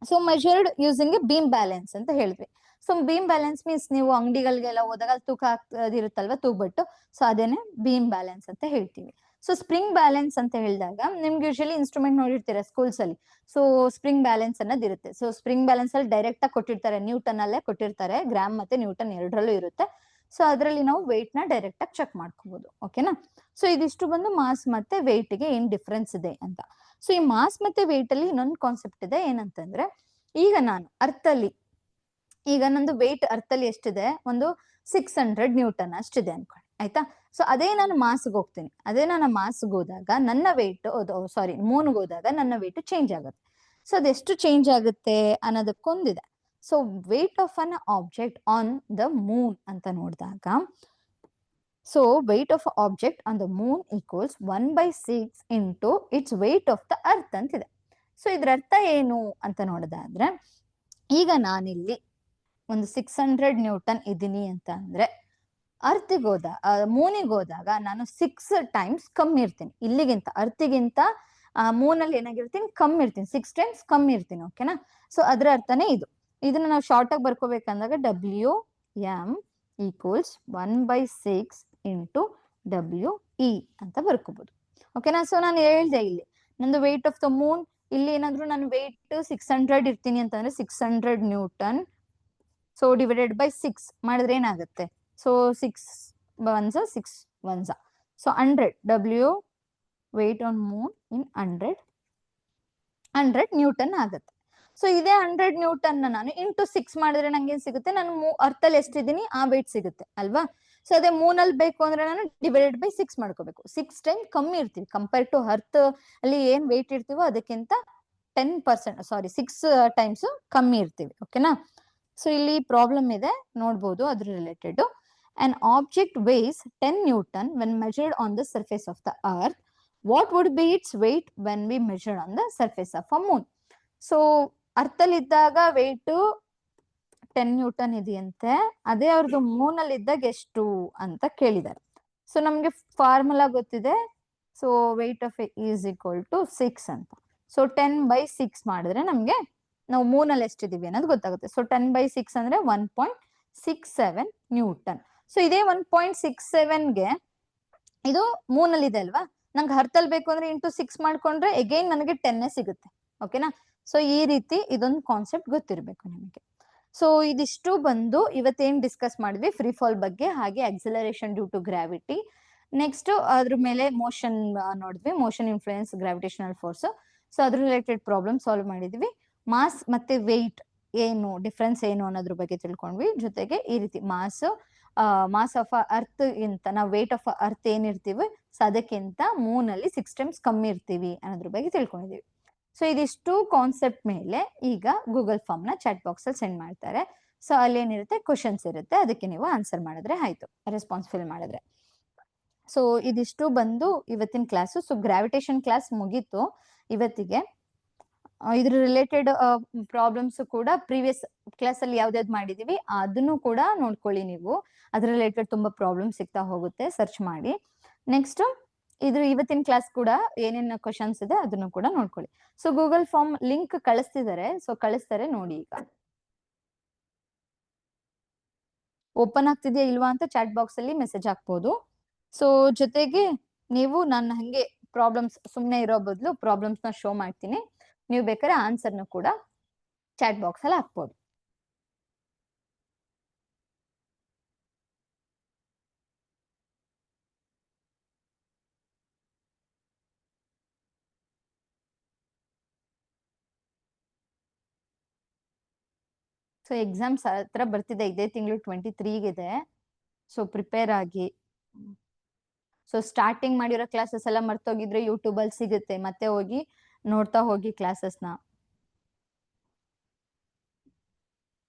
S1: So measured using A beam balance ಅಂತ ಹೇಳಿದ್ವಿ. ಸೊ ಬೀಮ್ ಬ್ಯಾಲೆನ್ಸ್ ಮೀನ್ಸ್ ನೀವು ಅಂಗಡಿಗಳಿಗೆಲ್ಲ ಹೋದಾಗ ಅಲ್ಲಿ ತೂಕ ಇರುತ್ತಲ್ವಾ, ತೂಗ್ಬಿಟ್ಟು, ಸೊ ಅದೇನೆ ಬೀಮ್ ಬ್ಯಾಲೆನ್ಸ್ ಅಂತ ಹೇಳ್ತೀವಿ. ಸೊ ಸ್ಪ್ರಿಂಗ್ ಬ್ಯಾಲೆನ್ಸ್ ಅಂತ ಹೇಳಿದಾಗ ನಿಮ್ಗೆ ಯೂಶಲಿ ಇನ್ಸ್ಟ್ರೂಮೆಂಟ್ ನೋಡಿರ್ತೀರಾ ಸ್ಕೂಲ್ಸ್ ಅಲ್ಲಿ. ಸೊ ಸ್ಪ್ರಿಂಗ್ ಬ್ಯಾಲೆನ್ಸ್ ಅನ್ನೋದು ಇರುತ್ತೆ. ಸೊ ಸ್ಪ್ರಿಂಗ್ ಬ್ಯಾಲೆನ್ಸ್ ಅಲ್ಲಿ ಡೈರೆಕ್ಟ್ ಆಗಿ ಕೊಟ್ಟಿರ್ತಾರೆ, ನ್ಯೂಟನ್ ಅಲ್ಲೇ ಕೊಟ್ಟಿರ್ತಾರೆ, ಗ್ರಾಮ್ ಮತ್ತೆ ನ್ಯೂಟನ್ ಎರಡರಲ್ಲೂ ಇರುತ್ತೆ. ಸೊ ಅದರಲ್ಲಿ ನಾವು ವೆಯ್ಟ್ ನ ಡೈರೆಕ್ಟ್ ಆಗಿ ಚೆಕ್ ಮಾಡ್ಕೋಬಹುದು. ಓಕೆನಾ. ಸೊ ಇದಿಷ್ಟು ಬಂದು ಮಾಸ್ ಮತ್ತೆ ವೆಯ್ಟ್ ಗೆ ಏನ್ ಡಿಫ್ರೆನ್ಸ್ ಇದೆ ಅಂತ. ಸೊ ಈ ಮಾಸ್ ಮತ್ತೆ ವೆಯ್ಟ್ ಅಲ್ಲಿ ಇನ್ನೊಂದು ಕಾನ್ಸೆಪ್ಟ್ ಇದೆ, ಏನಂತಂದ್ರೆ ಈಗ ನಾನು ಅರ್ಥಲ್ಲಿ, ಈಗ ನಂದು ವೆಯ್ಟ್ ಅರ್ಥಲ್ಲಿ ಎಷ್ಟಿದೆ, ಒಂದು 600 ನ್ಯೂಟನ್ ಅಷ್ಟಿದೆ ಅನ್ಕೊಳ್ಳಿ ಆಯ್ತಾ. ಸೊ ಅದೇ ನಾನು ಮಾಸ್ಗೆ ಹೋಗ್ತೀನಿ, ಅದೇ ನಾನು ಮಾಸ್ಗೆ ಹೋದಾಗ ನನ್ನ ವೆಯ್ಟ್, ಮೂನ್ಗೆ ಹೋದಾಗ ನನ್ನ ವೆಯ್ಟ್ ಚೇಂಜ್ ಆಗುತ್ತೆ. ಸೊ ಅದೆಷ್ಟು ಚೇಂಜ್ ಆಗುತ್ತೆ ಅನ್ನೋದಕ್ಕೊಂದಿದೆ. So weight of an object on the moon ಅಂತ ನೋಡಿದಾಗ, so weight of object on the moon equals 1/6 into its weight of the earth ಅಂತಿದೆ. ಸೊ ಇದ್ರ ಅರ್ಥ ಏನು ಅಂತ ನೋಡೋದಾದ್ರೆ, ಈಗ ನಾನಿಲ್ಲಿ ಒಂದು 600 ನ್ಯೂಟನ್ ಇದ್ದೀನಿ ಅಂತ ಅಂದ್ರೆ, ಅರ್ತಿಗೆ ಮೂನಿಗೆ ಹೋದಾಗ ನಾನು 6 ಟೈಮ್ಸ್ ಕಮ್ಮಿ ಇರ್ತೀನಿ ಇಲ್ಲಿಗಿಂತ, ಅರ್ತಿಗಿಂತ ಮೂನಲ್ಲಿ ಏನಾಗಿರ್ತೀನಿ, ಕಮ್ಮಿ ಇರ್ತೀನಿ, 6 ಟೈಮ್ಸ್ ಕಮ್ಮಿ ಇರ್ತೀನಿ. ಓಕೆನಾ? ಸೊ ಅದ್ರ ಅರ್ಥನೇ ಇದು. ಇದನ್ನ ನಾವು ಶಾರ್ಟ್ ಆಗಿ ಬರ್ಕೋಬೇಕಂದಾಗ WM ಈಕ್ವಲ್ಸ್ 1/6 ಇಂಟು WE ಅಂತ ಬರ್ಕೋಬಹುದು. ಓಕೆನಾ? ಸೊ ನಾನು ಹೇಳ್ದೆ ಇಲ್ಲಿ ನಂದು ವೇಟ್ ಆಫ್ ದ ಮೂನ್, ಇಲ್ಲಿ ಏನಾದ್ರು ನಾನು ವೇಟ್ 600 ಇರ್ತೀನಿ ಅಂತಂದ್ರೆ 600 ನ್ಯೂಟನ್. ಸೊ ಡಿವೈಡೆಡ್ ಬೈ 6 ಮಾಡಿದ್ರೆ ಏನಾಗುತ್ತೆ? So 6 1s 6 1s, so 100 W weight on Moon in 100 newton ಆಗುತ್ತೆ. ಸೊ ಇದೇ 100 ನ್ಯೂಟನ್ ನಾನು ಇಂಟು 6 ಮಾಡಿದ್ರೆ ನಂಗೆ ಏನ್ ಸಿಗುತ್ತೆ? ನಾನು ಅರ್ಥಲ್ಲಿ ಎಷ್ಟಿದ್ದೀನಿ ಆ ವೇಟ್ ಸಿಗುತ್ತೆ ಅಲ್ವಾ? ಸೊ ಅದೇ ಮೂನಲ್ಲಿ ಬೇಕು ಅಂದ್ರೆ ನಾನು ಡಿವೈಡೆಡ್ ಬೈ 6 ಮಾಡ್ಕೋಬೇಕು. 6 ಟೈಮ್ ಕಮ್ಮಿ ಇರ್ತೀವಿ ಕಂಪೇರ್ ಟು ಅರ್ತ್ ಅಲ್ಲಿ ಏನ್ ವೇಟ್ ಇರ್ತೀವೋ ಅದಕ್ಕಿಂತ 10%, ಸಾರಿ 6 ಟೈಮ್ಸ್ ಕಮ್ಮಿ ಇರ್ತೀವಿ. ಓಕೆನಾ? ಸೊ ಇಲ್ಲಿ ಪ್ರಾಬ್ಲಮ್ ಇದೆ ನೋಡ್ಬೋದು, ಅದ್ರ related. An object weighs 10 Newton when measured on the surface of the earth. What would be its weight when we measure on the surface of a moon? So ಅರ್ಥಲ್ಲಿ ಇದ್ದಾಗ weight 10 Newton ಇದೆಯಂತೆ, ಅದೇ ಅವ್ರದ್ದು Moon ಅಲ್ಲಿ ಇದ್ದಾಗ ಎಷ್ಟು ಅಂತ ಕೇಳಿದ್ದಾರೆ. ಸೊ ನಮ್ಗೆ ಫಾರ್ಮುಲಾ ಗೊತ್ತಿದೆ. So weight of is equal to 6 ಅಂತ. ಸೊ 10/6 ಮಾಡಿದ್ರೆ ನಮ್ಗೆ ನಾವು ಮೂನಲ್ಲಿ ಎಷ್ಟಿದೀವಿ ಅನ್ನೋದು ಗೊತ್ತಾಗುತ್ತೆ. ಸೊ 10/6 ಅಂದ್ರೆ 1.67 ನ್ಯೂಟನ್. ಸೊ ಇದೇ 1.67ಗೆ ಇದು ಮೂನಲ್ಲಿ ಇದೆ ಅಲ್ವಾ, ನಂಗೆ ಅರ್ಥಲ್ಲಿ ಬೇಕು ಅಂದ್ರೆ ಇಂಟು 6 ಮಾಡ್ಕೊಂಡ್ರೆ ಅಗೈನ್ ನನಗೆ 10 ಸಿಗುತ್ತೆ. ಓಕೆನಾ? ಸೊ ಈ ರೀತಿ ಇದೊಂದು ಕಾನ್ಸೆಪ್ಟ್ ಗೊತ್ತಿರಬೇಕು ನಿಮಗೆ. ಸೊ ಇದಿಷ್ಟು ಬಂದು ಇವತ್ತೇನ್ ಡಿಸ್ಕಸ್ ಮಾಡಿದ್ವಿ ಫ್ರೀ ಫಾಲ್ ಬಗ್ಗೆ, ಹಾಗೆ acceleration due to gravity. Next ಅದ್ರ ಮೇಲೆ ಮೋಷನ್ ನೋಡಿದ್ವಿ, motion influence gravitational force. So ಅದ್ರ ರಿಲೇಟೆಡ್ ಪ್ರಾಬ್ಲಮ್ ಸಾಲ್ವ್ ಮಾಡಿದ್ವಿ. ಮಾಸ್ ಮತ್ತೆ ವೆಯ್ಟ್ ಏನು ಡಿಫ್ರೆನ್ಸ್ ಏನು ಅನ್ನೋದ್ರ ಬಗ್ಗೆ ತಿಳ್ಕೊಂಡ್ವಿ. ಜೊತೆಗೆ ಈ ರೀತಿ ಮಾಸ್ ಆಫ್ ಅರ್ತ್ ಗಿಂತ ನಾವು ವೇಟ್ ಆಫ್ ಅರ್ತ್ ಏನಿರ್ತೀವಿ ಸೊ ಅದಕ್ಕಿಂತ ಮೂನಲ್ಲಿ 6 ಟೈಮ್ಸ್ ಕಮ್ಮಿ ಇರ್ತೀವಿ ಅನ್ನೋದ್ರ ಬಗ್ಗೆ ತಿಳ್ಕೊಂಡಿದೀವಿ. ಸೊ ಇದಿಷ್ಟು ಕಾನ್ಸೆಪ್ಟ್ ಮೇಲೆ ಈಗ ಗೂಗಲ್ ಫಾರ್ಮ್ ನ ಚಾಟ್ ಬಾಕ್ಸ್ ಅಲ್ಲಿ ಸೆಂಡ್ ಮಾಡ್ತಾರೆ. ಸೊ ಅಲ್ಲಿ ಏನಿರುತ್ತೆ ಕ್ವಶನ್ಸ್ ಇರುತ್ತೆ, ಅದಕ್ಕೆ ನೀವು ಆನ್ಸರ್ ಮಾಡಿದ್ರೆ ಆಯ್ತು, ರೆಸ್ಪಾನ್ಸ್ ಫಿಲ್ ಮಾಡಿದ್ರೆ. ಸೊ ಇದಿಷ್ಟು ಬಂದು ಇವತ್ತಿನ ಕ್ಲಾಸು. ಸೊ ಗ್ರಾವಿಟೇಷನ್ ಕ್ಲಾಸ್ ಮುಗೀತು ಇವತ್ತಿಗೆ. ಇದ್ರ ರಿಲೇಟೆಡ್ ಪ್ರಾಬ್ಲಮ್ಸ್ ಕೂಡ ಪ್ರೀವಿಯಸ್ ಕ್ಲಾಸ್ ಅಲ್ಲಿ ಯಾವ್ದಾವ್ದು ಮಾಡಿದೀವಿ ಅದನ್ನು ಕೂಡ ನೋಡ್ಕೊಳ್ಳಿ ನೀವು. ಅದ್ರ ರಿಲೇಟೆಡ್ ತುಂಬಾ ಪ್ರಾಬ್ಲಮ್ ಸಿಗ್ತಾ ಹೋಗುತ್ತೆ, ಸರ್ಚ್ ಮಾಡಿ. ನೆಕ್ಸ್ಟ್ ಇದ್ರ ಇವತ್ತಿನ ಕ್ಲಾಸ್ ಕೂಡ ಏನೇನು ಕ್ವಶನ್ಸ್ ಇದೆ ಅದನ್ನು ಕೂಡ ನೋಡ್ಕೊಳ್ಳಿ. ಸೊ ಗೂಗಲ್ ಫಾರ್ಮ್ ಲಿಂಕ್ ಕಳಿಸ್ತಿದ್ದಾರೆ, ಸೊ ಕಳಿಸ್ತಾರೆ ನೋಡಿ. ಈಗ ಓಪನ್ ಆಗ್ತಿದ್ಯಾ ಇಲ್ವಾ ಅಂತ ಚಾಟ್ ಬಾಕ್ಸ್ ಅಲ್ಲಿ ಮೆಸೇಜ್ ಹಾಕ್ಬೋದು. ಸೊ ಜೊತೆಗೆ ನೀವು ನಾನು ಹಂಗೆ ಪ್ರಾಬ್ಲಮ್ಸ್ ಸುಮ್ಮನೆ ಇರೋ ಬದಲು ಪ್ರಾಬ್ಲಮ್ಸ್ ನ ಶೋ ಮಾಡ್ತೀನಿ, ನೀವು ಬೇಕಾದ್ರೆ ಆನ್ಸರ್ನ ಕೂಡ ಚಾಟ್ ಬಾಕ್ಸ್ ಅಲ್ಲಿ ಹಾಕ್ಬೋದು. ಸೊ ಎಕ್ಸಾಮ್ಸ್ ಹತ್ರ ಬರ್ತಿದೆ, ಇದೇ ತಿಂಗಳು 23 ಇದೆ. ಸೊ ಪ್ರಿಪೇರ್ ಆಗಿ. ಸೊ ಸ್ಟಾರ್ಟಿಂಗ್ ಮಾಡಿರೋ ಕ್ಲಾಸಸ್ ಎಲ್ಲ ಮರ್ತೋಗಿದ್ರೆ ಯೂಟ್ಯೂಬ್ ಅಲ್ಲಿ ಸಿಗುತ್ತೆ, ಮತ್ತೆ ಹೋಗಿ ನೋಡ್ತಾ ಹೋಗಿ ಕ್ಲಾಸಸ್ನ.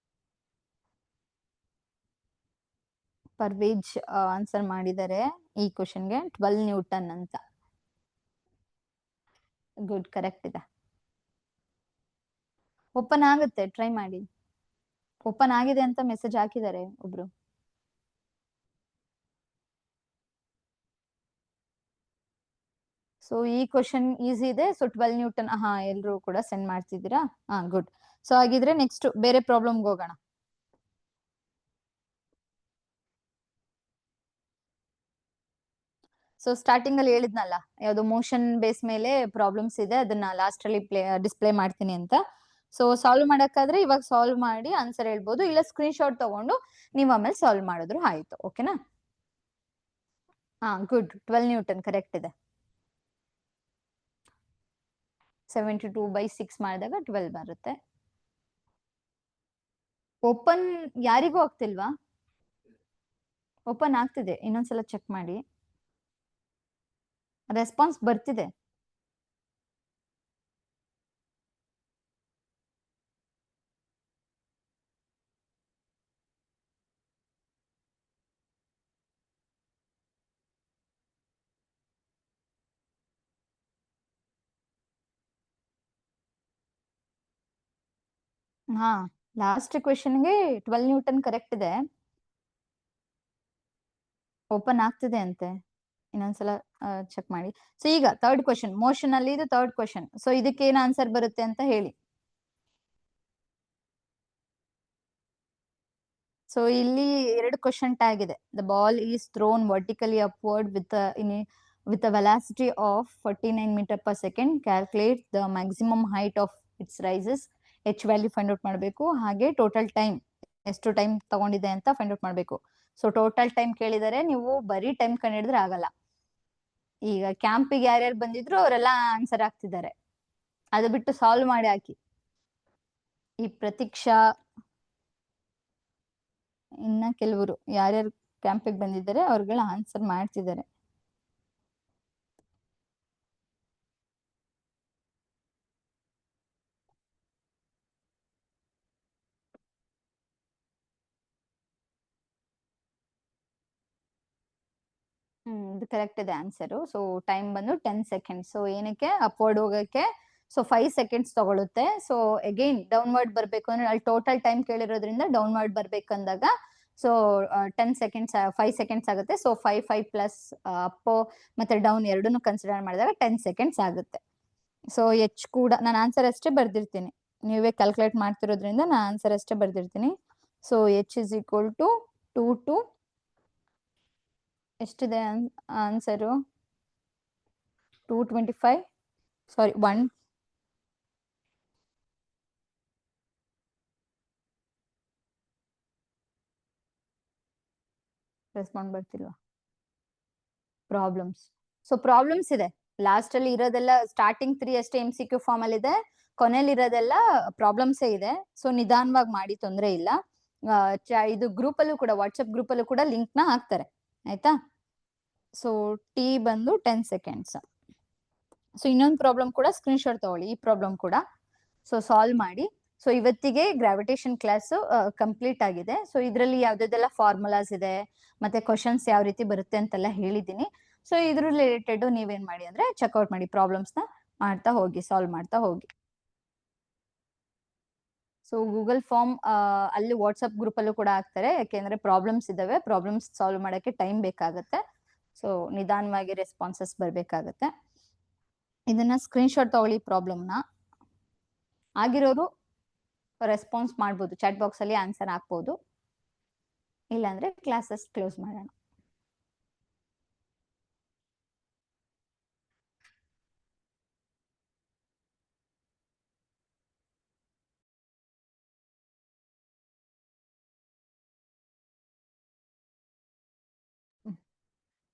S1: ಪರ್ವೇಜ್ ಆನ್ಸರ್ ಮಾಡಿದ್ದಾರೆ ಈ ಕ್ವಶನ್ಗೆ 12 ನ್ಯೂಟನ್ ಅಂತ. ಗುಡ್, ಕರೆಕ್ಟ್ ಇದೆ. ಓಪನ್ ಆಗುತ್ತೆ, ಟ್ರೈ ಮಾಡಿ. ಓಪನ್ ಆಗಿದೆ ಅಂತ ಮೆಸೇಜ್ ಹಾಕಿದ್ದಾರೆ ಒಬ್ರು. ಸೊ ಈ ಕ್ವಶನ್ ಈಸಿ ಇದೆ. ಸೊ 12 ನ್ಯೂಟನ್, ಹಾ ಎಲ್ರು ಕೂಡ ಸೆಂಡ್ ಮಾಡ್ತಿದ್ದೀರಾ? ಹಾ ಗುಡ್. ಸೊ ಹಾಗಿದ್ರೆ ನೆಕ್ಸ್ಟ್ ಬೇರೆ ಪ್ರಾಬ್ಲಮ್ಗೆ ಹೋಗೋಣ. ಸೊ ಸ್ಟಾರ್ಟಿಂಗ್ ಅಲ್ಲಿ ಹೇಳಿದ್ನಲ್ಲ ಯಾವ್ದು ಮೋಷನ್ ಬೇಸ್ ಮೇಲೆ ಪ್ರಾಬ್ಲಮ್ಸ್ ಇದೆ, ಅದನ್ನ ಲಾಸ್ಟ್ ಅಲ್ಲಿ ಡಿಸ್ಪ್ಲೇ ಮಾಡ್ತೀನಿ ಅಂತ. ಸೊ ಸಾಲ್ವ್ ಮಾಡಕ್ಕಾದ್ರೆ ಇವಾಗ ಸಾಲ್ವ್ ಮಾಡಿ ಆನ್ಸರ್ ಹೇಳ್ಬೋದು, ಇಲ್ಲ ಸ್ಕ್ರೀನ್ ಶಾಟ್ ತಗೊಂಡು ನೀವು ಆಮೇಲೆ ಸಾಲ್ವ್ ಮಾಡಿದ್ರು ಆಯ್ತು. ಓಕೆನಾ? ಹಾ ಗುಡ್, 12 ನ್ಯೂಟನ್ ಕರೆಕ್ಟ್ ಇದೆ. 72/6 ಮಾಡಿದಾಗ 12 ಬರುತ್ತೆ. ಓಪನ್ ಯಾರಿಗೂ ಆಗ್ತಿಲ್ವಾ? ಓಪನ್ ಆಗ್ತಿದೆ, ಇನ್ನೊಂದ್ಸಲ ಚೆಕ್ ಮಾಡಿ. ರೆಸ್ಪಾನ್ಸ್ ಬರ್ತಿದೆ. ಹಾ, ಲಾಸ್ಟ್ ಕ್ವೆಶನ್ಗೆ 12 ನ್ಯೂಟನ್ ಕರೆಕ್ಟ್ ಇದೆ. ಓಪನ್ ಆಗ್ತಿದೆ ಅಂತೆ, ಇನ್ನೊಂದ್ಸಲ ಚೆಕ್ ಮಾಡಿ. ಸೊ ಈಗ ಥರ್ಡ್ ಕ್ವೆಶನ್, ಮೋಷನ್ ಅಲ್ಲಿ ಇದು ಥರ್ಡ್ ಕ್ವೆಶನ್. ಸೊ ಇದಕ್ಕೆ ಏನ್ ಆನ್ಸರ್ ಬರುತ್ತೆ ಅಂತ ಹೇಳಿ. ಸೊ ಇಲ್ಲಿ 2 ಕ್ವೆಶನ್ ಟ್ಯಾಗ್ ಇದೆ. The ball is thrown vertically upward with a velocity of 49 metre per second. Calculate the maximum height of its rises. H value find out ಮಾಡಬೇಕು. ಹಾಗೆ total time, ಎಷ್ಟು ಟೈಮ್ ತಗೊಂಡಿದೆ ಅಂತ ಫೈಂಡ್ ಔಟ್ ಮಾಡಬೇಕು. So total time ಕೇಳಿದರೆ ನೀವು ಬರೀ time ಕಂಡಿಡಿದ್ರೆ ಆಗಲ್ಲ. ಈಗ ಕ್ಯಾಂಪಿಗೆ ಯಾರ್ಯಾರು ಬಂದಿದ್ರು ಅವರೆಲ್ಲ ಆನ್ಸರ್ ಆಗ್ತಿದ್ದಾರೆ. ಅದು ಬಿಟ್ಟು ಸಾಲ್ವ್ ಮಾಡಿ ಹಾಕಿ. ಈ ಪ್ರತೀಕ್ಷಾ, ಇನ್ನ ಕೆಲವರು ಯಾರ್ಯಾರು ಕ್ಯಾಂಪಿಗೆ ಬಂದಿದ್ದಾರೆ ಅವ್ರುಗಳ ಆನ್ಸರ್ ಮಾಡ್ತಿದ್ದಾರೆ. ಇದು ಕರೆಕ್ಟ್ ಇದೆ ಆನ್ಸರ್. ಸೊ ಟೈಮ್ ಬಂದು 10 ಸೆಕೆಂಡ್ಸ್. ಸೊ ಏನಕ್ಕೆ ಅಪ್ವರ್ಡ್ ಹೋಗಕ್ಕೆ ಸೊ 5 ಸೆಕೆಂಡ್ಸ್ ತಗೊಳುತ್ತೆ. ಸೊ ಅಗೈನ್ ಡೌನ್ವರ್ಡ್ ಬರ್ಬೇಕು ಅಂದ್ರೆ ಅಲ್ಲಿ ಟೋಟಲ್ ಟೈಮ್ ಕೇಳಿರೋದ್ರಿಂದ ಡೌನ್ವರ್ಡ್ ಬರ್ಬೇಕಂದಾಗ ಸೊ 10 ಸೆಕೆಂಡ್ಸ್ 5 ಸೆಕೆಂಡ್ಸ್ ಆಗುತ್ತೆ. ಸೊ 5 ಪ್ಲಸ್ ಅಪ್ ಮತ್ತೆ ಡೌನ್ ಎರಡನ್ನು ಕನ್ಸಿಡರ್ ಮಾಡಿದಾಗ 10 ಸೆಕೆಂಡ್ಸ್ ಆಗುತ್ತೆ. ಸೊ ಎಚ್ ಕೂಡ ನಾನು ಆನ್ಸರ್ ಅಷ್ಟೇ ಬರ್ದಿರ್ತೀನಿ, ನೀವೇ ಕ್ಯಾಲ್ಕುಲೇಟ್ ಮಾಡ್ತಿರೋದ್ರಿಂದ ನಾನು ಆನ್ಸರ್ ಅಷ್ಟೇ ಬರ್ದಿರ್ತೀನಿ. So H is equal to 2 ಎಷ್ಟಿದೆ ಆನ್ಸರು? 225, ಸಾರಿ 1. ರೆಸ್ಪಾಂಡ್ ಬರ್ತಿಲ್ವಾ? ಪ್ರಾಬ್ಲಮ್ಸ್. ಸೊ ಪ್ರಾಬ್ಲಮ್ಸ್ ಇದೆ. ಲಾಸ್ಟ್ ಅಲ್ಲಿ ಇರೋದೆಲ್ಲ ಸ್ಟಾರ್ಟಿಂಗ್ 3 ಅಷ್ಟೇ MCQ ಫಾರ್ಮ್ ಅಲ್ಲಿ ಇದೆ, ಕೊನೆಯಲ್ಲಿ ಇರೋದೆಲ್ಲ ಪ್ರಾಬ್ಲಮ್ಸೇ ಇದೆ. ಸೊ ನಿಧಾನವಾಗಿ ಮಾಡಿ, ತೊಂದರೆ ಇಲ್ಲ. ಇದು ಗ್ರೂಪ್ ಅಲ್ಲೂ ಕೂಡ, ವಾಟ್ಸ್ಆಪ್ ಗ್ರೂಪ್ ಅಲ್ಲೂ ಕೂಡ ಲಿಂಕ್ ನ ಹಾಕ್ತಾರೆ, ಆಯ್ತಾ? ಸೊ ಟಿ ಬಂದು 10 ಸೆಕೆಂಡ್ಸ್. ಸೊ ಇನ್ನೊಂದು ಪ್ರಾಬ್ಲಮ್ ಕೂಡ ಸ್ಕ್ರೀನ್ ಶಾಟ್ ತಗೊಳ್ಳಿ, ಈ ಪ್ರಾಬ್ಲಮ್ ಕೂಡ. ಸೊ ಸಾಲ್ವ್ ಮಾಡಿ. ಸೊ ಇವತ್ತಿಗೆ ಗ್ರಾವಿಟೇಷನ್ ಕ್ಲಾಸ್ ಕಂಪ್ಲೀಟ್ ಆಗಿದೆ. ಸೊ ಇದರಲ್ಲಿ ಯಾವ್ದಾವ್ದೆಲ್ಲ ಫಾರ್ಮುಲಾಸ್ ಇದೆ ಮತ್ತೆ ಕ್ವಶನ್ಸ್ ಯಾವ ರೀತಿ ಬರುತ್ತೆ ಅಂತೆಲ್ಲ ಹೇಳಿದೀನಿ. ಸೊ ಇದ್ರ ರಿಲೇಟೆಡ್ ನೀವೇನ್ ಮಾಡಿ ಅಂದ್ರೆ ಚೆಕ್ಔಟ್ ಮಾಡಿ, ಪ್ರಾಬ್ಲಮ್ಸ್ ನ ಮಾಡ್ತಾ ಹೋಗಿ, ಸಾಲ್ವ್ ಮಾಡ್ತಾ ಹೋಗಿ. ಸೊ ಗೂಗಲ್ ಫಾರ್ಮ್ ಅಲ್ಲಿ ವಾಟ್ಸ್ಆಪ್ ಗ್ರೂಪ್ ಅಲ್ಲೂ ಕೂಡ ಹಾಕ್ತಾರೆ, ಯಾಕೆಂದ್ರೆ ಪ್ರಾಬ್ಲಮ್ಸ್ ಇದಾವೆ, ಪ್ರಾಬ್ಲಮ್ಸ್ ಸಾಲ್ವ್ ಮಾಡಕ್ಕೆ ಟೈಮ್ ಬೇಕಾಗತ್ತೆ. ಸೊ ನಿಧಾನವಾಗಿ ರೆಸ್ಪಾನ್ಸಸ್ ಬರ್ಬೇಕಾಗತ್ತೆ. ಇದನ್ನ ಸ್ಕ್ರೀನ್ ಶಾಟ್ ತಗೊಳ್ಳಿ ಪ್ರಾಬ್ಲಮ್ನ. ಆಗಿರೋರು ರೆಸ್ಪಾನ್ಸ್ ಮಾಡ್ಬೋದು, ಚಾಟ್ ಬಾಕ್ಸ್ ಅಲ್ಲಿ ಆನ್ಸರ್ ಹಾಕ್ಬೋದು. ಇಲ್ಲಾಂದ್ರೆ ಕ್ಲಾಸಸ್ ಕ್ಲೋಸ್ ಮಾಡೋಣ.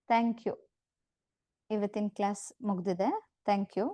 S1: Thank you. ಇವತ್ತಿನ ಕ್ಲಾಸ್ ಮುಗ್ದಿದೆ. Thank you.